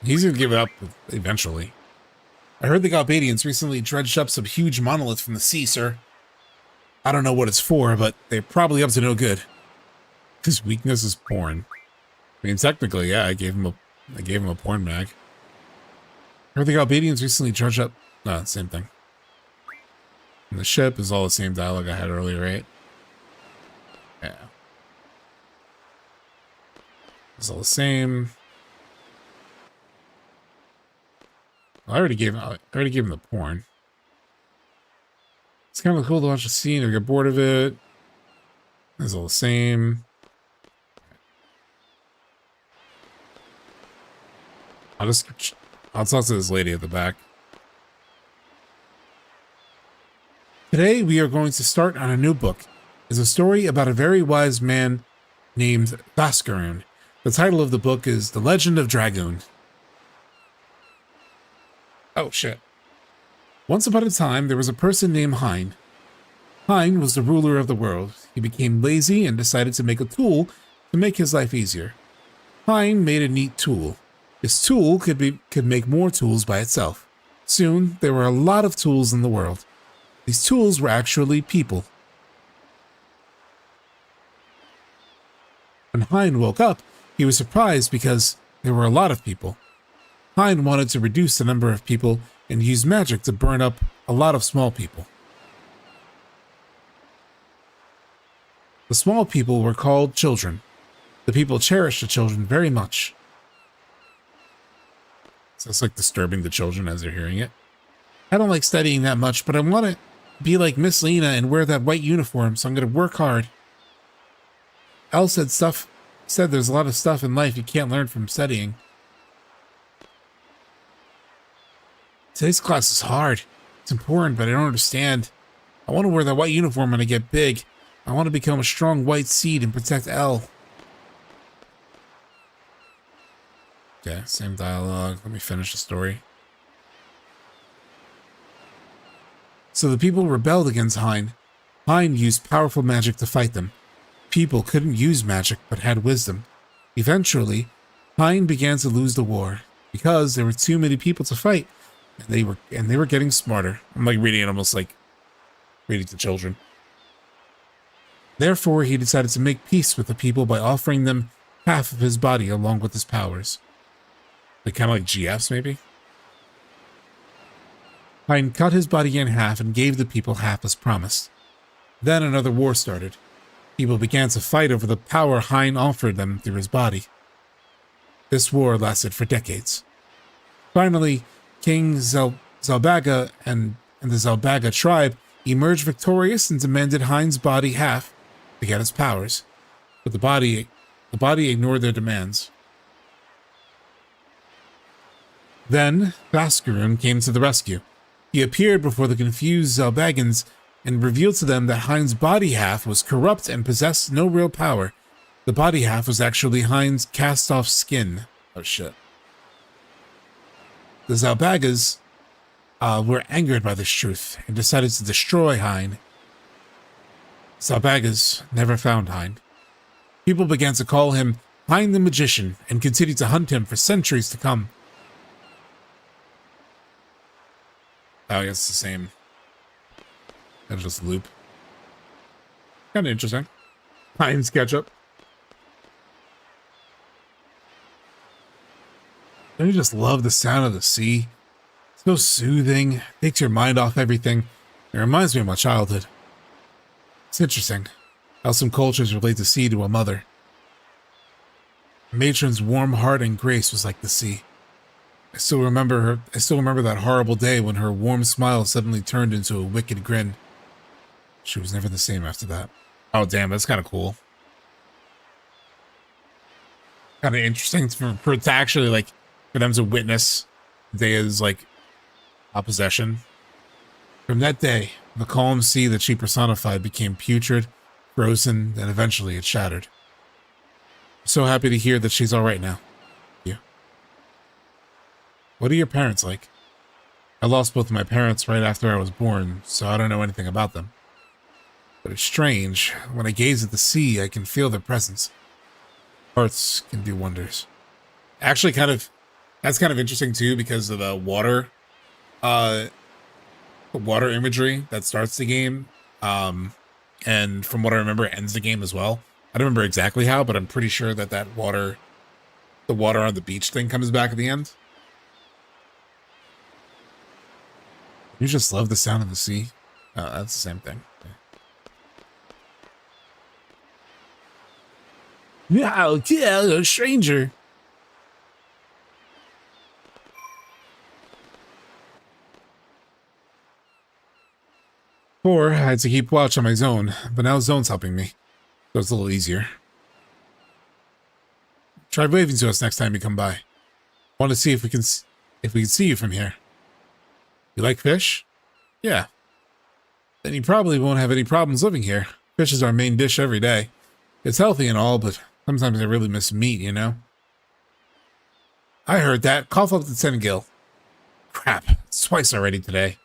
He's gonna give it up eventually. I heard the Galbadians recently dredged up some huge monolith from the sea, sir. I don't know what it's for, but they're probably up to no good. His weakness is porn. I mean, technically, yeah, I gave him a porn mag. I heard the Galbadians recently dredged up. No, same thing. And the ship is all the same dialogue I had earlier, right? Yeah. It's all the same. I already gave him the porn. It's kind of cool to watch the scene. I get bored of it. It's all the same. I'll talk to this lady at the back. Today we are going to start on a new book. It's a story about a very wise man named Bascaroon. The title of the book is The Legend of Dragoon. Oh shit. Once upon a time there was a person named Hein. Hein was the ruler of the world. He became lazy and decided to make a tool to make his life easier. Hein made a neat tool. This tool could make more tools by itself. Soon, there were a lot of tools in the world. These tools were actually people. When Hein woke up, he was surprised because there were a lot of people. Hein wanted to reduce the number of people and use magic to burn up a lot of small people. The small people were called children. The people cherished the children very much. So it's like disturbing the children as they're hearing it. I don't like studying that much, but I want to be like Miss Lena and wear that white uniform, so I'm going to work hard. Elle said there's a lot of stuff in life you can't learn from studying. Today's class is hard. It's important, but I don't understand. I want to wear that white uniform when I get big. I want to become a strong white seed and protect Elle. Okay, same dialogue. Let me finish the story. So the people rebelled against Hein. Hein used powerful magic to fight them. People couldn't use magic, but had wisdom. Eventually, Hein began to lose the war, because there were too many people to fight, and they were getting smarter. I'm like reading it almost like reading to children. Therefore, he decided to make peace with the people by offering them half of his body along with his powers. Like kind of like GFs, maybe? Hein cut his body in half and gave the people half as promised. Then another war started. People began to fight over the power Hein offered them through his body. This war lasted for decades. Finally, King Zelbaga and the Zelbaga tribe emerged victorious and demanded Hein's body half to get its powers, but the body ignored their demands. Then, Bascaroon came to the rescue. He appeared before the confused Zelbagans and revealed to them that Hein's body half was corrupt and possessed no real power. The body half was actually Hein's cast-off skin. Oh shit. The Zelbagas were angered by this truth and decided to destroy Hein. Zelbagas never found Hein. People began to call him Hein the Magician and continued to hunt him for centuries to come. Oh, I guess it's the same. Kind of just loop. Kind of interesting. Hein's ketchup. Don't you just love the sound of the sea? It's so soothing. Takes your mind off everything. It reminds me of my childhood. It's interesting how some cultures relate the sea to a mother. The matron's warm heart and grace was like the sea. I still remember that horrible day when her warm smile suddenly turned into a wicked grin. She was never the same after that. Oh damn, that's kind of cool. Kind of interesting for it to actually like for them to witness Edea's like opposition. From that day, the calm sea that she personified became putrid, frozen, and eventually it shattered. I'm so happy to hear that she's all right now. What are your parents like? I lost both of my parents right after I was born, so I don't know anything about them. But it's strange. When I gaze at the sea, I can feel their presence. Hearts can do wonders. Actually, kind of That's kind of interesting too because of the water imagery that starts the game. And from what I remember, it ends the game as well. I don't remember exactly how, but I'm pretty sure that the water on the beach thing comes back at the end. You just love the sound of the sea. Oh, that's the same thing. Yeah, a stranger. Before, I had to keep watch on my zone, but now Zone's helping me, so it's a little easier. Try waving to us next time you come by. Want to see if we can see you from here. You like fish? Yeah. Then you probably won't have any problems living here. Fish is our main dish every day. It's healthy and all, but sometimes I really miss meat, you know? I heard that. Cough up the 10 gil. Crap, it's twice already today.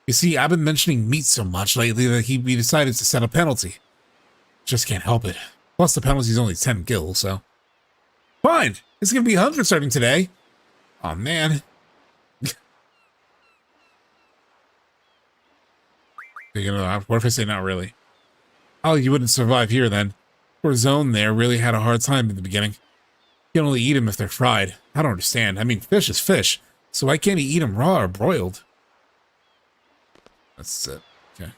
You see, I've been mentioning meat so much lately that we decided to set a penalty. Just can't help it. Plus the penalty's only 10 gil, so... Fine! It's gonna be 100 starting today! Aw, man. What if I say not really? Oh, you wouldn't survive here then. Poor Zone there really had a hard time in the beginning. You can only eat them if they're fried. I don't understand. I mean, fish is fish, so why can't he eat them raw or broiled? That's it. Okay.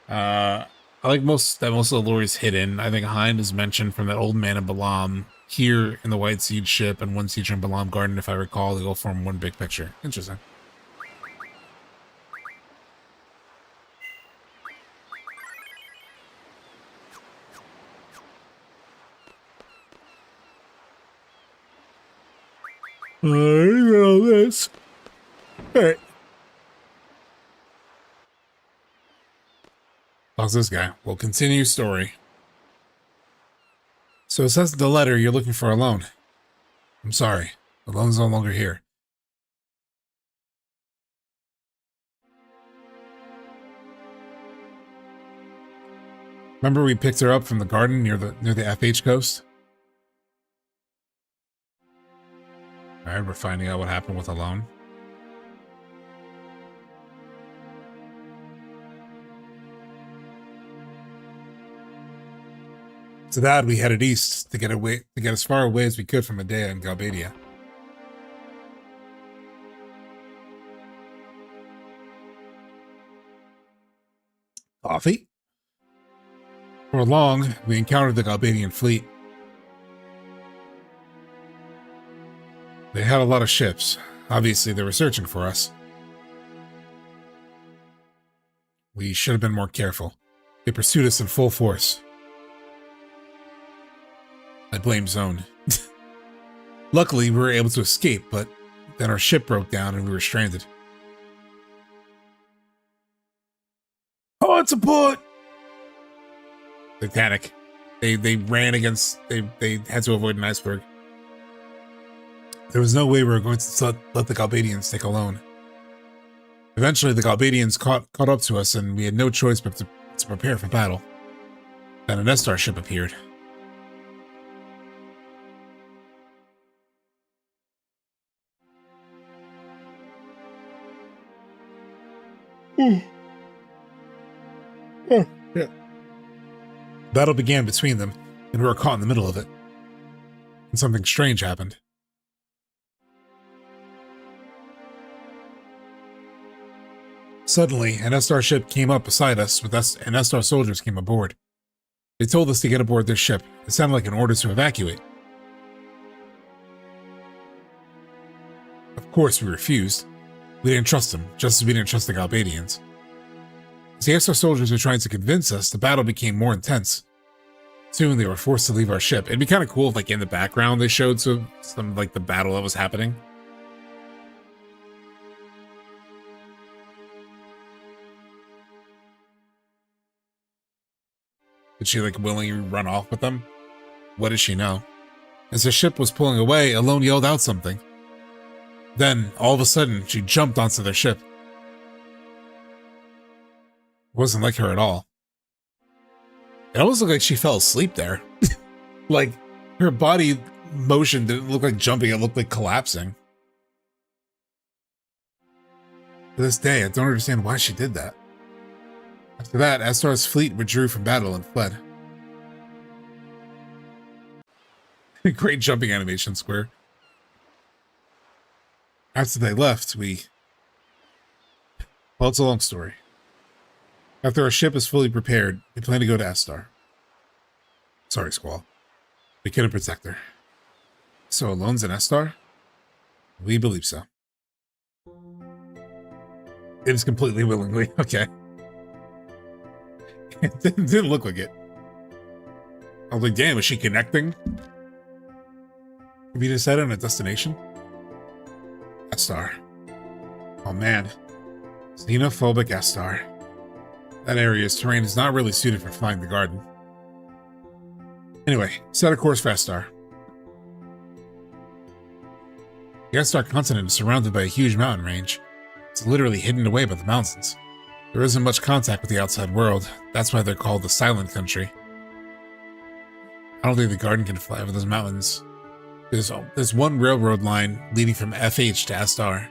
I like most of the lore is hidden. I think Hind is mentioned from that old man in Balam here in the White Seed ship and one teacher in Balam Garden, if I recall. They all form one big picture. Interesting. I know this. Alright. How's this guy? We'll continue story. So it says in the letter you're looking for a loan. I'm sorry. The loan's no longer here. Remember we picked her up from the garden near the FH coast? Alright, we're finding out what happened with the loan. To that, we headed east to get as far away as we could from Edea and Galbadia. Coffee? For long, we encountered the Galbadian fleet. They had a lot of ships. Obviously, they were searching for us. We should have been more careful. They pursued us in full force. I blame Zone. Luckily, we were able to escape, but then our ship broke down and we were stranded. Hard support! They panic. They ran against... They had to avoid an iceberg. There was no way we were going to let the Galbadians take a loan. Eventually, the Galbadians caught up to us, and we had no choice but to prepare for battle. Then an Esthar ship appeared. Yeah. Battle began between them, and we were caught in the middle of it. And something strange happened. Suddenly, an Esthar ship came up beside us, and Esthar soldiers came aboard. They told us to get aboard their ship. It sounded like an order to evacuate. Of course, we refused. We didn't trust them, just as we didn't trust the Galbadians. As the Esthar soldiers were trying to convince us, the battle became more intense. Soon, they were forced to leave our ship. It'd be kind of cool if, like, in the background, they showed some like, the battle that was happening. Did she, like, willingly run off with them? What did she know? As the ship was pulling away, Alone yelled out something. Then, all of a sudden, she jumped onto their ship. It wasn't like her at all. It almost looked like she fell asleep there. Like, her body motion didn't look like jumping, it looked like collapsing. To this day, I don't understand why she did that. After that, Esthar's fleet withdrew from battle and fled. Great jumping animation, Square. After they left, well, it's a long story. After our ship is fully prepared, we plan to go to Esthar. Sorry, Squall. We couldn't protect her. So Alone's in Esthar? We believe so. It is completely willingly. Okay. It didn't look like it. I was like, damn, is she connecting? Have you decided on a destination? Esthar. Oh man. Xenophobic Esthar. That area's terrain is not really suited for flying the garden. Anyway, set a course for Esthar. The Esthar continent is surrounded by a huge mountain range. It's literally hidden away by the mountains. There isn't much contact with the outside world. That's why they're called the Silent Country. I don't think the garden can fly over those mountains. There's one railroad line leading from FH to Esthar.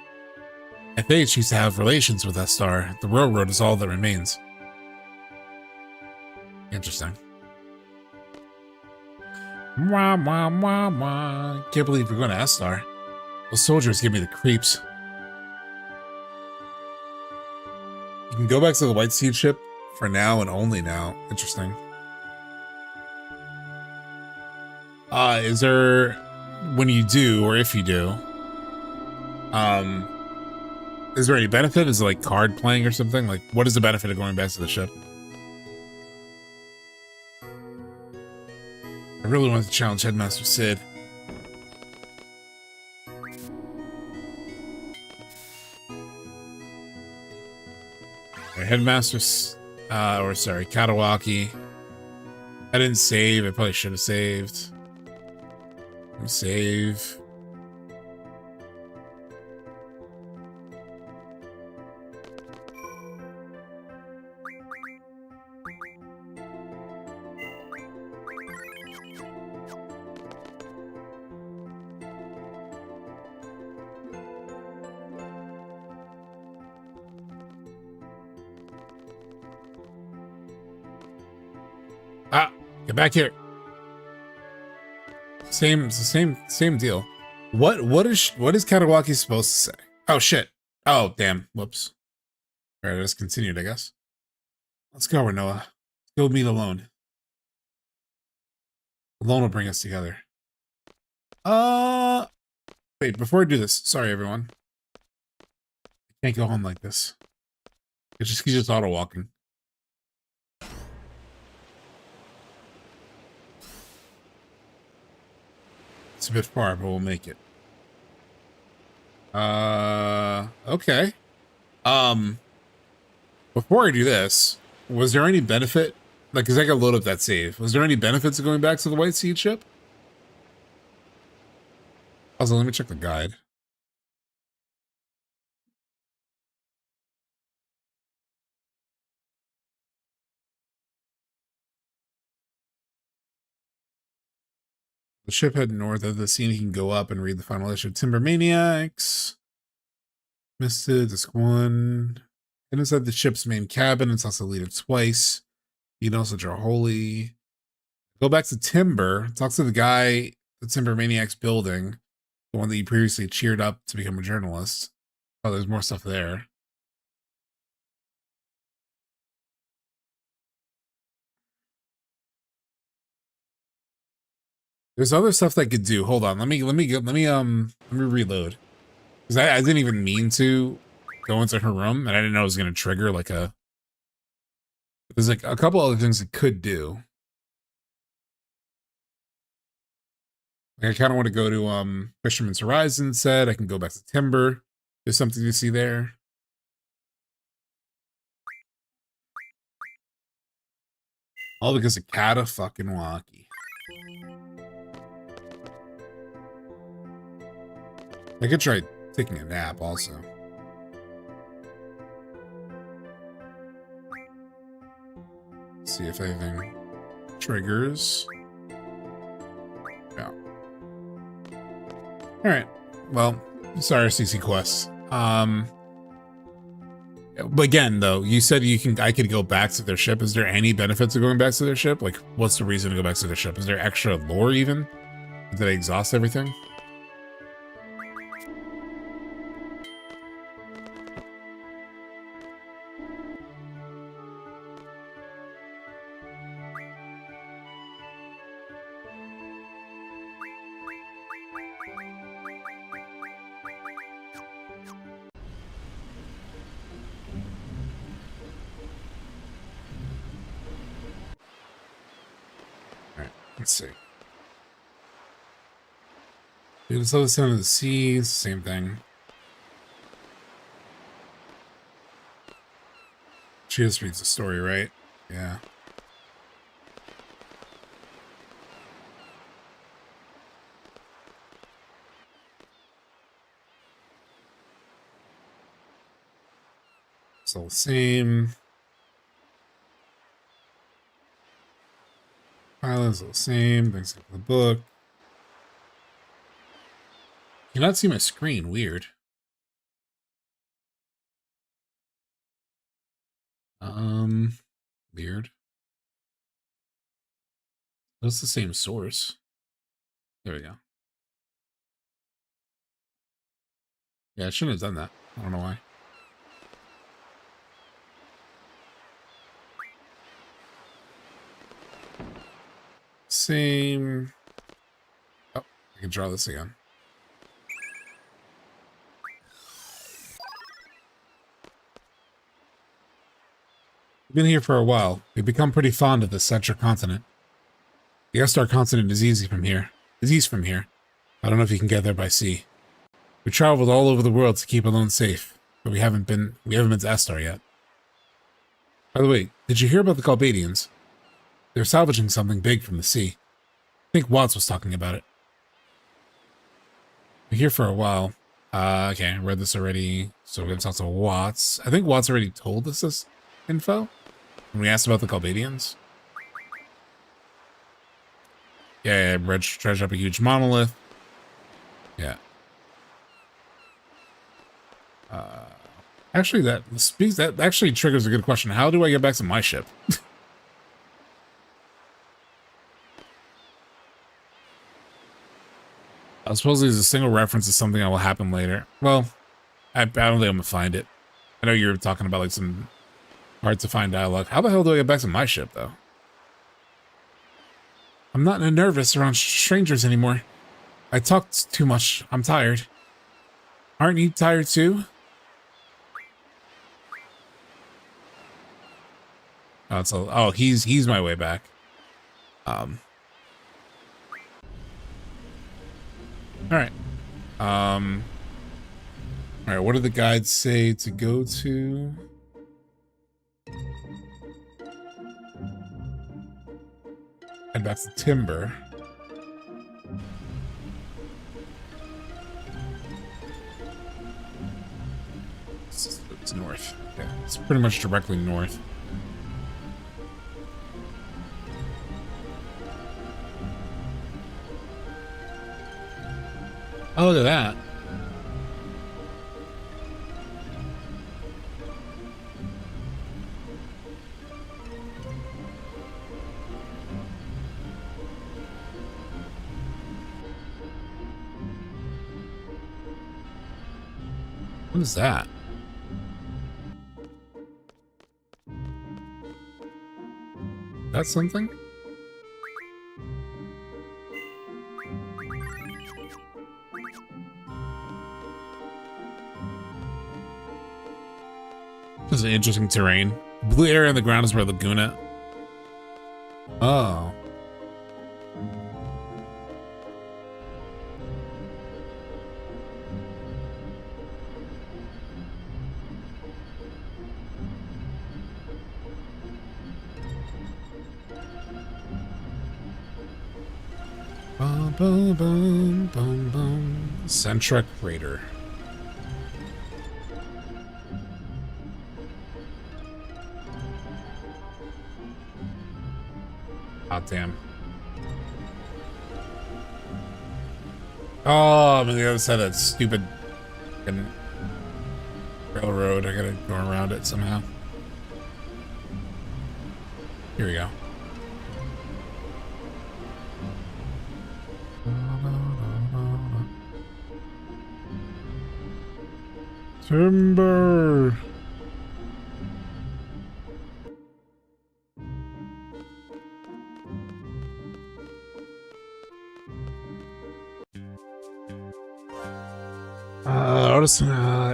FH used to have relations with Esthar. The railroad is all that remains. Interesting. Wah, wah, wah, wah. Can't believe we're going to Esthar. Those soldiers give me the creeps. You can go back to the White Seed ship for now and only now. Interesting. Is there, when you do, or if you do, is there any benefit? Is it like card playing or something? Like, what is the benefit of going back to the ship? I really wanted to challenge Headmaster Sid. Headmaster, Katawaki. I didn't save. I probably should have saved. Save. Get back here. Same deal. What is Katawaki supposed to say? Oh shit. Oh damn. Whoops. Alright, I just continued, I guess. Let's go, Rinoa. Go meet Alone. Alone will bring us together. Wait, before I do this, sorry everyone. I can't go on like this. He's just auto walking. It's a bit far, but we'll make it. Okay. Before I do this, was there any benefit? Like, cause I gotta load up that save. Was there any benefits of going back to the White Seed ship? Also, let me check the guide. The ship head north of the scene. You can go up and read the final issue of Timber Maniacs. Misted, Disc 1. And inside the ship's main cabin, it's also deleted twice. You can also draw Holy. Go back to Timber. Talk to the guy, the Timber Maniacs building. The one that you previously cheered up to become a journalist. Oh, there's more stuff there. There's other stuff that I could do. Hold on. Let me reload. Because I didn't even mean to go into her room, and I didn't know it was gonna trigger like a. There's like a couple other things it could do. Like I kind of want to go to Fisherman's Horizon set. I can go back to Timber. There's something to see there. All because of Katawaki. I could try taking a nap also. See if anything triggers. Yeah. All right. Well, sorry, CC Quest. But again, though, you said I could go back to their ship. Is there any benefit to going back to their ship? Like, what's the reason to go back to their ship? Is there extra lore even? Did they exhaust everything? Let's see. Dude, it's the sound of the sea. It's the same thing. She just reads the story, right? Yeah. It's all the same. Files all the same. Things like the book. You cannot see my screen. Weird. Weird. That's the same source. There we go. Yeah, I shouldn't have done that. I don't know why. Same. Oh, I can draw this again. We've been here for a while. We've become pretty fond of the central continent. The Esthar continent is east from here. I don't know if you can get there by sea. We traveled all over the world to keep Alone safe, but we haven't been to Esthar yet. By the way, did you hear about the Galbadians? They're salvaging something big from the sea. I think Watts was talking about it. We're here for a while. Okay, I read this already, so we're gonna talk to Watts. I think Watts already told us this info when we asked about the Galbadians. Yeah, Reg treasure up a huge monolith. Yeah. Actually, that actually triggers a good question. How do I get back to my ship? I suppose there's a single reference to something that will happen later. Well, I don't think I'm gonna find it. I know you're talking about like some hard to find dialogue. How the hell do I get back to my ship though? I'm not nervous around strangers anymore. I talked too much. I'm tired. Aren't you tired too? Oh, he's my way back. All right. All right. What did the guides say to go to? Head back to Timber. It's north. Yeah, it's pretty much directly north. Oh, look at that. What is that? That's something? This is an interesting terrain. Blue area on the ground is where Laguna. Oh. Bum, bum, bum, bum, bum. Centra Crater. Oh, damn. Oh, I'm on the other side of that stupid fucking railroad. I gotta go around it somehow. Here we go. Timber.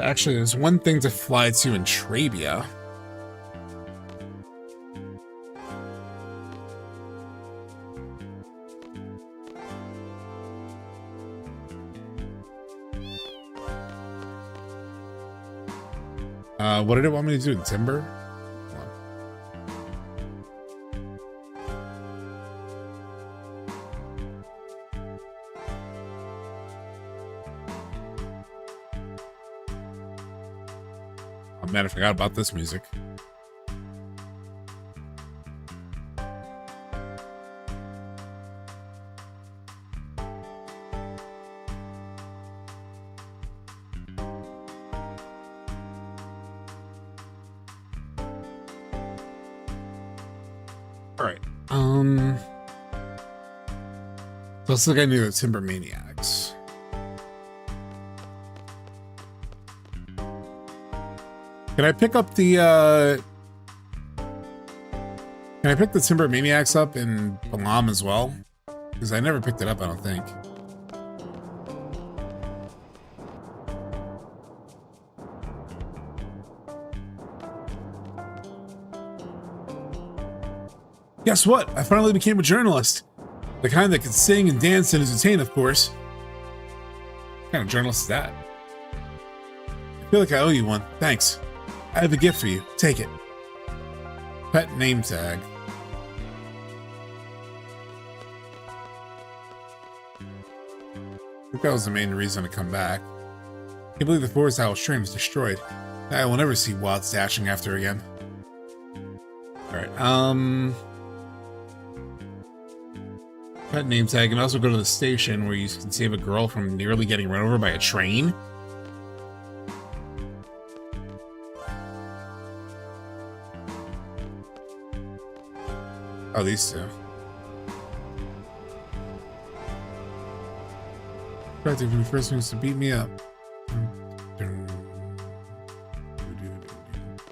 Actually, there's one thing to fly to in Trabia. What did it want me to do in Timber? Oh man, I forgot about this music. Looks like I knew the Timber Maniacs. Can I pick up the Can I pick the Timber Maniacs up in Balam as well? Because I never picked it up, I don't think. Guess what? I finally became a journalist. The kind that can sing and dance and entertain, of course. What kind of journalist is that? I feel like I owe you one. Thanks. I have a gift for you. Take it. Pet name tag. I think that was the main reason to come back. I can't believe the forest owl stream was destroyed. I will never see Watts dashing after again. Alright, pet name tag, and also go to the station where you can save a girl from nearly getting run over by a train. Oh, these two. Practically the first ones to beat me up.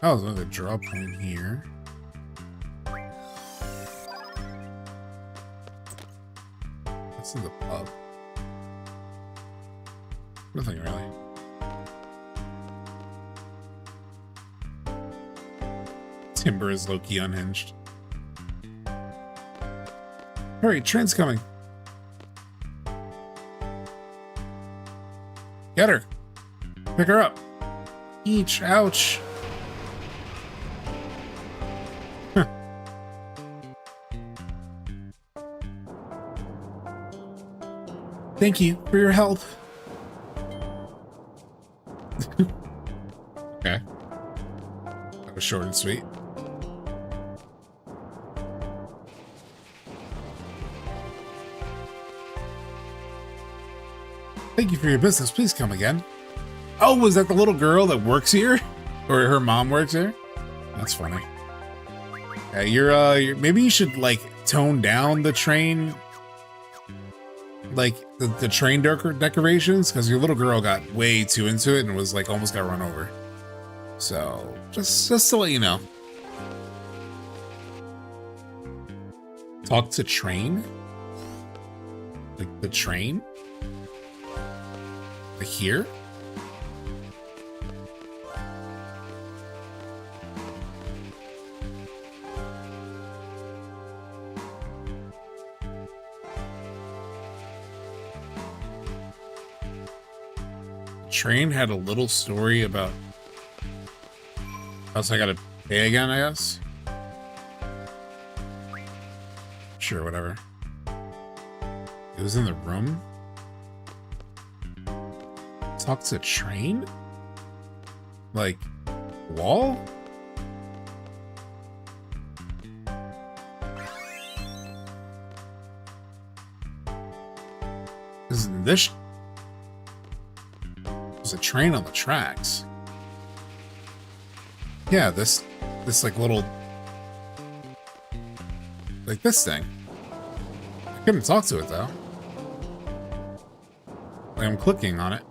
Oh, there's another drop point here. What's in the pub? Nothing really. Timber is low-key unhinged. Hurry, train's coming. Get her. Pick her up. Each. Ouch. Huh. Thank you for your help. Okay. That was short and sweet. Thank you for your business. Please come again. Oh, was that the little girl that works here? Or her mom works here? That's funny. Yeah, you're maybe you should, like, tone down the train, like, the train decorations, because your little girl got way too into it and was, like, almost got run over. So, just to let you know. Talk to train? Like, the train? Here? Train had a little story about else I gotta pay again, I guess. Sure, whatever. It was in the room. Talk to train? Like, wall? Isn't this There's a train on the tracks. Yeah, this like little, like this thing. I couldn't talk to it though. Like I'm clicking on it.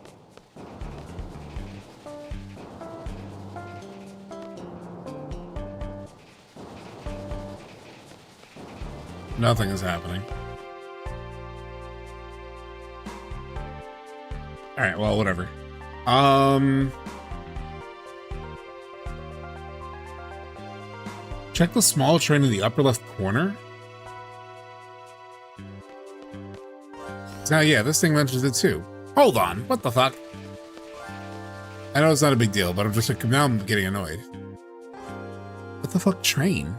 Nothing is happening. All right, well, whatever. Check the small train in the upper left corner. Now, yeah, this thing mentions it too. Hold on, what the fuck? I know it's not a big deal, but I'm just like, now I'm getting annoyed. What the fuck train?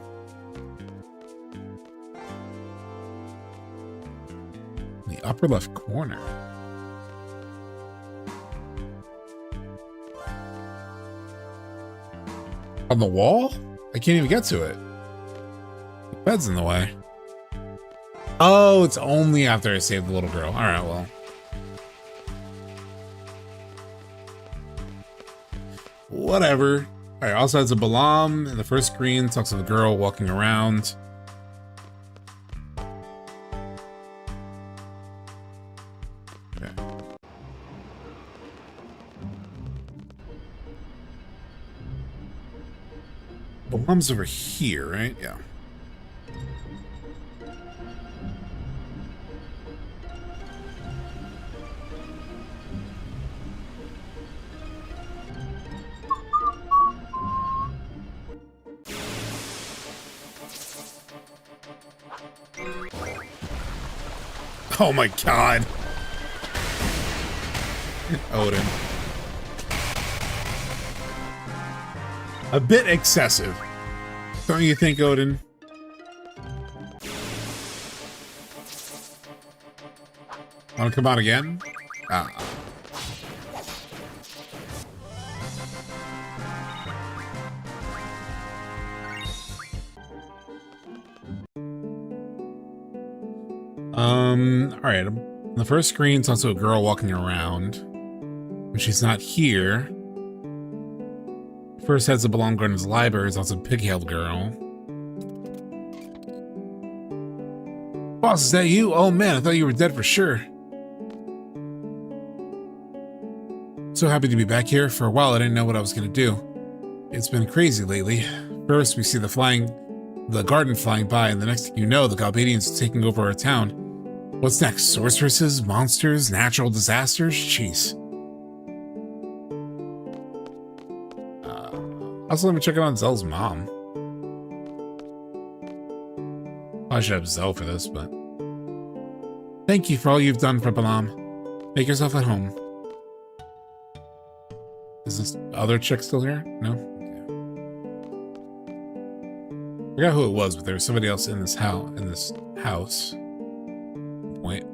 The upper left corner. On the wall? I can't even get to it. The bed's in the way. Oh, it's only after I save the little girl. All right, well. Whatever. All right, also has a Balam in the first screen. Talks of a girl walking around. Okay. Balam's over here, right? Yeah. Oh my god. Odin. A bit excessive. Don't you think, Odin? Want to come out again? Ah. All right. The first screen's also a girl walking around. When she's not here. First heads of Balam Garden's library is also a pig-tailed girl. Boss, is that you? Oh man, I thought you were dead for sure. So happy to be back here. For a while, I didn't know what I was going to do. It's been crazy lately. First, we see the garden flying by, and the next thing you know, the Galbadians are taking over our town. What's next? Sorceresses, monsters, natural disasters? Jeez. Also, let me check it on Zell's mom. I should have Zell for this, but... Thank you for all you've done for Balam. Make yourself at home. Is this other chick still here? No? Okay. I forgot who it was, but there was somebody else in this house. Point.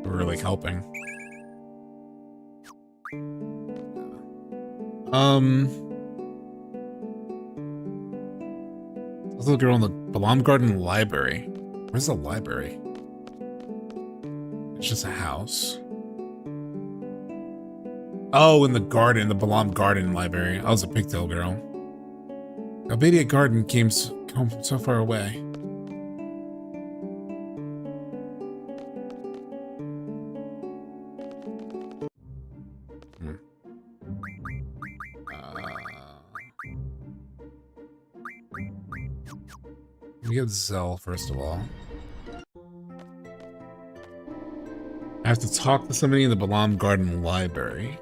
We were like helping. This little girl in the Balam Garden library. Where's the library? It's just a house. Oh, in the garden, the Balam Garden library. I was a pigtail girl. Edea Garden came from so far away. We get Zell first of all. I have to talk to somebody in the Balam Garden library.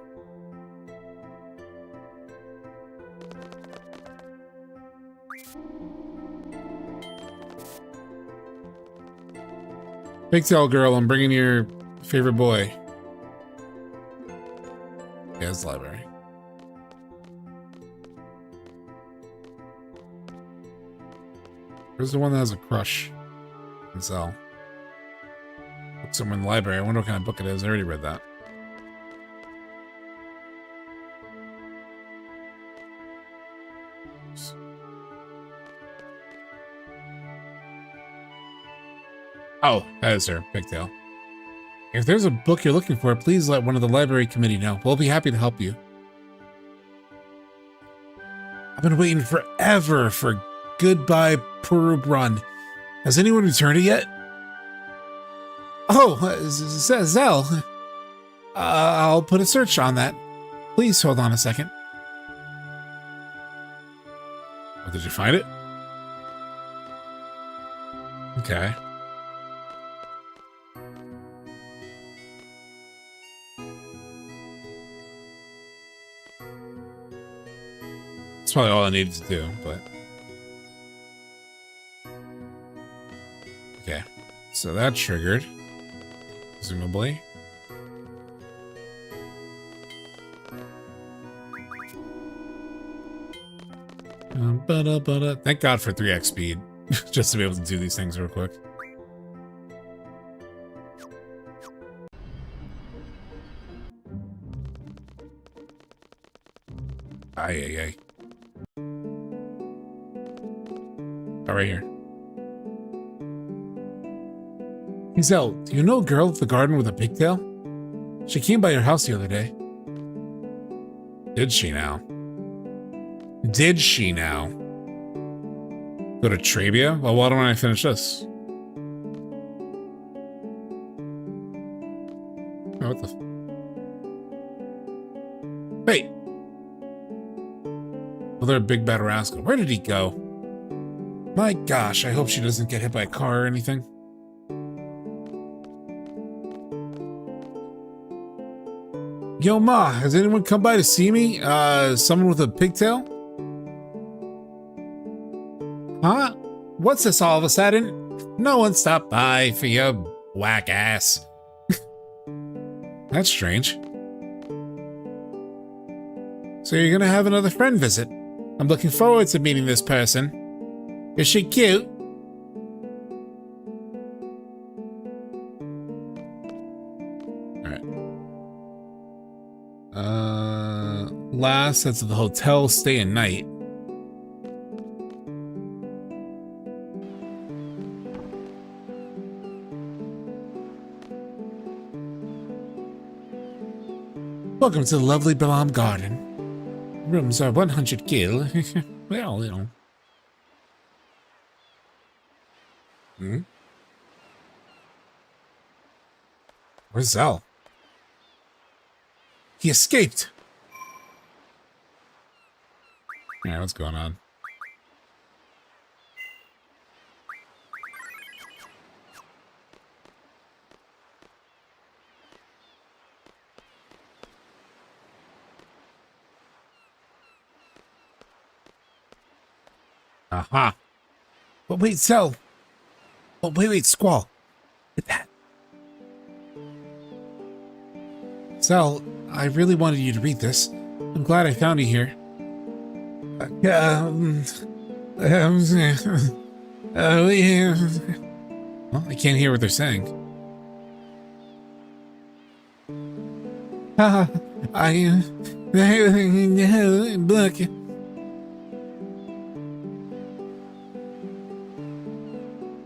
Pigtail girl, I'm bringing your favorite boy. Yeah, it's the library. Where's the one that has a crush on Zell? Book somewhere in the library. I wonder what kind of book it is. I already read that. Oh, that is her. Pigtail. If there's a book you're looking for, please let one of the library committee know. We'll be happy to help you. I've been waiting forever for Goodbye Purub Run. Has anyone returned it yet? Oh, Zell. I'll put a search on that. Please hold on a second. Oh, did you find it? Okay. That's probably all I needed to do, but... Okay. So that triggered. Presumably. Thank God for 3x speed. Just to be able to do these things real quick. Ay. Oh, right here. Hey, Zell, do you know a girl at the garden with a pigtail? She came by your house the other day. Did she now? Did she now? Go to Trabia? Well, why don't I finish this? Oh, what the... Wait! Well, they're a big bad rascal. Where did he go? My gosh, I hope she doesn't get hit by a car or anything. Yo, Ma, has anyone come by to see me? Someone with a pigtail? Huh? What's this all of a sudden? No one stopped by for your whack ass. That's strange. So you're gonna have another friend visit. I'm looking forward to meeting this person. Is she cute? Alright. Last, that's at the hotel, stay a night. Welcome to the lovely Balam Garden. Rooms are 100 gil. Well, you know. Hmm? Where's Zell? He escaped! Alright, what's going on? Aha. But wait, Zell. Oh, wait, Squall. Look at that. Zell, I really wanted you to read this. I'm glad I found you here. Well, I can't hear what they're saying. Look.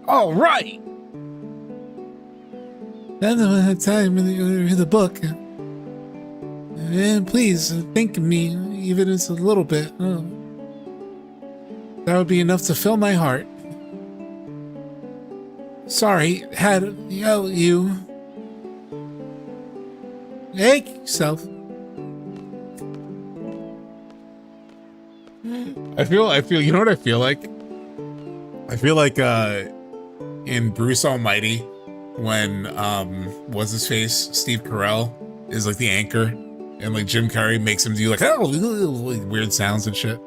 All right. That's the time in the book. And please think of me, even if it's a little bit. Oh. That would be enough to fill my heart. Sorry, had to yell at you. Hey, yourself. I feel. You know what I feel like? I feel like in Bruce Almighty, when what's his face, Steve Carell is like the anchor, and like Jim Carrey makes him do like weird sounds and shit.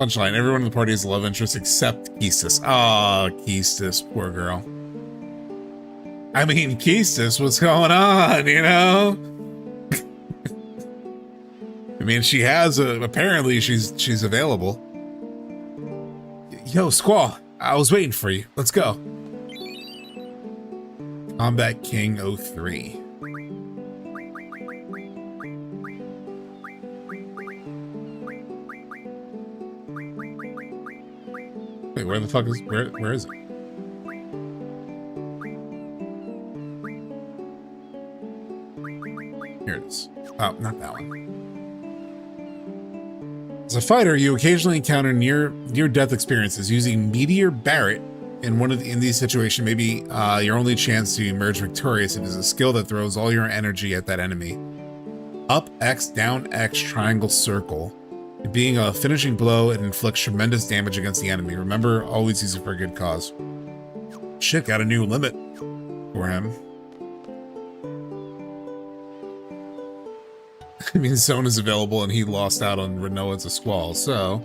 Punchline: everyone in the party is a love interest except Keistis. Oh, Keistis, poor girl. I mean, Keistis, what's going on? You know. I mean, she has apparently she's available. Yo, Squall, I was waiting for you. Let's go. Combat King 03. Wait, where the fuck is where is it? Here it is. Oh, not that one. As a fighter, you occasionally encounter near-death experiences. Using Meteor Barret in these situations may be your only chance to emerge victorious. It is a skill that throws all your energy at that enemy. Up X, down X, triangle, circle. Being a finishing blow, it inflicts tremendous damage against the enemy. Remember, always use it for a good cause. Shit, got a new limit for him. I mean, Zone is available and he lost out on Rinoa to Squall, so...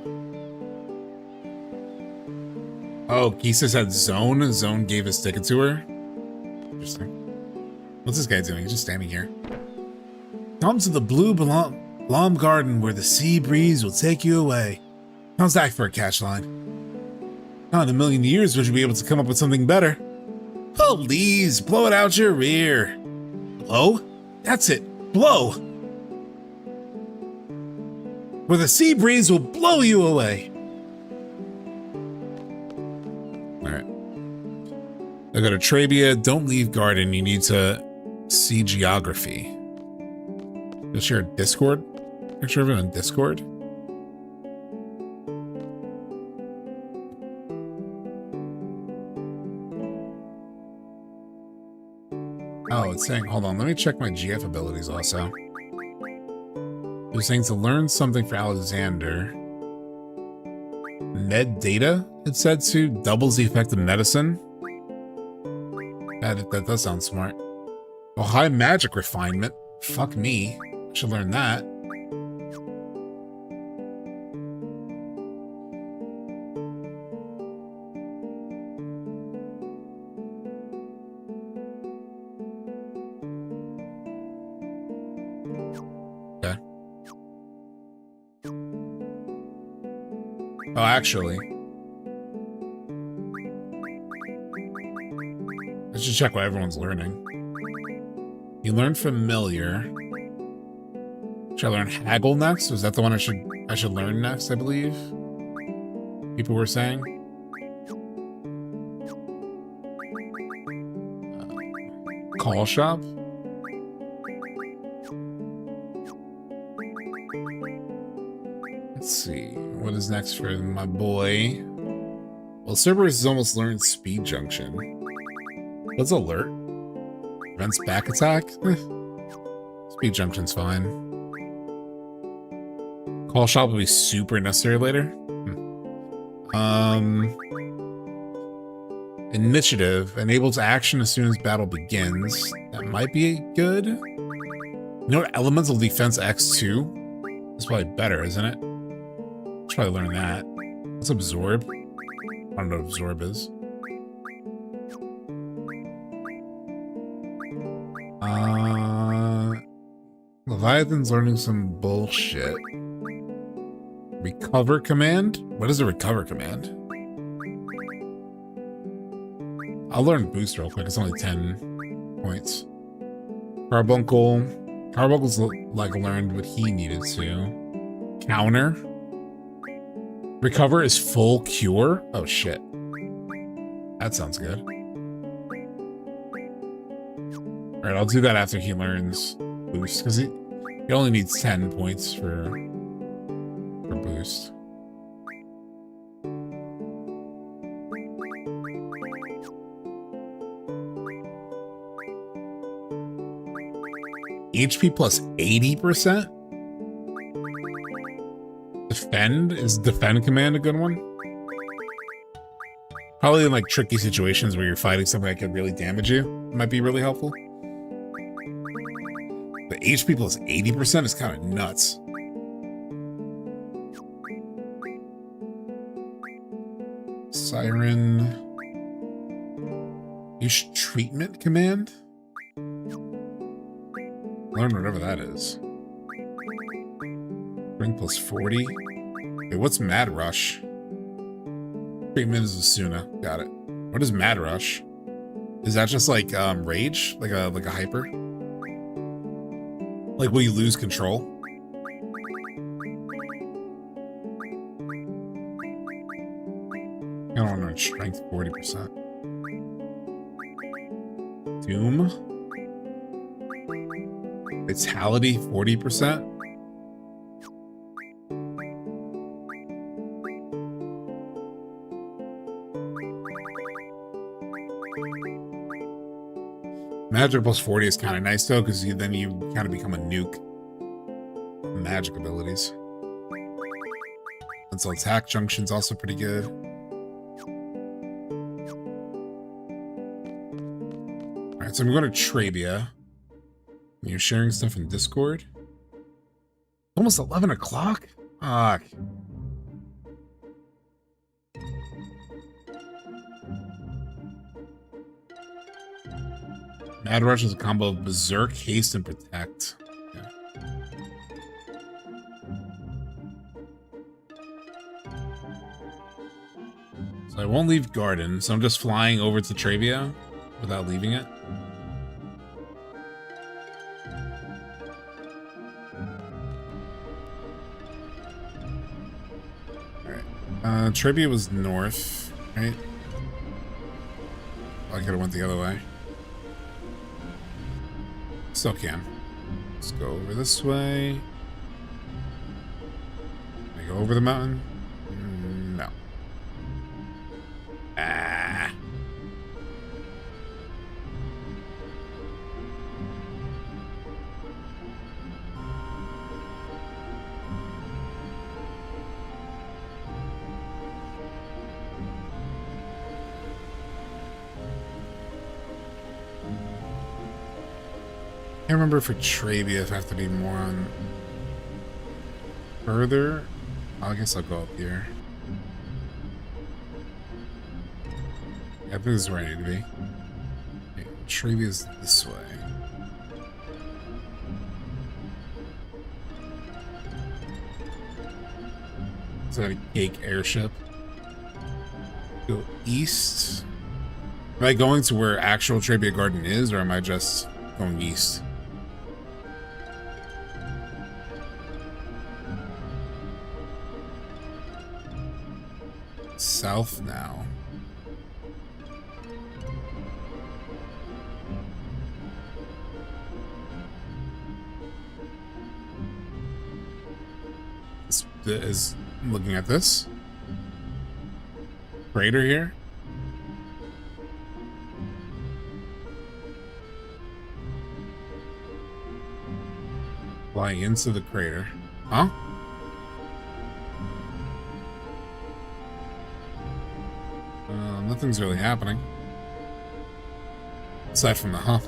Oh, Kisa said Zone? Zone gave his ticket to her? Interesting. What's this guy doing? He's just standing here. Come to the Blue Blom Garden where the sea breeze will take you away. How's that for a catch line? Not in a million years would you be able to come up with something better. Please, blow it out your rear. Blow? That's it. Blow! Where the sea breeze will blow you away. Alright. I go to Trabia. Don't leave garden. You need to see geography. You'll share Discord? Picture of it on Discord? Oh, it's saying, hold on, let me check my GF abilities also. It was saying to learn something for Alexander. Med data, it said to, doubles the effect of medicine. That does sound smart. Oh, high magic refinement. Fuck me. I should learn that. Oh, actually, I should check what everyone's learning. You learn familiar. Should I learn Haggle next? Is that the one I should learn next, I believe? People were saying. Call shop? Let's see. What is next for my boy? Well, Cerberus has almost learned Speed Junction. What's Alert? Prevents back attack? Speed Junction's fine. Call Shop will be super necessary later. Initiative enables action as soon as battle begins. That might be good. You know what? Elemental Defense X2? That's probably better, isn't it? Let's probably learn that. What's Absorb? I don't know what Absorb is. Leviathan's learning some bullshit. Recover command? What is a recover command? I'll learn boost real quick. It's only 10 points. Carbuncle's like learned what he needed to. Counter. Recover is full cure? Oh shit. That sounds good. Alright, I'll do that after he learns boost, because he only needs 10 points for boost. HP plus 80%? Defend? Is defend command a good one? Probably in like tricky situations where you're fighting something that could really damage you. It might be really helpful. But HP plus 80% is kind of nuts. Siren. Use treatment command? Learn whatever that is. Ring plus 40. Wait, what's Mad Rush? Treatment is Asuna. Got it. What is Mad Rush? Is that just like rage? Like a hyper? Like will you lose control? I don't know, strength 40%. Vitality 40%. Magic plus 40 is kind of nice though, because then you kind of become a nuke. Magic abilities. And so attack junction's also pretty good. Alright, so I'm going to Trabia. You're sharing stuff in Discord. Almost 11 o'clock? Fuck. Mad Rush is a combo of Berserk, Haste, and Protect. Yeah. So I won't leave Garden, so I'm just flying over to Trabia without leaving it. Alright. Trabia was north, right? I could have went the other way. Still can. Let's go over this way. Can I go over the mountain? No. Ah. I can't remember for Trabia if I have to be more on further. I guess I'll go up here. Yeah, I think this is where I need to be. Okay, Trabia's this way. Is that a cake airship? Go east. Am I going to where actual Trabia Garden is, or am I just going east? South now. This is looking at this crater here. Flying into the crater. Huh? Nothing's really happening. Aside from the huh.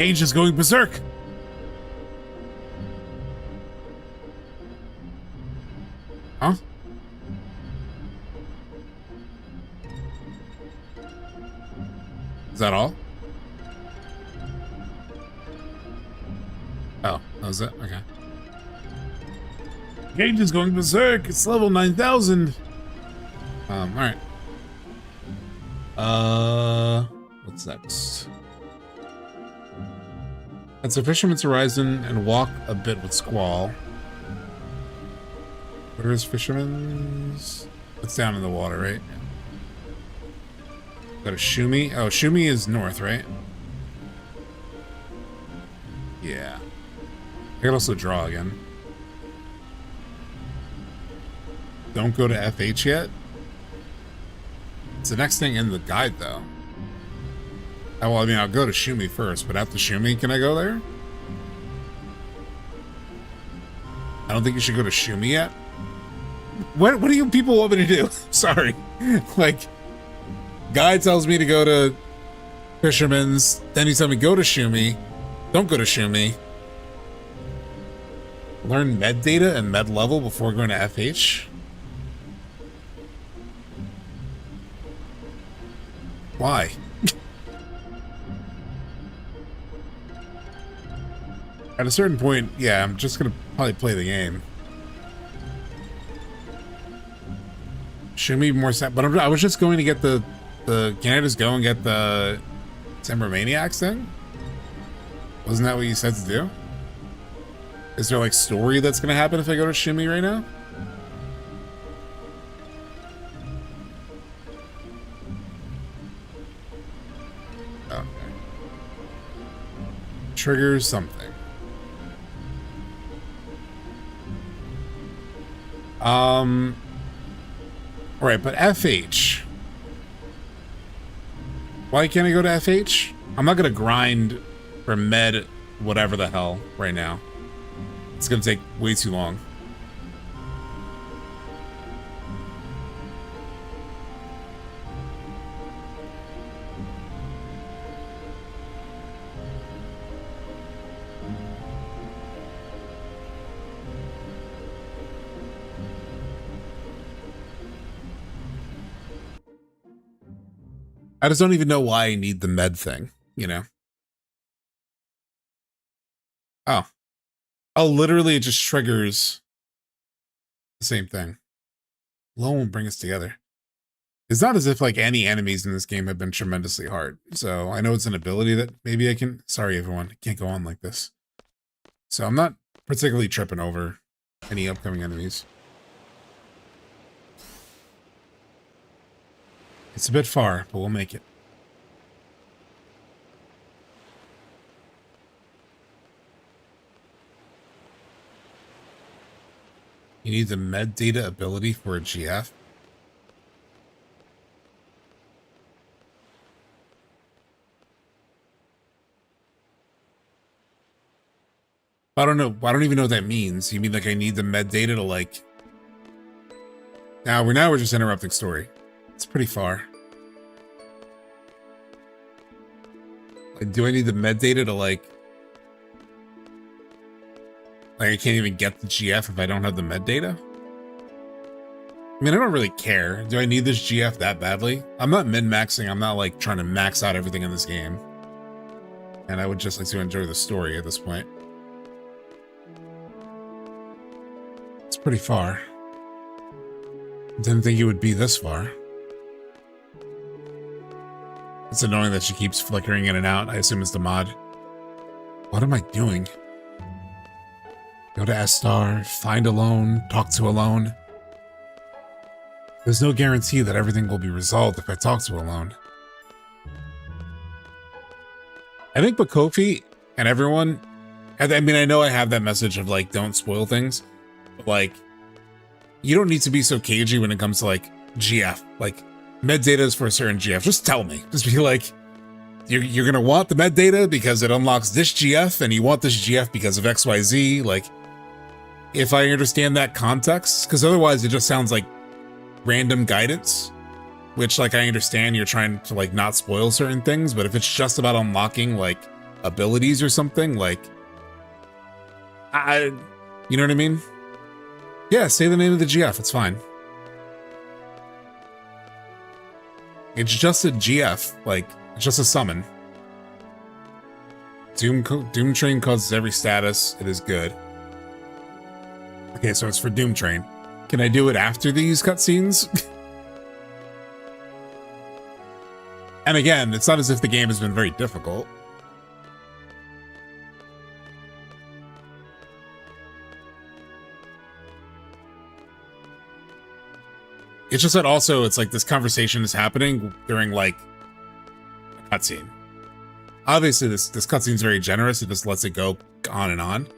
Age is going berserk! Huh? Is that all? Oh, that was it? Okay. Gage is going berserk! It's level 9,000! Alright. What's next? It's a Fisherman's Horizon and walk a bit with Squall. Where is Fisherman's? It's down in the water, right? Got a Shumi. Oh, Shumi is north, right? Yeah. I could also draw again. Don't go to FH yet? It's the next thing in the guide, though. Oh, well, I mean, I'll go to Shumi first, but after Shumi, can I go there? I don't think you should go to Shumi yet. What do you people want me to do? Sorry. Like, guide tells me to go to Fisherman's, then you tell me go to Shumi. Don't go to Shumi. Learn med data and med level before going to FH? Why? At a certain point, yeah, I'm just gonna probably play the game. Should be more set, but I was just going to get the can I just go and get the Timber Maniacs thing? Wasn't that what you said to do? Is there like story that's gonna happen if I go to Shimmy right now? triggers something. Alright, but FH. Why can't I go to FH? I'm not gonna grind for med whatever the hell right now. It's gonna take way too long. I just don't even know why I need the med thing, you know? Oh. Oh, literally it just triggers the same thing. Low won't bring us together. It's not as if like any enemies in this game have been tremendously hard. So I know it's an ability that maybe I can... Sorry, everyone. I can't go on like this. So I'm not particularly tripping over any upcoming enemies. It's a bit far, but we'll make it. You need the med data ability for a GF. I don't know. I don't even know what that means. You mean like I need the med data to like... Now we're just interrupting story. It's pretty far. Like, do I need the med data to like I can't even get the GF if I don't have the med data? I mean, I don't really care. Do I need this GF that badly? I'm not min-maxing. I'm not like trying to max out everything in this game. And I would just like to enjoy the story at this point. It's pretty far. Didn't think it would be this far. It's annoying that she keeps flickering in and out. I assume it's the mod. What am I doing? Go to Esthar, find alone, talk to alone. There's no guarantee that everything will be resolved if I talk to alone. I think Bakofi and everyone... I mean, I know I have that message of, like, don't spoil things. But, like, you don't need to be so cagey when it comes to, like, GF. Like, med data is for a certain GF. Just tell me. Just be like, you're gonna want the med data because it unlocks this GF, and you want this GF because of XYZ. Like, if I understand that context, because otherwise it just sounds like random guidance, which, like, I understand you're trying to, like, not spoil certain things, but if it's just about unlocking, like, abilities or something, like, you know what I mean? Yeah, say the name of the GF, it's fine. It's just a GF, like, it's just a summon. Doom Train causes every status, it is good. Okay, so it's for Doom Train. Can I do it after these cutscenes? And again, it's not as if the game has been very difficult. It's just that also it's like this conversation is happening during like a cutscene. Obviously this cutscene is very generous. It just lets it go on and on.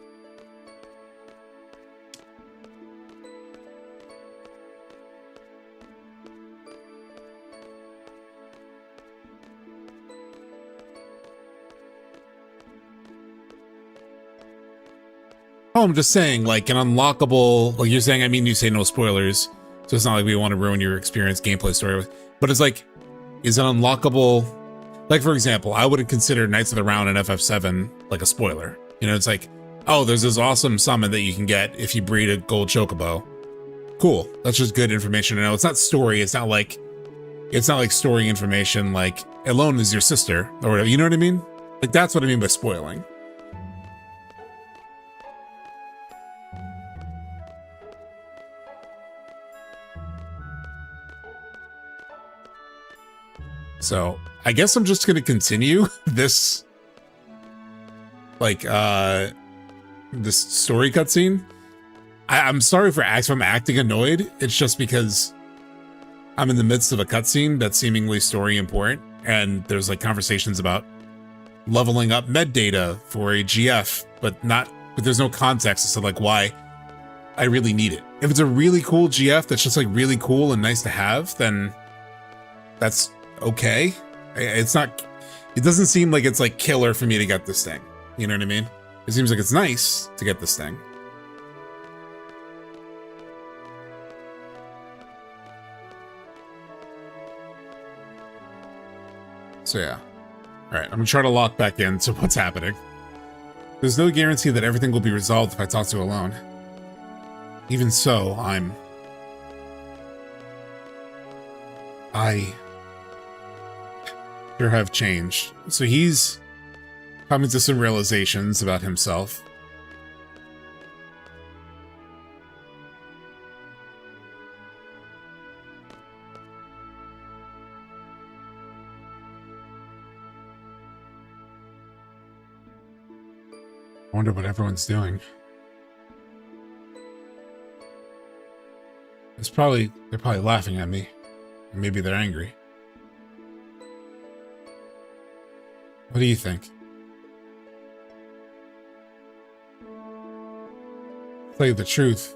Oh, I'm just saying, like, an unlockable, like you're saying, I mean, you say no spoilers, so it's not like we want to ruin your experience, gameplay story, but it's like, is an unlockable, like, for example, I wouldn't consider Knights of the Round in FF7 like a spoiler. You know, it's like, oh, there's this awesome summon that you can get if you breed a gold chocobo. Cool. That's just good information to know. It's not story. It's not like story information, like, Alone is your sister, or whatever, you know what I mean? Like, that's what I mean by spoiling. So I guess I'm just going to continue this, like, this story cutscene. I'm sorry if I'm acting annoyed. It's just because I'm in the midst of a cutscene that's seemingly story important. And there's like conversations about leveling up med data for a GF, but there's no context as to like why I really need it. If it's a really cool GF that's just like really cool and nice to have, then that's okay. It doesn't seem like it's like killer for me to get this thing. You know what I mean? It seems like it's nice to get this thing. So yeah. All right, I'm gonna try to lock back into what's happening. There's no guarantee that everything will be resolved if I talk to you alone. Even so, I sure have changed. So he's coming to some realizations about himself. I wonder what everyone's doing. They're probably laughing at me. And maybe they're angry. What do you think? To tell you the truth,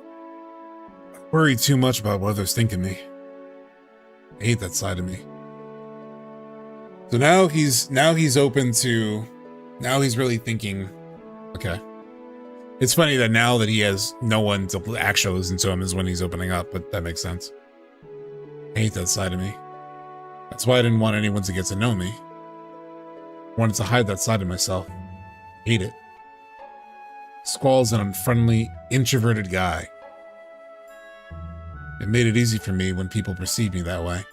I worry too much about what others think of me. I hate that side of me. So now he's really thinking, okay. It's funny that now that he has no one to actually listen to him is when he's opening up, but that makes sense. I hate that side of me. That's why I didn't want anyone to get to know me. I wanted to hide that side of myself. I hate it. Squall's an unfriendly, introverted guy. It made it easy for me when people perceive me that way.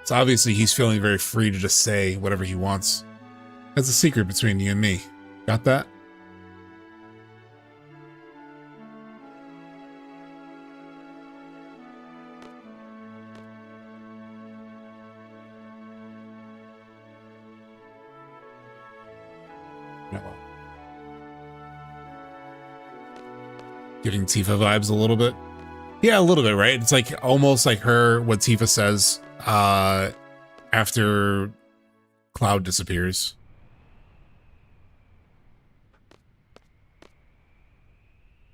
So obviously he's feeling very free to just say whatever he wants. That's a secret between you and me. Got that? Giving Tifa vibes a little bit. Yeah, a little bit, right? It's like almost like what Tifa says after Cloud disappears.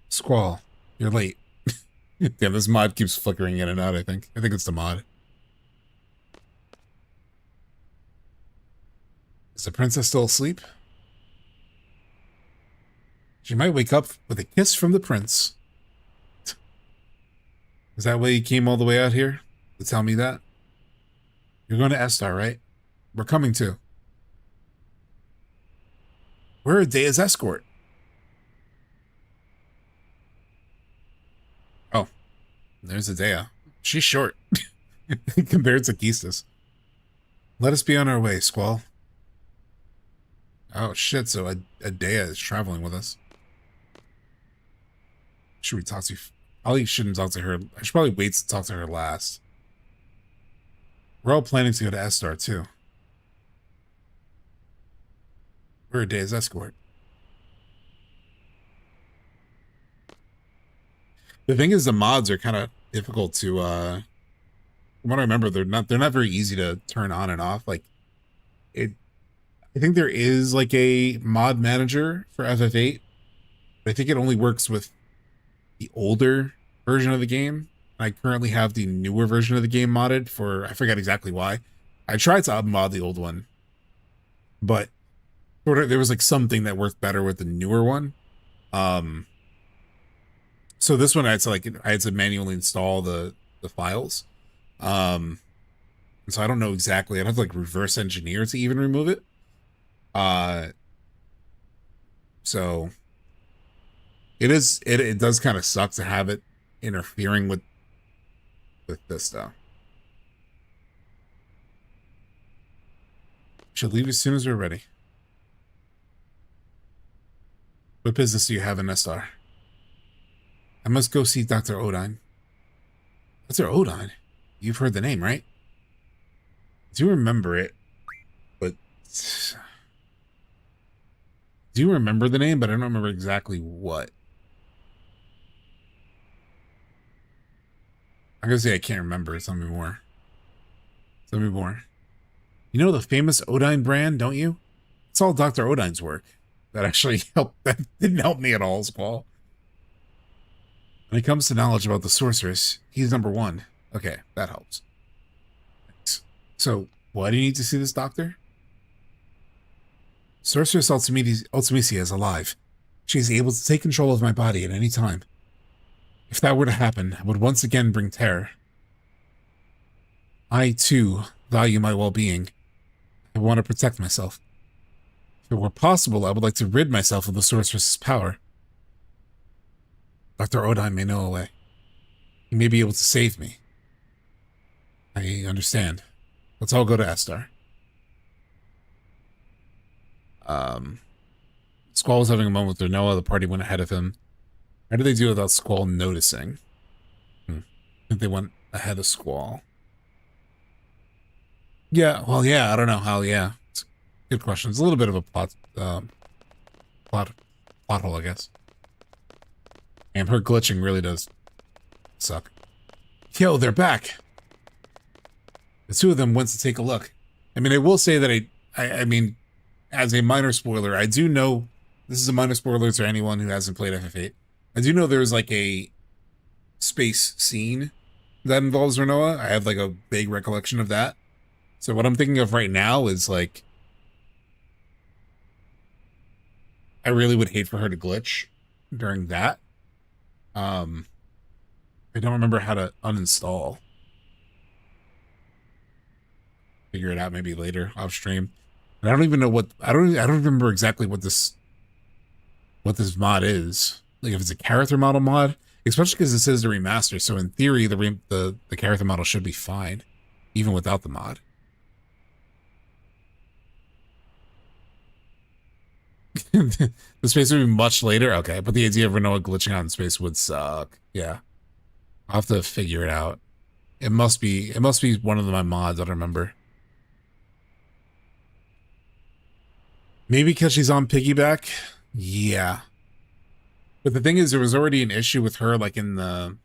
Squall, you're late. Damn, this mod keeps flickering in and out, I think. I think it's the mod. Is the princess still asleep? She might wake up with a kiss from the prince. Is that why you came all the way out here to tell me that? You're going to Esthar, right? We're coming too. We're Edea's escort. Oh, there's Edea. She's short compared to Gistas. Let us be on our way, Squall. Oh shit, so Edea is traveling with us. Should we talk to? Probably shouldn't talk to her. I should probably wait to talk to her last. We're all planning to go to Esthar too. We're Edea's escort. The thing is, the mods are kind of difficult to. From what I remember, they're not very easy to turn on and off. Like it. I think there is like a mod manager for FF8, but I think it only works with the older version of the game. I currently have the newer version of the game modded for, I forget exactly why. I tried to unmod the old one, but there was like something that worked better with the newer one. So this one I had to manually install the files. So I don't know exactly. I'd have to like reverse engineer to even remove it. So it does kind of suck to have it interfering with this stuff. Should leave as soon as we're ready. What business do you have in Esthar? I must go see Dr. Odine. Dr. Odine? You've heard the name, right? I do remember it, but do you remember the name? But I don't remember exactly what. I'm gonna say I can't remember. Tell me more. Tell me more. You know the famous Odine brand, don't you? It's all Dr. Odine's work. That actually helped. That didn't help me at all, Squall. When it comes to knowledge about the sorceress, he's number one. Okay, that helps. Thanks. So, why do you need to see this doctor? Sorceress Ultimisia is alive. She is able to take control of my body at any time. If that were to happen, I would once again bring terror. I, too, value my well-being. I want to protect myself. If it were possible, I would like to rid myself of the sorceress's power. Dr. Odine may know a way. He may be able to save me. I understand. Let's all go to Esthar. Squall was having a moment with Rinoa. The party went ahead of him. How did they do without Squall noticing? I think they went ahead of Squall. Yeah, well, yeah, I don't know how, yeah. It's a good question. It's a little bit of a plot hole, I guess. And her glitching really does suck. Yo, they're back. The two of them went to take a look. I mean, I will say that I mean, as a minor spoiler, I do know, this is a minor spoiler to anyone who hasn't played FF8. I do know there's like a space scene that involves Rinoa. I have like a vague recollection of that. So what I'm thinking of right now is like, I really would hate for her to glitch during that. I don't remember how to uninstall. Figure it out maybe later off stream. And I don't even know what, I don't remember exactly what this mod is. Like if it's a character model mod, especially because it says the remaster. So in theory, the character model should be fine, even without the mod. The space would be much later. Okay, but the idea of Rinoa glitching out in space would suck. Yeah, I'll have to figure it out. It must be one of my mods. I don't remember. Maybe because she's on piggyback. Yeah. But the thing is, there was already an issue with her, like in the,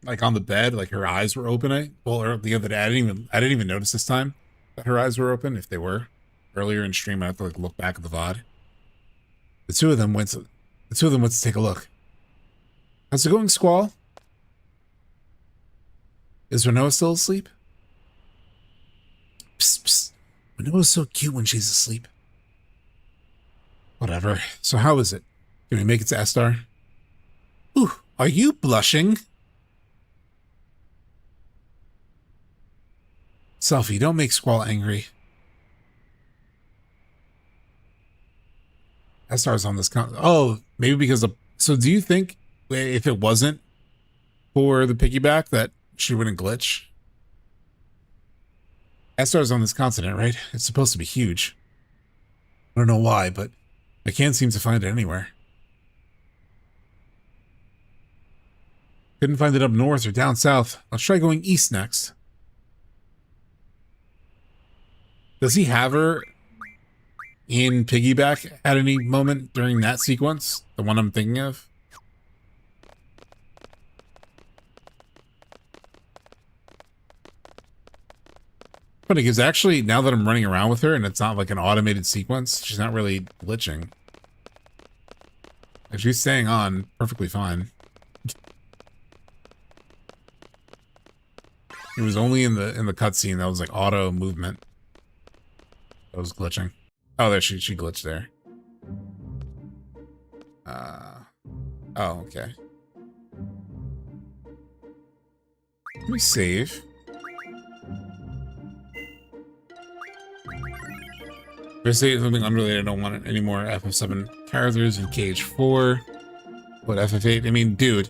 like on the bed, like her eyes were open. Well, the other day, I didn't even notice this time that her eyes were open. If they were earlier in stream, I have to like look back at the VOD. The two of them went to take a look. How's it going, Squall? Is Rinoa still asleep? Psst, psst. Rinoa's so cute when she's asleep. Whatever. So how is it? Can we make it to Esthar? Ooh, are you blushing? Selfie, don't make Squall angry. Esthar's on this oh, maybe because of, so do you think if it wasn't for the piggyback that she wouldn't glitch? Esthar's on this continent, right? It's supposed to be huge. I don't know why, but I can't seem to find it anywhere. Couldn't find it up north or down south. Let's try going east next. Does he have her in piggyback at any moment during that sequence? The one I'm thinking of? Funny, because actually, now that I'm running around with her and it's not like an automated sequence, she's not really glitching. Like, she's staying on perfectly fine. It was only in the cutscene that was like auto movement that was glitching. Oh, there she glitched there. Oh, okay. Let me save. If I say something unrelated, I don't want any more FF7 characters in KH4. What FF8? I mean, dude.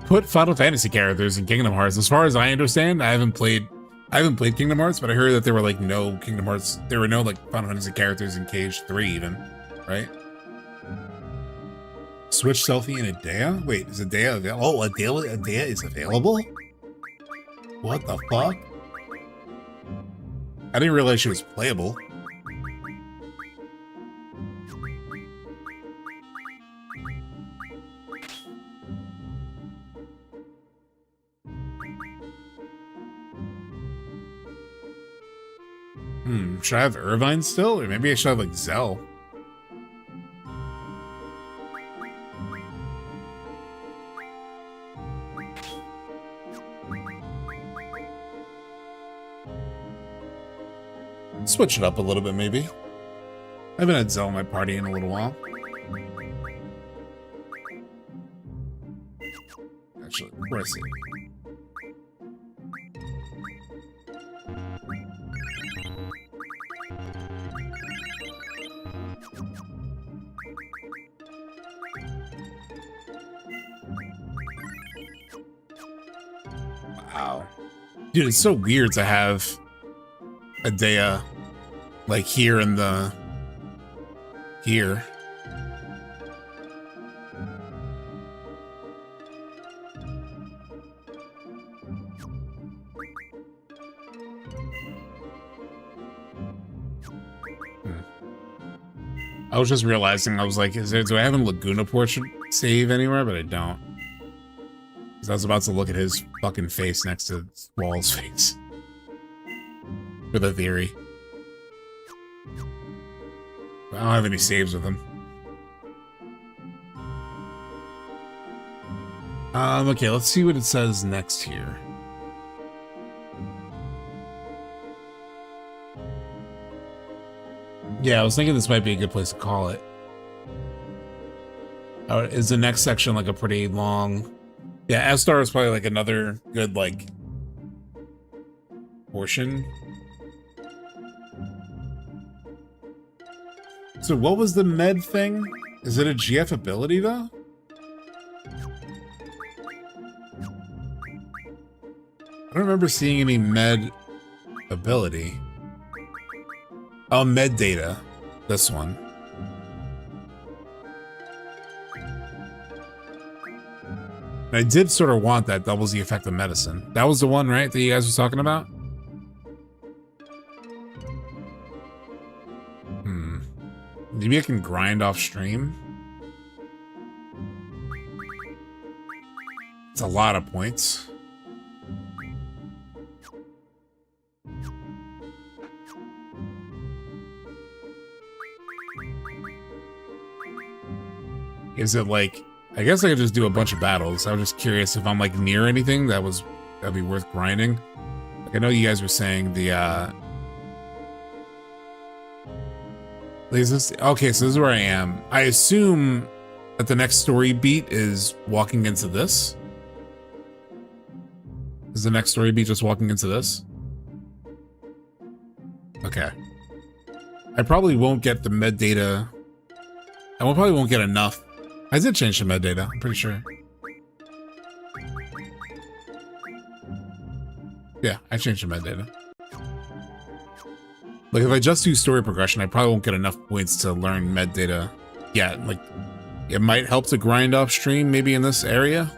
Put Final Fantasy characters in Kingdom Hearts. As far as I understand, I haven't played Kingdom Hearts, but I heard that there were like no Kingdom Hearts. There were no like Final Fantasy characters in KH3 even, right? Switch selfie in Edea? Wait, is Edea available? Oh, Edea is available? What the fuck? I didn't realize she was playable. Should I have Irvine still? Or maybe I should have, like, Zell. Switch it up a little bit, maybe. I haven't had Zell in my party in a little while. Actually, where I see it. Wow. Dude, it's so weird to have Edea like here in the here. I was just realizing, I was like, do I have a Laguna portrait save anywhere? But I don't. Because I was about to look at his fucking face next to Squall's face. For the theory. But I don't have any saves with him. Okay, let's see what it says next here. Yeah, I was thinking this might be a good place to call it. Is the next section like a pretty long... Yeah, Esthar is probably like another good, like, portion. So what was the med thing? Is it a GF ability, though? I don't remember seeing any med ability. Oh, med data. This one. I did sort of want that doubles the effect of medicine. That was the one, right, that you guys were talking about? Maybe I can grind off stream? It's a lot of points. Is it like... I guess I could just do a bunch of battles. I was just curious if I'm like near anything that'd be worth grinding. Like I know you guys were saying the okay, so this is where I am. I assume that the next story beat is walking into this. Is the next story beat just walking into this? Okay. I probably won't get the med data. I probably won't get enough. I did change the med data, I'm pretty sure. Yeah, I changed the med data. Like, if I just do story progression, I probably won't get enough points to learn med data yet. Like, it might help to grind off stream, maybe in this area.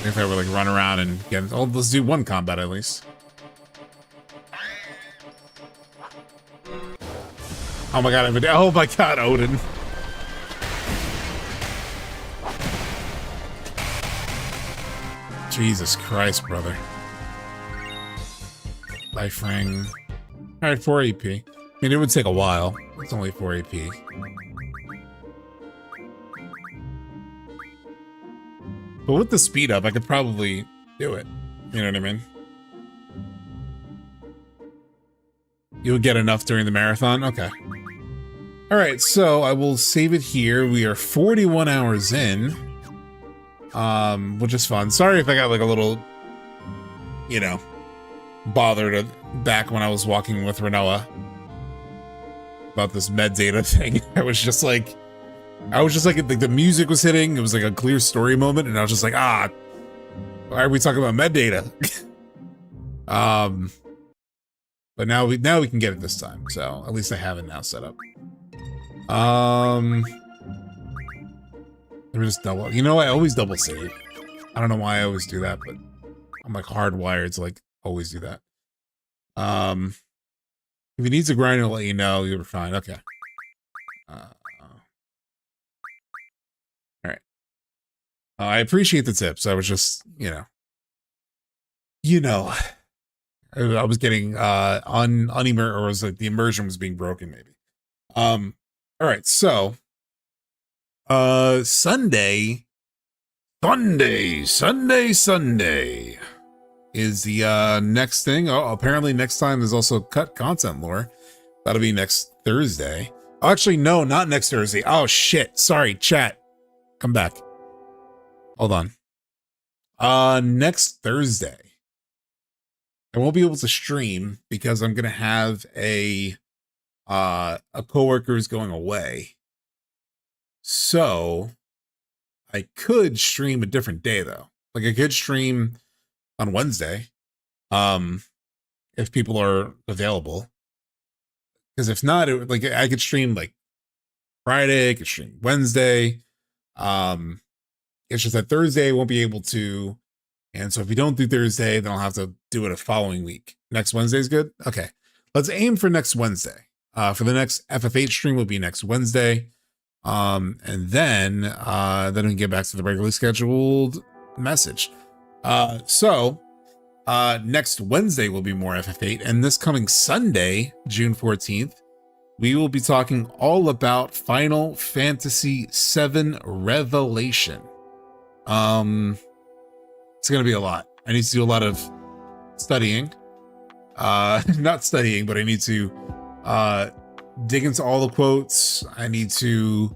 If I were, like, run around and get... Oh, let's do one combat, at least. Oh my god, oh my god, Odin. Jesus Christ, brother. Life ring. Alright, 4 AP. I mean, it would take a while. It's only 4 AP. But with the speed up, I could probably do it. You know what I mean? You would get enough during the marathon? Okay. Alright, so I will save it here. We are 41 hours in. Which is fun. Sorry if I got like a little, you know, bothered back when I was walking with Rinoa about this med data thing. I was just like the music was hitting. It was like a clear story moment, and I was just like, why are we talking about med data? But now we can get it this time. So at least I have it now set up. Let me just double. You know, I always double save. I don't know why I always do that, but I'm like hardwired to like always do that. If he needs a grind, I'll let you know. You're fine. Okay. I appreciate the tips. I was just, you know, I was getting unemer, or was like the immersion was being broken, maybe. All right, so Sunday is the next thing. Oh, apparently next time is also cut content lore. That'll be next Thursday. Oh, actually, no, not next Thursday. Oh shit. Sorry, chat. Come back. Hold on. Next Thursday. I won't be able to stream because I'm gonna have a coworker who's going away. So I could stream a different day though. Like I could stream on Wednesday, if people are available. Because if not, I could stream like Friday, I could stream Wednesday. It's just that Thursday I won't be able to. And so if we don't do Thursday, then I'll have to do it a following week. Next Wednesday is good? Okay. Let's aim for next Wednesday. For the next FF8 stream will be next Wednesday. And then we can get back to the regularly scheduled message. So next Wednesday will be more FF8. And this coming Sunday, June 14th, we will be talking all about Final Fantasy VII Revelation. It's going to be a lot. I need to do a lot of studying. Not studying, but I need to dig into all the quotes. I need to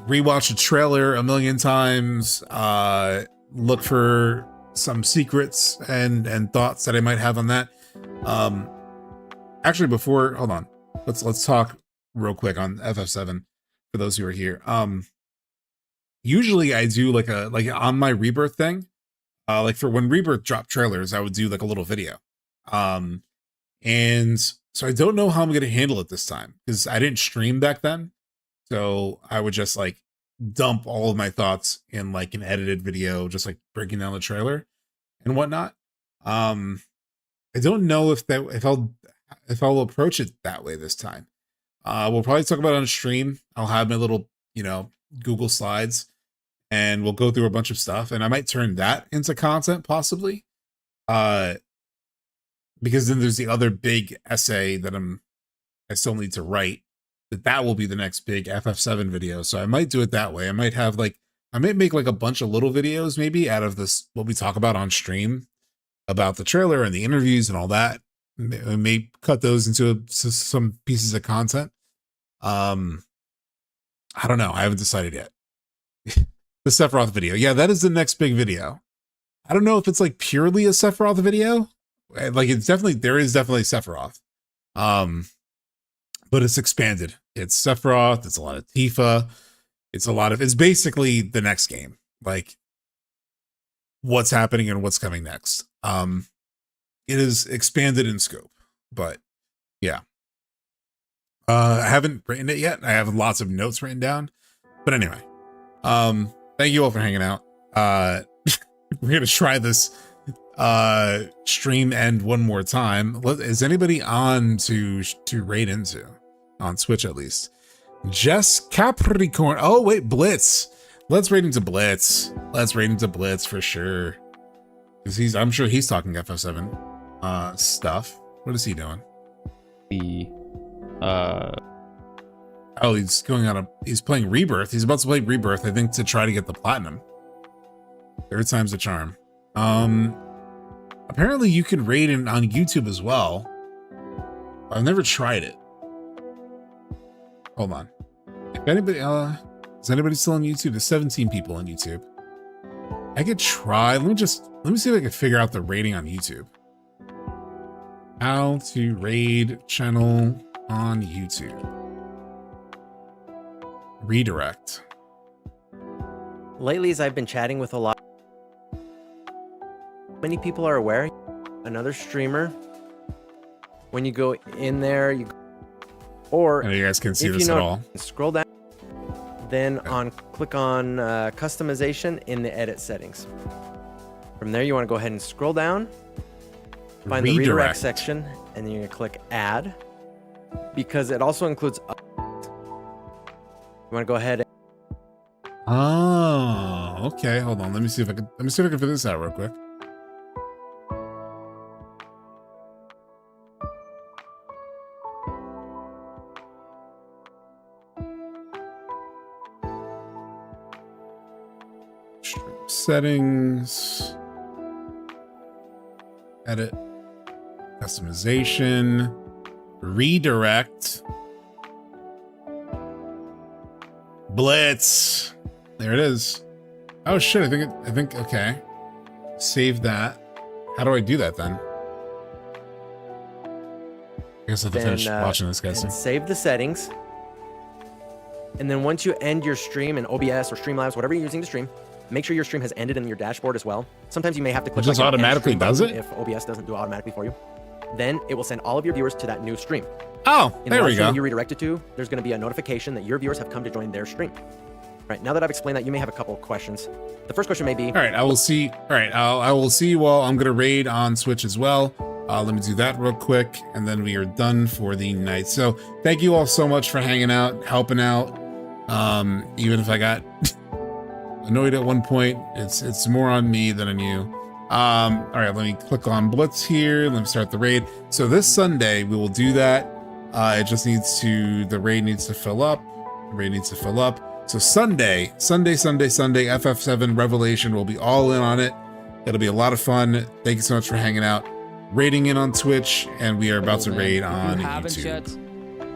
rewatch the trailer a million times. Look for some secrets and thoughts that I might have on that. Actually, hold on. Let's talk real quick on FF7 for those who are here. Usually I do like on my Rebirth thing. Like for when Rebirth dropped trailers, I would do like a little video. And so I don't know how I'm going to handle it this time because I didn't stream back then. So I would just like dump all of my thoughts in like an edited video, just like breaking down the trailer and whatnot. I don't know if I'll approach it that way this time. We'll probably talk about it on stream. I'll have my little, Google Slides and we'll go through a bunch of stuff and I might turn that into content possibly. Because then there's the other big essay that I still need to write. That will be the next big FF7 video. So I might do it that way. I might make like a bunch of little videos maybe out of this, what we talk about on stream about the trailer and the interviews and all that. I may cut those into some pieces of content. I don't know. I haven't decided yet. The Sephiroth video. Yeah, that is the next big video. I don't know if it's like purely a Sephiroth video. Like there is definitely Sephiroth. But it's expanded. It's Sephiroth, it's a lot of Tifa, it's basically the next game. Like what's happening and what's coming next. It is expanded in scope, but yeah. I haven't written it yet. I have lots of notes written down. But anyway, thank you all for hanging out. We're gonna try this stream end one more time. Is anybody on to raid into on Twitch at least? Jess Capricorn. Oh wait, Blitz. Let's raid into Blitz. Let's raid into Blitz for sure. Because I'm sure he's talking FF7 stuff. What is he doing? Oh, he's he's playing Rebirth. He's about to play Rebirth, I think, to try to get the platinum. Third time's the charm. Apparently you can raid on YouTube as well. I've never tried it. Hold on. If anybody, is anybody still on YouTube? There's 17 people on YouTube. I could try. Let me see if I can figure out the rating on YouTube. How to raid channel on YouTube. Redirect. Lately, as I've been chatting with a lot, many people are aware. Another streamer. When you go in there, you guys can see this at all. Scroll down, then click on customization in the edit settings. From there, you want to go ahead and scroll down, find the redirect section, and then you're going to click add, because it also includes. You want to go ahead. Oh, okay. Hold on. Let me see if I can figure this out real quick. Stream settings. Edit. Customization. Redirect. Blitz. There it is. Oh shit, I think okay. Save that. How do I do that then? I guess I have to finish watching this guy. Save the settings. And then once you end your stream in OBS or Streamlabs, whatever you're using to stream, make sure your stream has ended in your dashboard as well. Sometimes you may have to click it just like automatically does it if OBS doesn't do it automatically for you. Then it will send all of your viewers to that new stream. Oh, in there we go. You're redirected to, there's going to be a notification that your viewers have come to join their stream. Right, now that I've explained that, you may have a couple of questions. The first question may be... All right, I will see. All right, I will see. Well, I'm going to raid on Switch as well. Let me do that real quick, and then we are done for the night. So thank you all so much for hanging out, helping out. Even if I got annoyed at one point, it's more on me than on you. All right, let me click on Blitz here. Let me start the raid. So this Sunday, we will do that. It just needs to, the raid needs to fill up. The raid needs to fill up. So Sunday, FF7 Revelation will be all in on it. It'll be a lot of fun. Thank you so much for hanging out, raiding in on Twitch, and we are about to raid on YouTube.